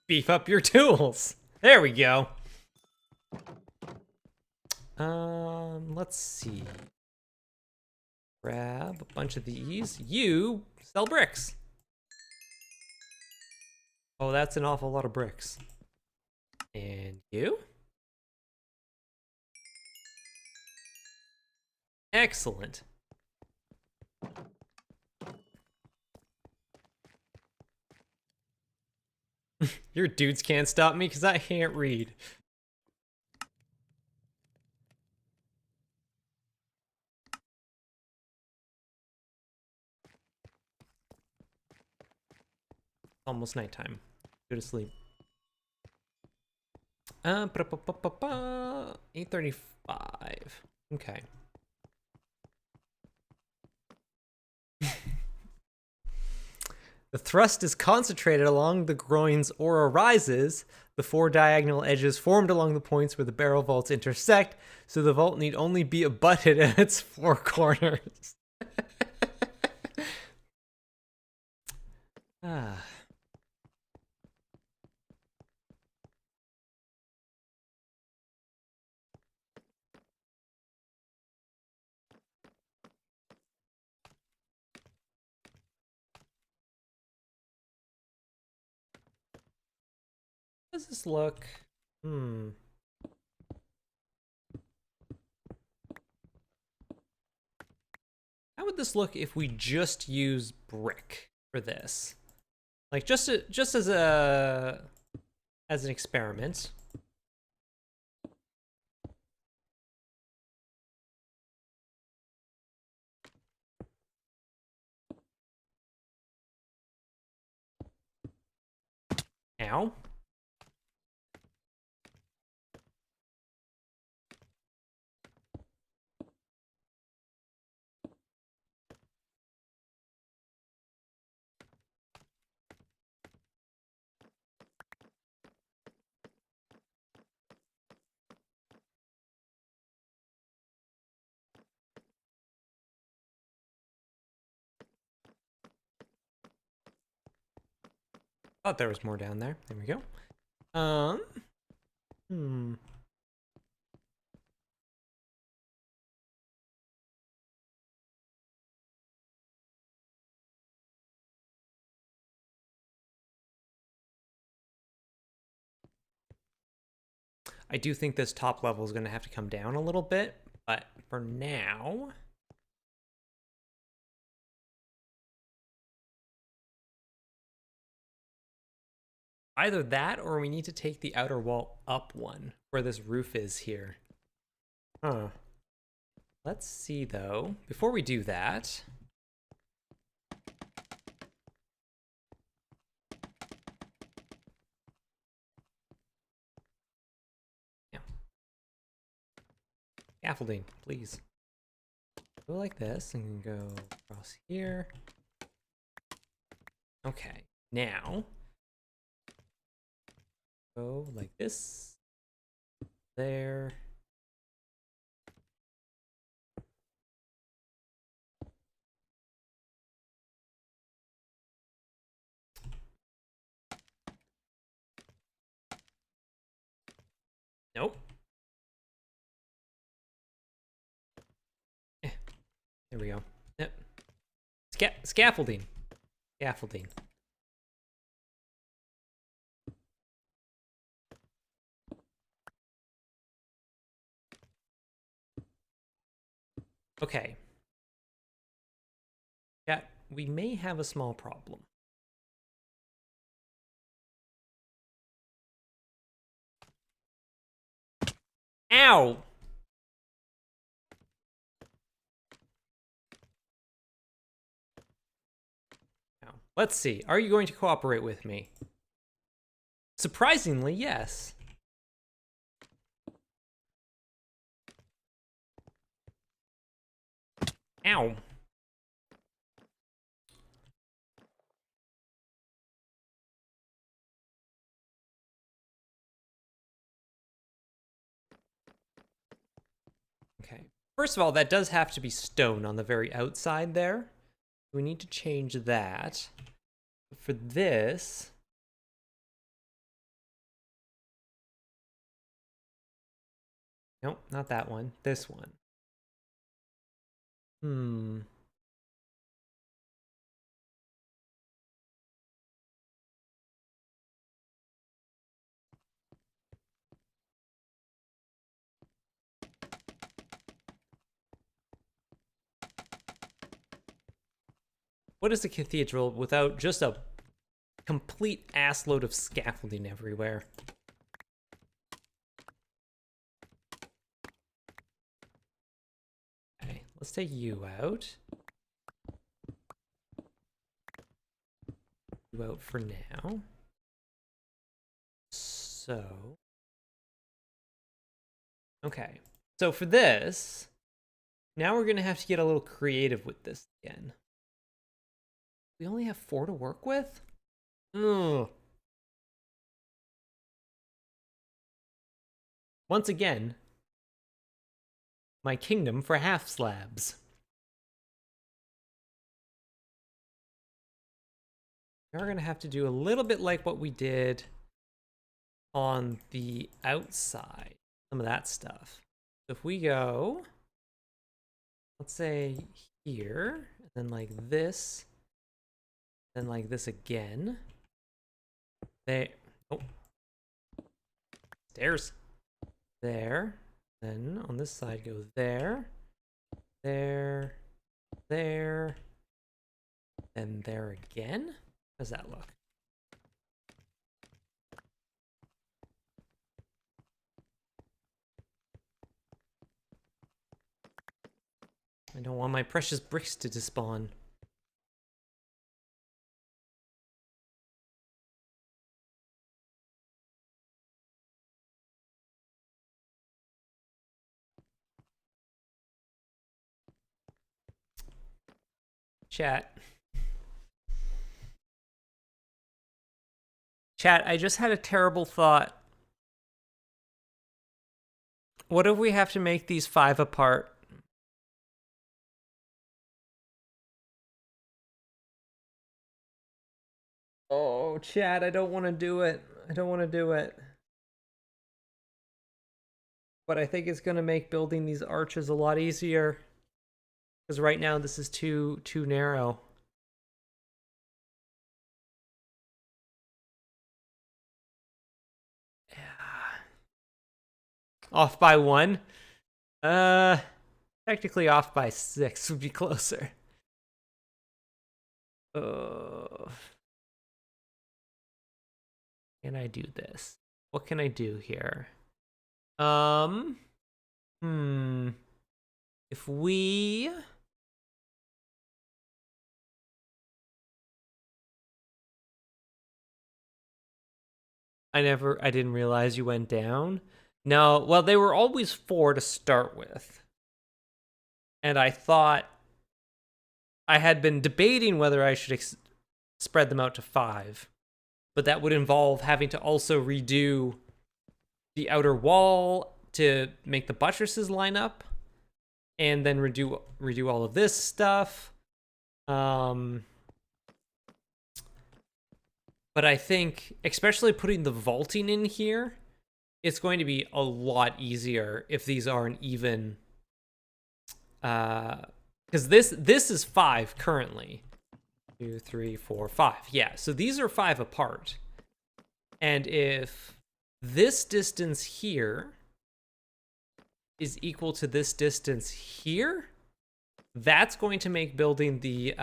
[SPEAKER 1] Beef up your tools. There we go. Let's see. Grab a bunch of these. You sell bricks. Oh, that's an awful lot of bricks. And you? Excellent. Your dudes can't stop me because I can't read. Almost nighttime. Go to sleep. 8:35. Okay. The thrust is concentrated along the groins or arises. The 4 diagonal edges formed along the points where the barrel vaults intersect, so the vault need only be abutted at its 4 corners. Ah. How does this look? How would this look if we just use brick for this? Like just as an experiment. Ow. Thought there was more down there. There we go. Hmm. I do think this top level is going to have to come down a little bit, but for now... Either that, or we need to take the outer wall up one, where this roof is here. Huh. Let's see, though. Before we do that... Yeah. Scaffolding, please. Go like this, and go across here. Okay, now... Go like this. There. Nope. There we go. Yep. Scaffolding. Scaffolding. Okay. Yeah, we may have a small problem. Ow! Now, let's see. Are you going to cooperate with me? Surprisingly, yes. Ow. Okay. First of all, that does have to be stone on the very outside there. We need to change that. For this... Nope, not that one. This one. What is a cathedral without just a complete assload of scaffolding everywhere? Okay, let's take you out. You out for now. So... Okay, so for this, now we're gonna have to get a little creative with this again. We only have 4 to work with? Ugh. Once again, my kingdom for half slabs. We're going to have to do a little bit like what we did on the outside. Some of that stuff. So if we go, let's say here, and then like this, then like this again. There. Oh. Stairs. There. Then on this side go there. There. There. And there again. How does that look? I don't want my precious bricks to despawn. Chat. Chat, I just had a terrible thought. What if we have to make these 5 apart? Oh, chat, I don't want to do it. I don't want to do it. But I think it's going to make building these arches a lot easier. Because right now this is too narrow. Off by 1? Technically off by 6 would be closer. Can I do this? What can I do here? If we... I didn't realize you went down. No, well, they were always 4 to start with. And I thought I had been debating whether I should spread them out to 5. But that would involve having to also redo the outer wall to make the buttresses line up. And then redo all of this stuff. But I think, especially putting the vaulting in here, it's going to be a lot easier if these aren't even. Because this is 5 currently. 2, 3, 4, 5. Yeah, so these are 5 apart. And if this distance here is equal to this distance here, that's going to make building the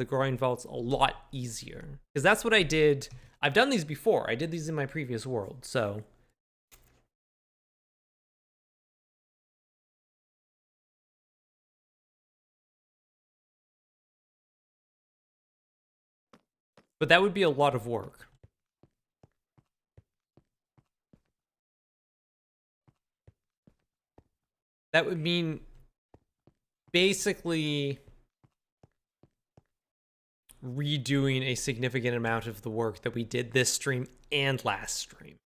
[SPEAKER 1] groin vaults a lot easier. Because that's what I did. I've done these before. I did these in my previous world, so. But that would be a lot of work. That would mean basically redoing a significant amount of the work that we did this stream and last stream.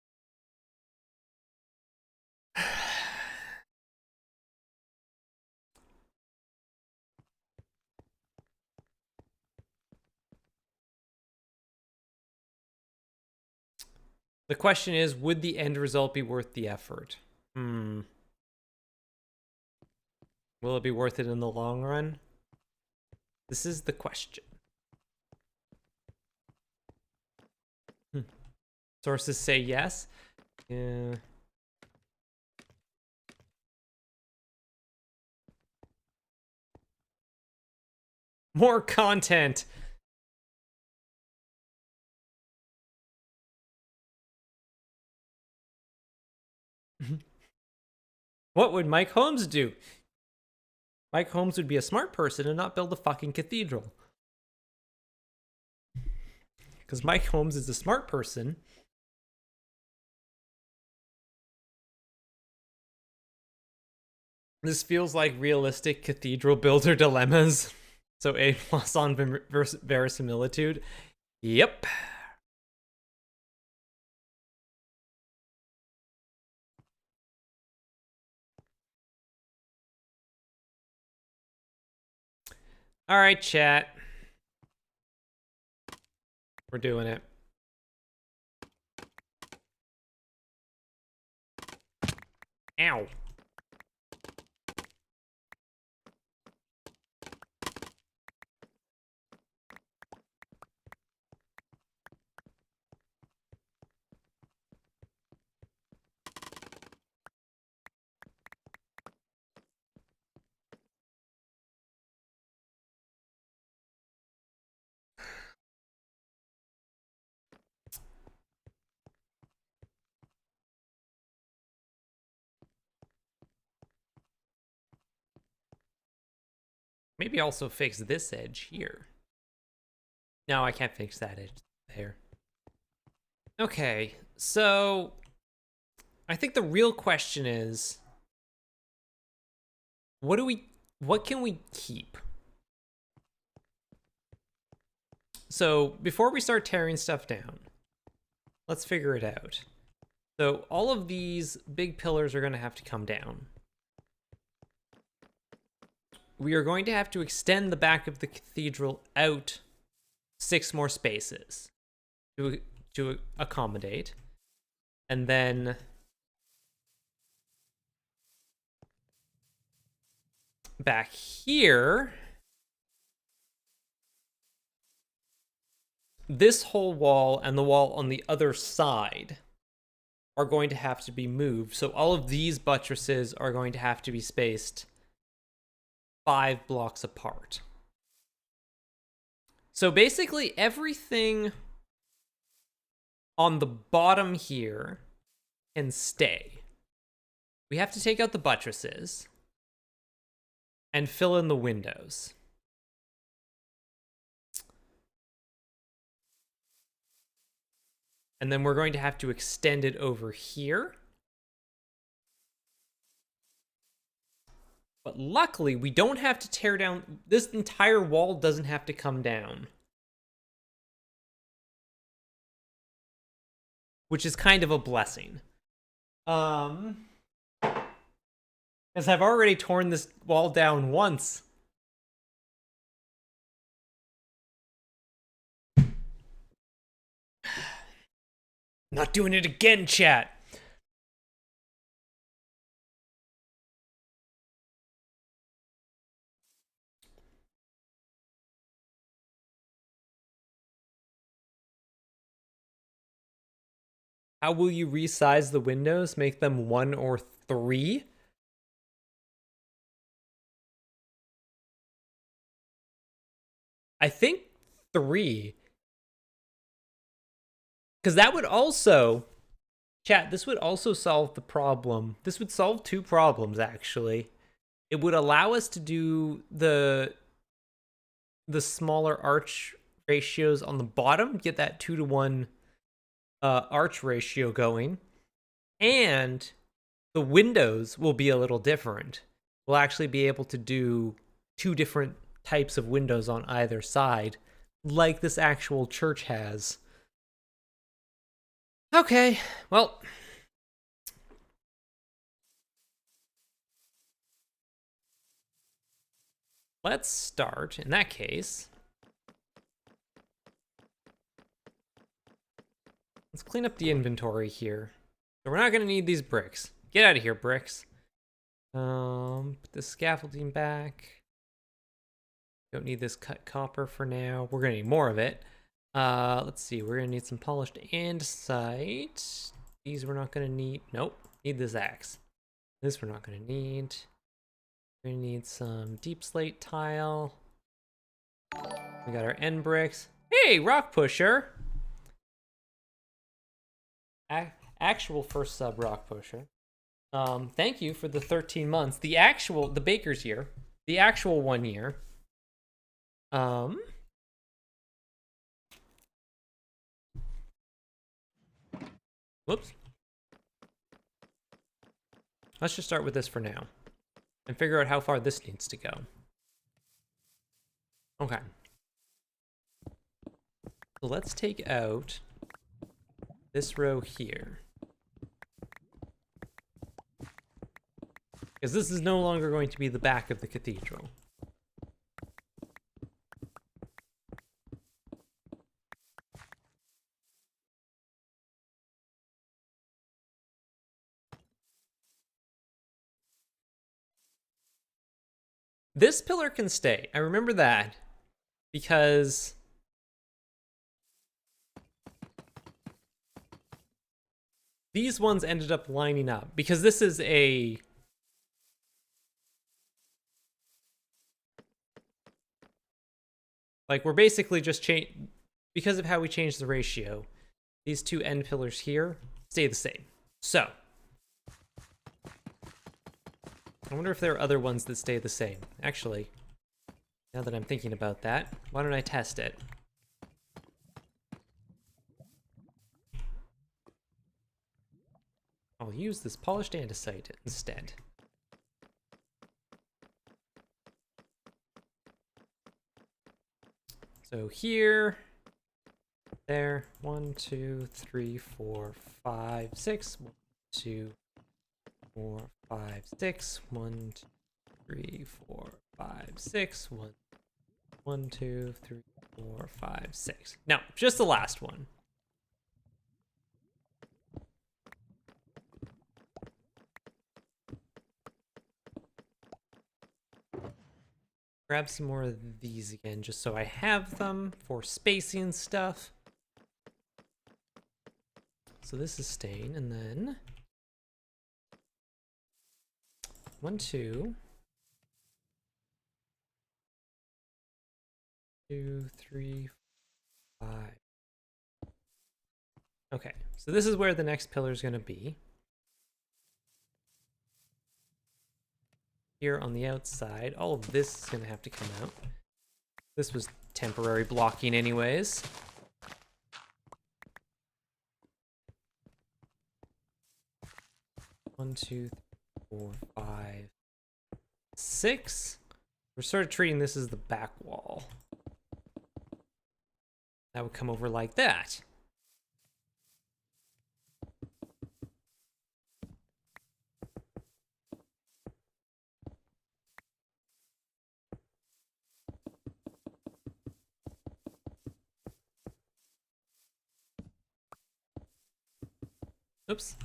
[SPEAKER 1] The question is, would the end result be worth the effort? Will it be worth it in the long run? This is the question. Sources say yes. Yeah. More content. What would Mike Holmes do? Mike Holmes would be a smart person and not build a fucking cathedral. Because Mike Holmes is a smart person. This feels like realistic cathedral builder dilemmas. So A+ on verisimilitude. Yep. All right, chat. We're doing it. Ow. Maybe also fix this edge here. No, I can't fix that edge there. Okay, so I think the real question is, what can we keep? So before we start tearing stuff down, let's figure it out. So all of these big pillars are going to have to come down. We are going to have to extend the back of the cathedral out 6 more spaces to accommodate. And then back here, this whole wall and the wall on the other side are going to have to be moved. So all of these buttresses are going to have to be spaced 5 blocks apart. So basically everything on the bottom here can stay. We have to take out the buttresses and fill in the windows. And then we're going to have to extend it over here. But luckily, we don't have to tear down. This entire wall doesn't have to come down. Which is kind of a blessing. Because I've already torn this wall down once. Not doing it again, chat. How will you resize the windows? Make them 1 or 3? I think 3. Because that would also, chat, this would also solve the problem. This would solve 2 problems, actually. It would allow us to do the smaller arch ratios on the bottom, get that 2-to-1 arch ratio going, and the windows will be a little different. We'll actually be able to do 2 different types of windows on either side, like this actual church has. Okay, well, let's start, in that case. Let's clean up the inventory here. So we're not gonna need these bricks. Get out of here, bricks. Put the scaffolding back. Don't need this cut copper for now. We're gonna need more of it. Let's see, we're gonna need some polished andesite. These we're not gonna need. Nope, need this axe. This we're not gonna need. We're gonna need some deep slate tile. We got our end bricks. Hey, rock pusher! Actual first sub rock pusher. Thank you for the 13 months. The baker's year. The actual 1 year. Whoops. Let's just start with this for now. And figure out how far this needs to go. Okay. So let's take out this row here. Because this is no longer going to be the back of the cathedral. This pillar can stay. I remember that because these ones ended up lining up because this is a like we're basically just because of how we changed the ratio. These two end pillars here stay the same. So I wonder if there are other ones that stay the same. Actually, now that I'm thinking about that, why don't I test it? I'll use this polished andesite instead. So here, there, 1, 2, 3, 4, 5, 6. 1, 2, 4, 5, 6. 1, 2, 3, 4, 5, 6. 1, 2, 3, 4, 5, 6. No, just the last one. Grab some more of these again, just so I have them for spacing stuff. So this is staying, and then 1, 2, 2, 3, 5. Okay, so this is where the next pillar is going to be. Here on the outside, all of this is going to have to come out. This was temporary blocking anyways. One, 2, 3, 4, 5, 6. We're sort of treating this as the back wall. That would come over like that. Oops.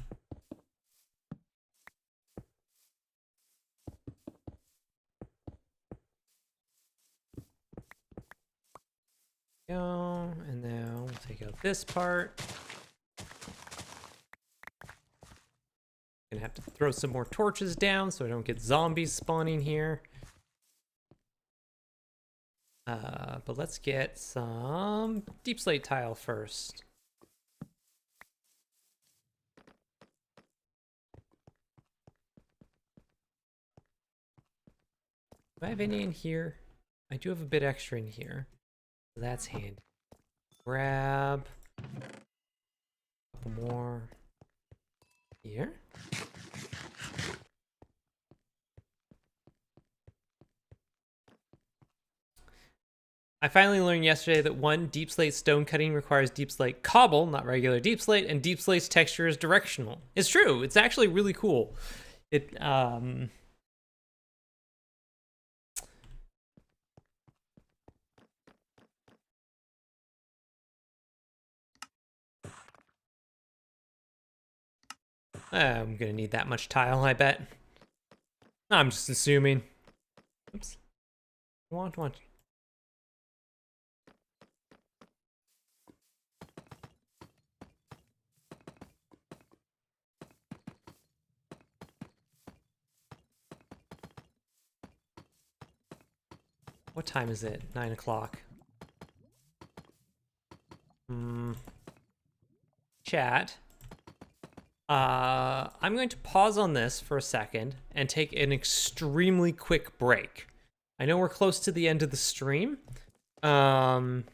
[SPEAKER 1] Go, and now we'll take out this part. Gonna have to throw some more torches down so I don't get zombies spawning here. But let's get some deep slate tile first. Do I have any in here? I do have a bit extra in here. So that's handy. Grab a couple more here. I finally learned yesterday that one, deep slate stone cutting requires deep slate cobble, not regular deep slate, and deep slate's texture is directional. It's true. It's actually really cool. I'm gonna need that much tile, I bet. I'm just assuming. Oops. Want. What time is it? 9 o'clock. Chat. I'm going to pause on this for a second and take an extremely quick break. I know we're close to the end of the stream. But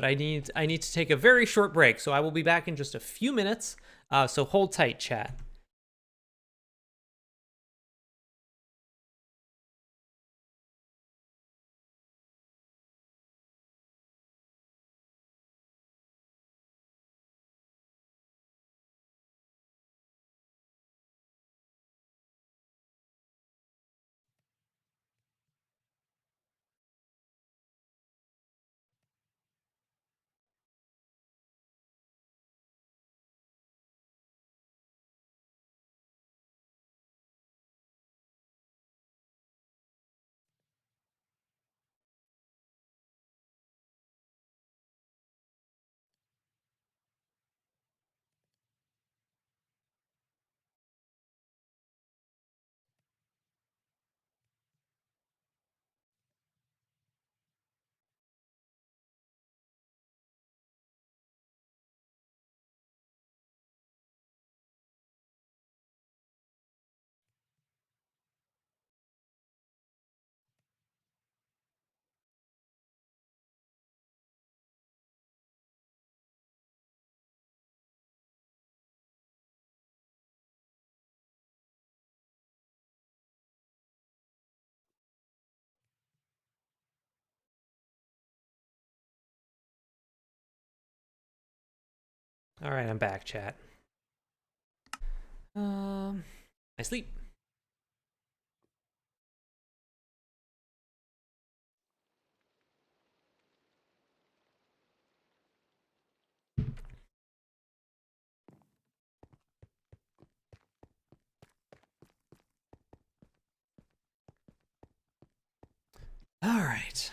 [SPEAKER 1] I need to take a very short break, so I will be back in just a few minutes. So hold tight, chat. All right, I'm back, chat. I sleep. All right.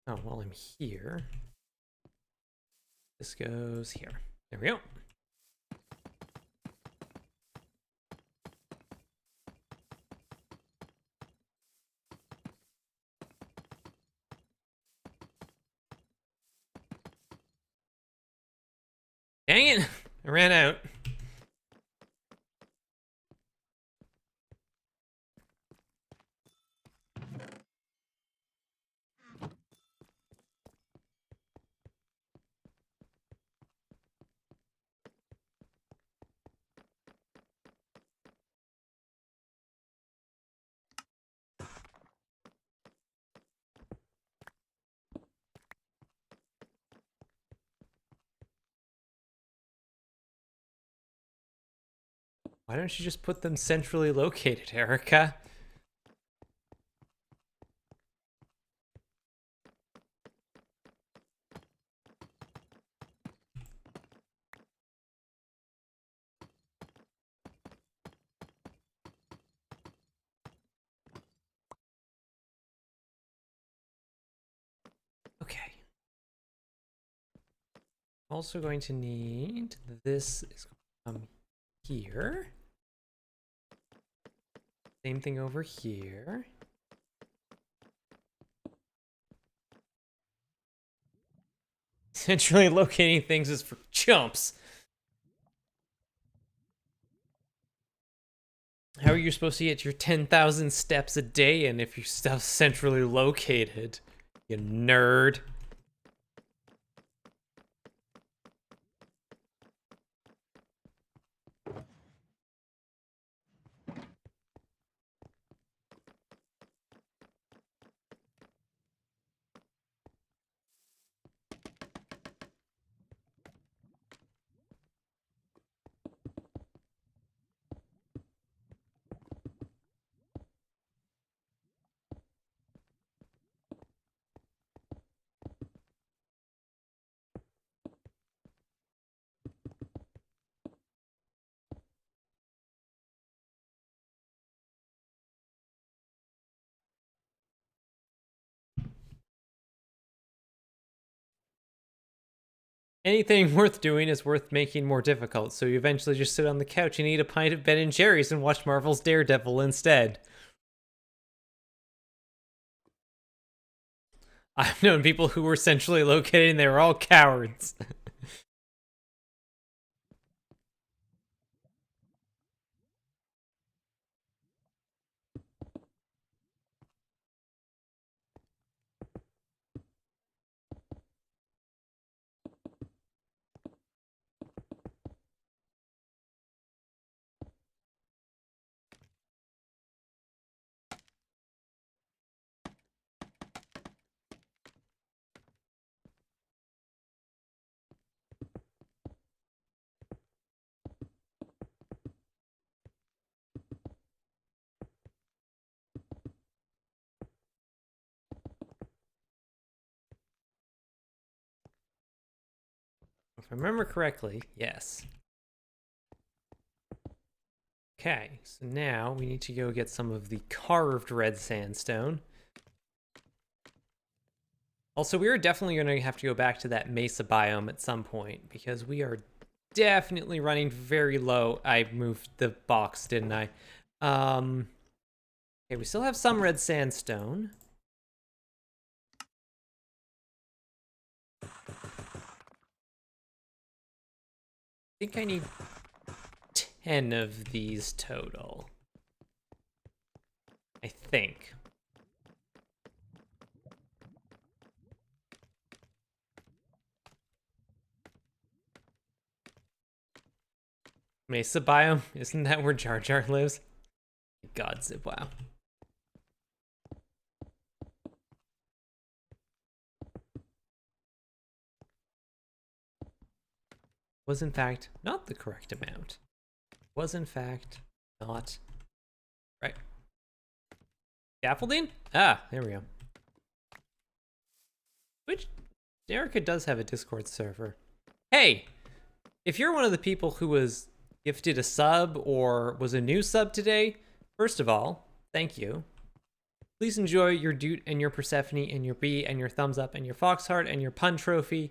[SPEAKER 1] Oh, well, I'm here. This goes here. There we go. Dang it! I ran out. Why don't you just put them centrally located, Erica? Okay. Also going to need this is going to come here. Same thing over here. Centrally locating things is for chumps. How are you supposed to get your 10,000 steps a day in if your stuff's centrally located? You nerd. Anything worth doing is worth making more difficult, so you eventually just sit on the couch and eat a pint of Ben & Jerry's and watch Marvel's Daredevil instead. I've known people who were centrally located and they were all cowards. If I remember correctly, yes. Okay, so now we need to go get some of the carved red sandstone. Also, we are definitely going to have to go back to that mesa biome at some point because we are definitely running very low. I moved the box, didn't I? Okay, we still have some red sandstone. I think I need 10 of these total. I think. Mesa biome? Isn't that where Jar Jar lives? God, Zip, wow. Was in fact not the correct amount. Was in fact not right. Scaffolding? Ah, there we go. Which Erica does have a Discord server. Hey, if you're one of the people who was gifted a sub or was a new sub today, first of all, thank you. Please enjoy your Doot and your Persephone and your Bee and your Thumbs Up and your Fox Heart and your Pun Trophy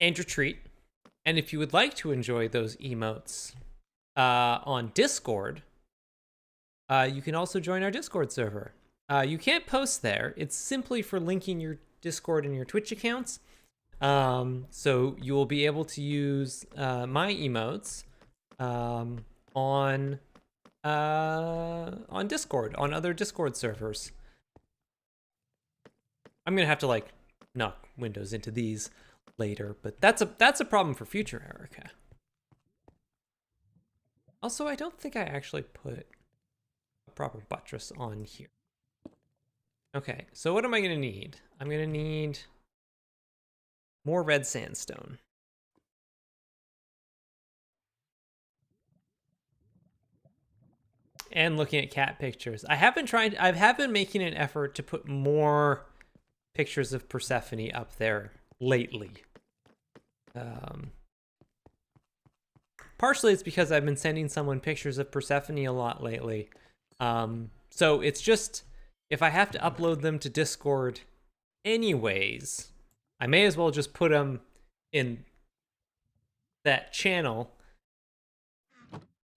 [SPEAKER 1] and your treat. And if you would like to enjoy those emotes on Discord, you can also join our Discord server. You can't post there. It's simply for linking your Discord and your Twitch accounts. So you will be able to use my emotes on Discord, on other Discord servers. I'm gonna have to like knock windows into these later, but that's a problem for future Erica. Also, I don't think I actually put a proper buttress on here. Okay, so what am I gonna need? I'm gonna need more red sandstone. And looking at cat pictures. I have been making an effort to put more pictures of Persephone up there lately. Partially it's because I've been sending someone pictures of Persephone a lot lately. So it's just, if I have to upload them to Discord anyways, I may as well just put them in that channel,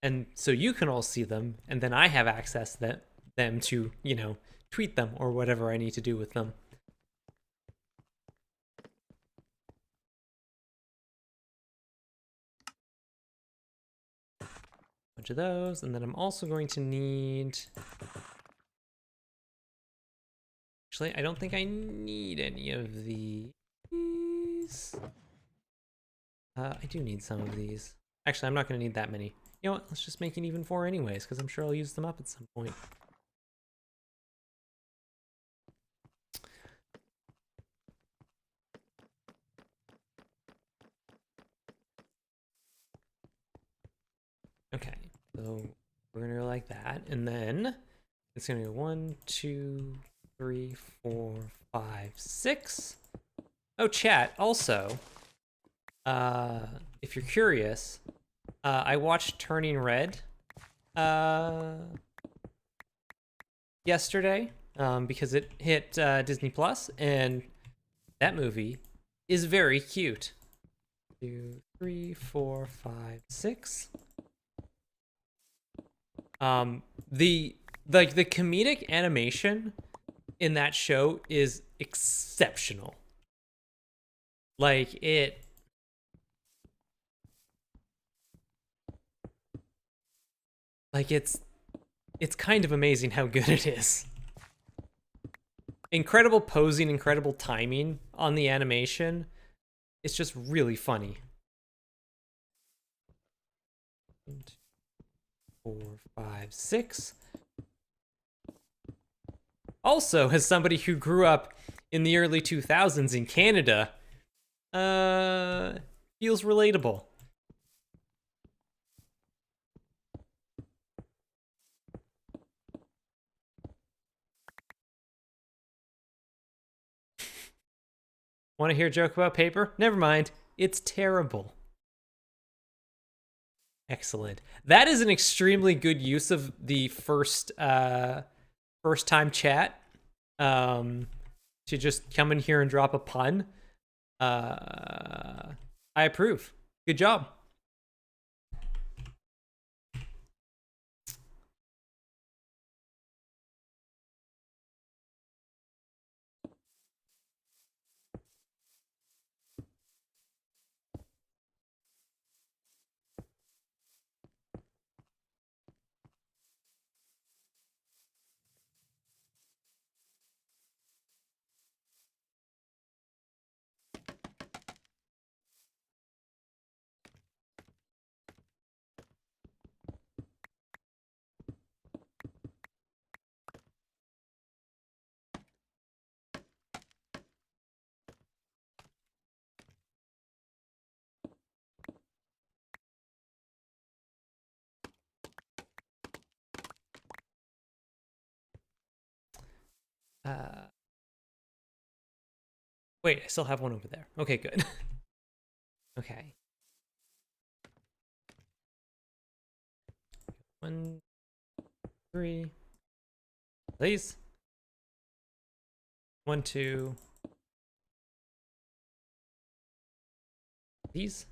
[SPEAKER 1] and so you can all see them, and then I have access to them to, you know, tweet them or whatever I need to do with them. Bunch of those, and then I'm also going to need... Actually, I don't think I need any of these. I do need some of these. Actually, I'm not going to need that many. You know what? Let's just make an even 4 anyways, because I'm sure I'll use them up at some point. Okay, so we're going to go like that, and then it's going to go 1, 2, 3, 4, 5, 6. Oh, chat, also, if you're curious, I watched Turning Red yesterday because it hit Disney Plus, and that movie is very cute. 2, 3, 4, 5, 6. The comedic animation in that show is exceptional. Like it's kind of amazing how good it is. Incredible posing, incredible timing on the animation. It's just really funny. 1, 2, 4, 5, 6. Also, as somebody who grew up in the early 2000s in Canada, feels relatable. Want to hear a joke about paper? Never mind. It's terrible. Excellent. That is an extremely good use of the first time chat. To just come in here and drop a pun. I approve. Good job. Wait, I still have one over there. Okay, good. Okay. 1, 3. Please. 1, 2. These.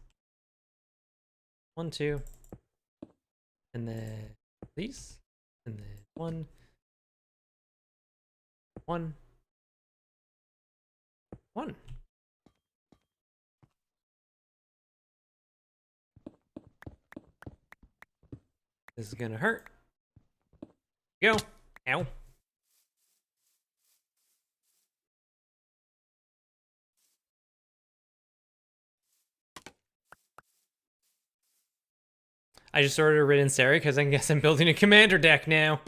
[SPEAKER 1] 1, 2. And then these. And then 1. 1. 1. This is gonna hurt. Go. Ow. I just ordered a Ridden Sari because I guess I'm building a commander deck now.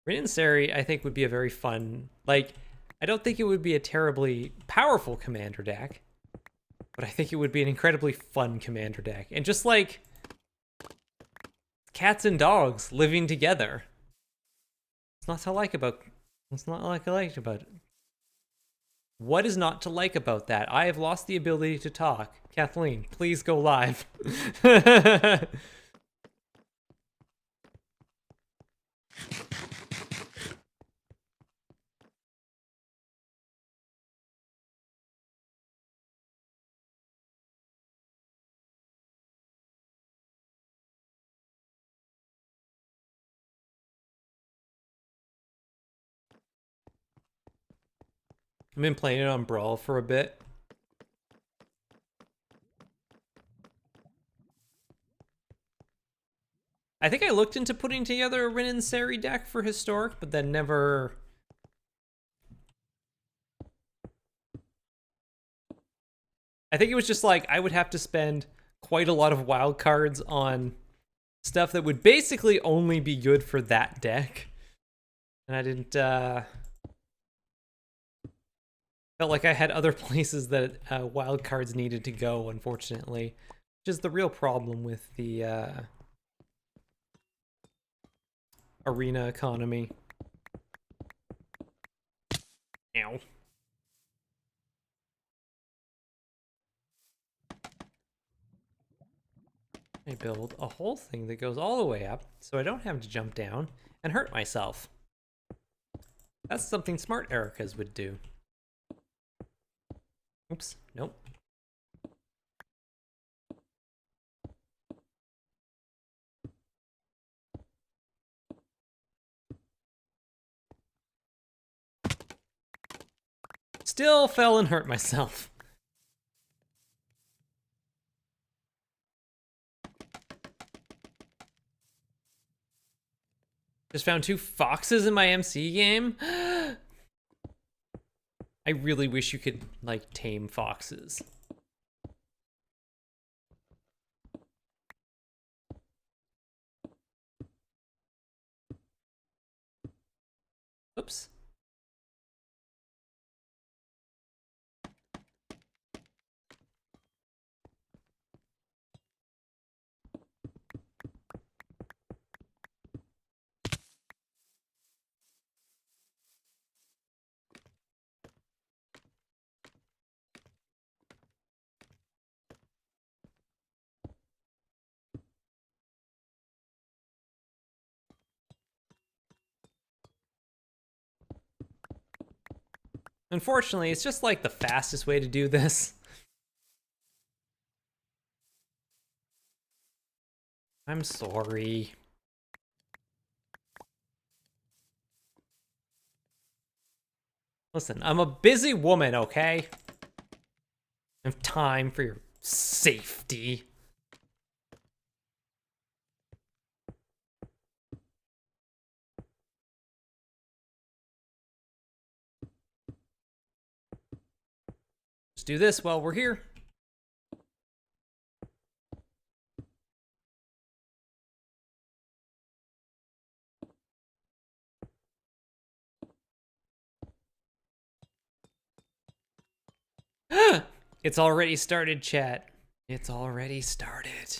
[SPEAKER 1] Ridden Sari, I think, would be a very fun, like, I don't think it would be a terribly powerful commander deck, but I think it would be an incredibly fun commander deck. And just like cats and dogs living together. It's not to like about it. What is not to like about that? I have lost the ability to talk. Kathleen, please go live. I've been playing it on Brawl for a bit. I think I looked into putting together a Ridden Sari deck for Historic, but then never... I think it was just like, I would have to spend quite a lot of wild cards on stuff that would basically only be good for that deck. And I didn't, felt like I had other places that wild cards needed to go, unfortunately. Which is the real problem with the arena economy. Ow. I build a whole thing that goes all the way up so I don't have to jump down and hurt myself. That's something smart Ericas would do. Oops, nope. Still fell and hurt myself. Just found 2 foxes in my MC game. I really wish you could, like, tame foxes. Oops. Unfortunately, it's just like the fastest way to do this. I'm sorry. Listen, I'm a busy woman, okay? I have time for your safety. Let's do this while we're here. It's already started, chat. It's already started.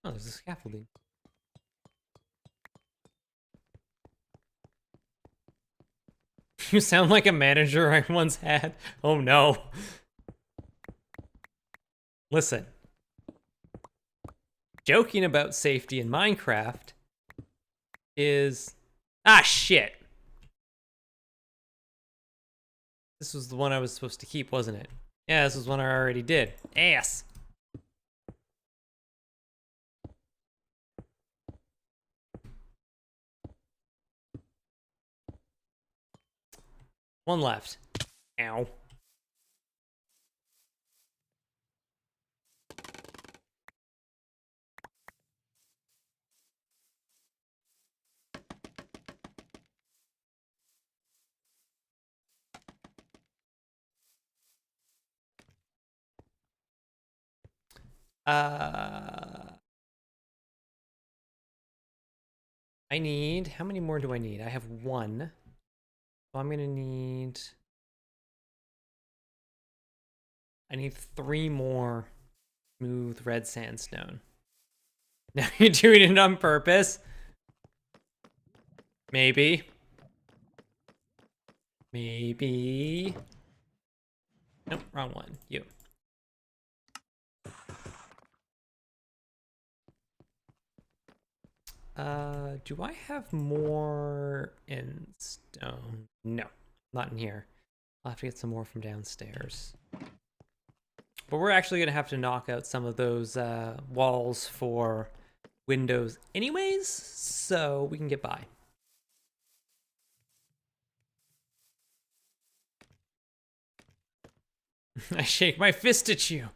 [SPEAKER 1] Oh, there's a scaffolding. You sound like a manager I once had. Oh no. Listen. Joking about safety in Minecraft is... Ah, shit. This was the one I was supposed to keep, wasn't it? Yeah, this was one I already did. Ass. One left. Ow. I need, how many more do I need? I have one. So I'm gonna need, I need 3 more smooth red sandstone. Now you're doing it on purpose? Maybe. Maybe. Nope, wrong one. You. Do I have more in stone? No, not in here. I'll have to get some more from downstairs. But we're actually gonna have to knock out some of those walls for windows anyways, so we can get by. I shake my fist at you.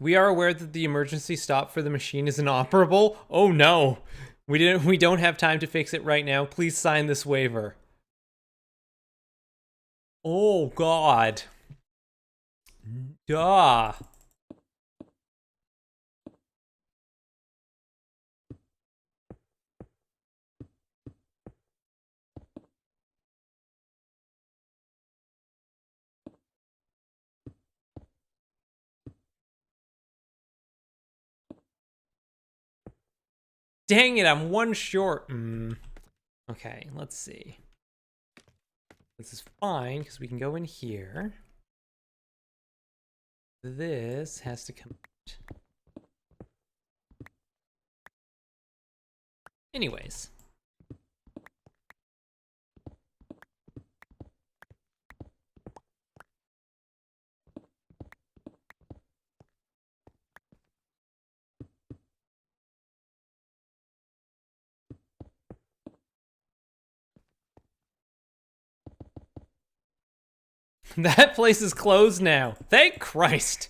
[SPEAKER 1] We are aware that the emergency stop for the machine is inoperable. Oh no. We don't have time to fix it right now. Please sign this waiver. Oh god. Duh. Dang it, I'm one short. Okay, let's see. This is fine, because we can go in here. This has to come out. Anyways. That place is closed now. Thank Christ.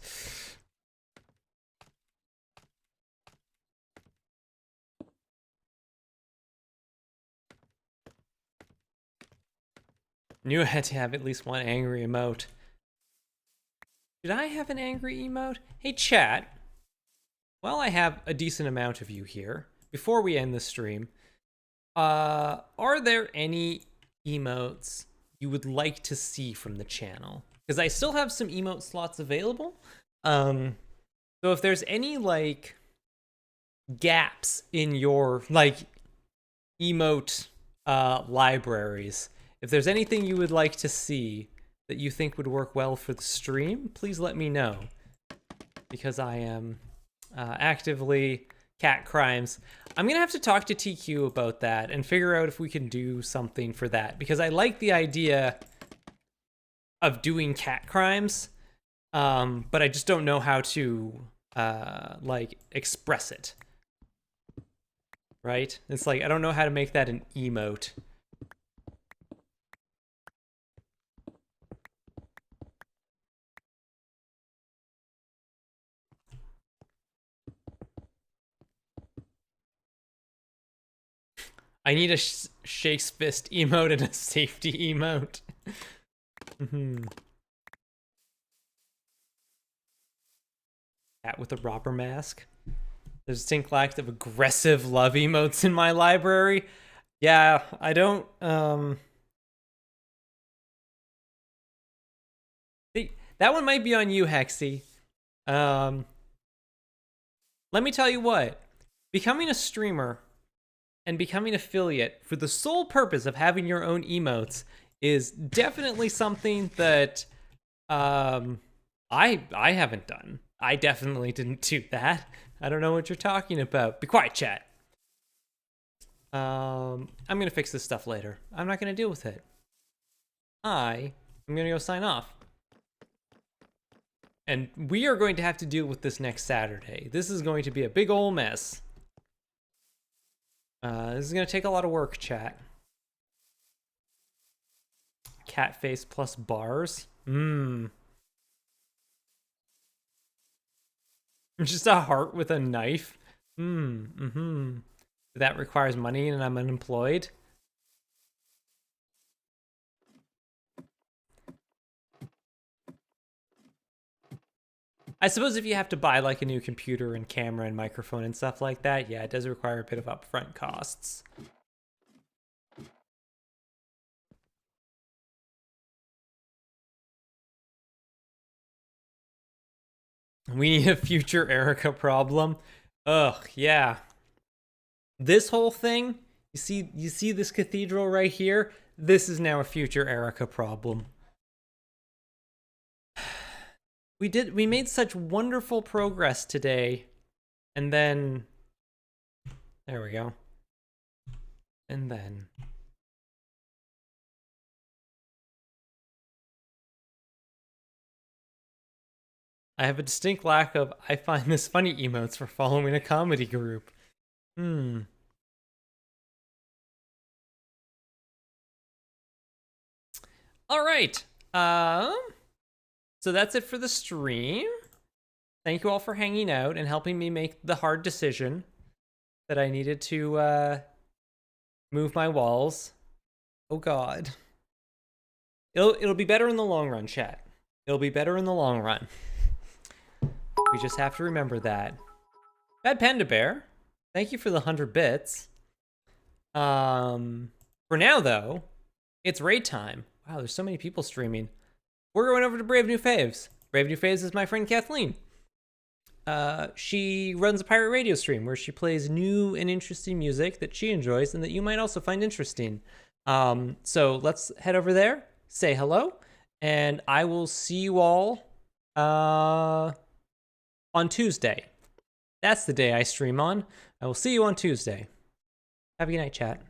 [SPEAKER 1] Knew I had to have at least one angry emote. Did I have an angry emote? Hey, chat. While I have a decent amount of you here, before we end the stream, are there any emotes you would like to see from the channel? Because I still have some emote slots available. So if there's any, like, gaps in your, like, emote libraries, if there's anything you would like to see that you think would work well for the stream, please let me know. Because I am actively cat crimes. I'm gonna have to talk to TQ about that and figure out if we can do something for that, because I like the idea of doing cat crimes, but I just don't know how to like express it. Right? It's like I don't know how to make that an emote. I need a shakes fist emote and a safety emote. Cat with a robber mask. There's a distinct lack of aggressive love emotes in my library. Yeah, I don't, that one might be on you, Hexy. Let me tell you what. Becoming a streamer and becoming affiliate for the sole purpose of having your own emotes is definitely something that I haven't done. I definitely didn't do that. I don't know what you're talking about. Be quiet, chat. I'm gonna fix this stuff later. I'm not gonna deal with it. I'm gonna go sign off. And we are going to have to deal with this next Saturday. This is going to be a big ol' mess. This is gonna take a lot of work, chat. Cat face plus bars. Just a heart with a knife. That requires money and I'm unemployed. I suppose if you have to buy like a new computer and camera and microphone and stuff like that, yeah, it does require a bit of upfront costs. We need a future Erica problem. Ugh, yeah. This whole thing, you see this cathedral right here? This is now a future Erica problem. We made such wonderful progress today. And then there we go. And then I have a distinct lack of I find this funny emotes for following a comedy group. All right. So that's it for the stream. Thank you all for hanging out and helping me make the hard decision that I needed to move my walls. Oh God. It'll be better in the long run, chat. It'll be better in the long run. We just have to remember that. Bad Panda Bear, thank you for the 100 bits. For now though, it's raid time. Wow, there's so many people streaming. We're going over to Brave New Faves. Brave New Faves is my friend Kathleen. She runs a pirate radio stream where she plays new and interesting music that she enjoys and that you might also find interesting. So let's head over there, say hello, and I will see you all on Tuesday. That's the day I stream on. I will see you on Tuesday. Have a good night, chat.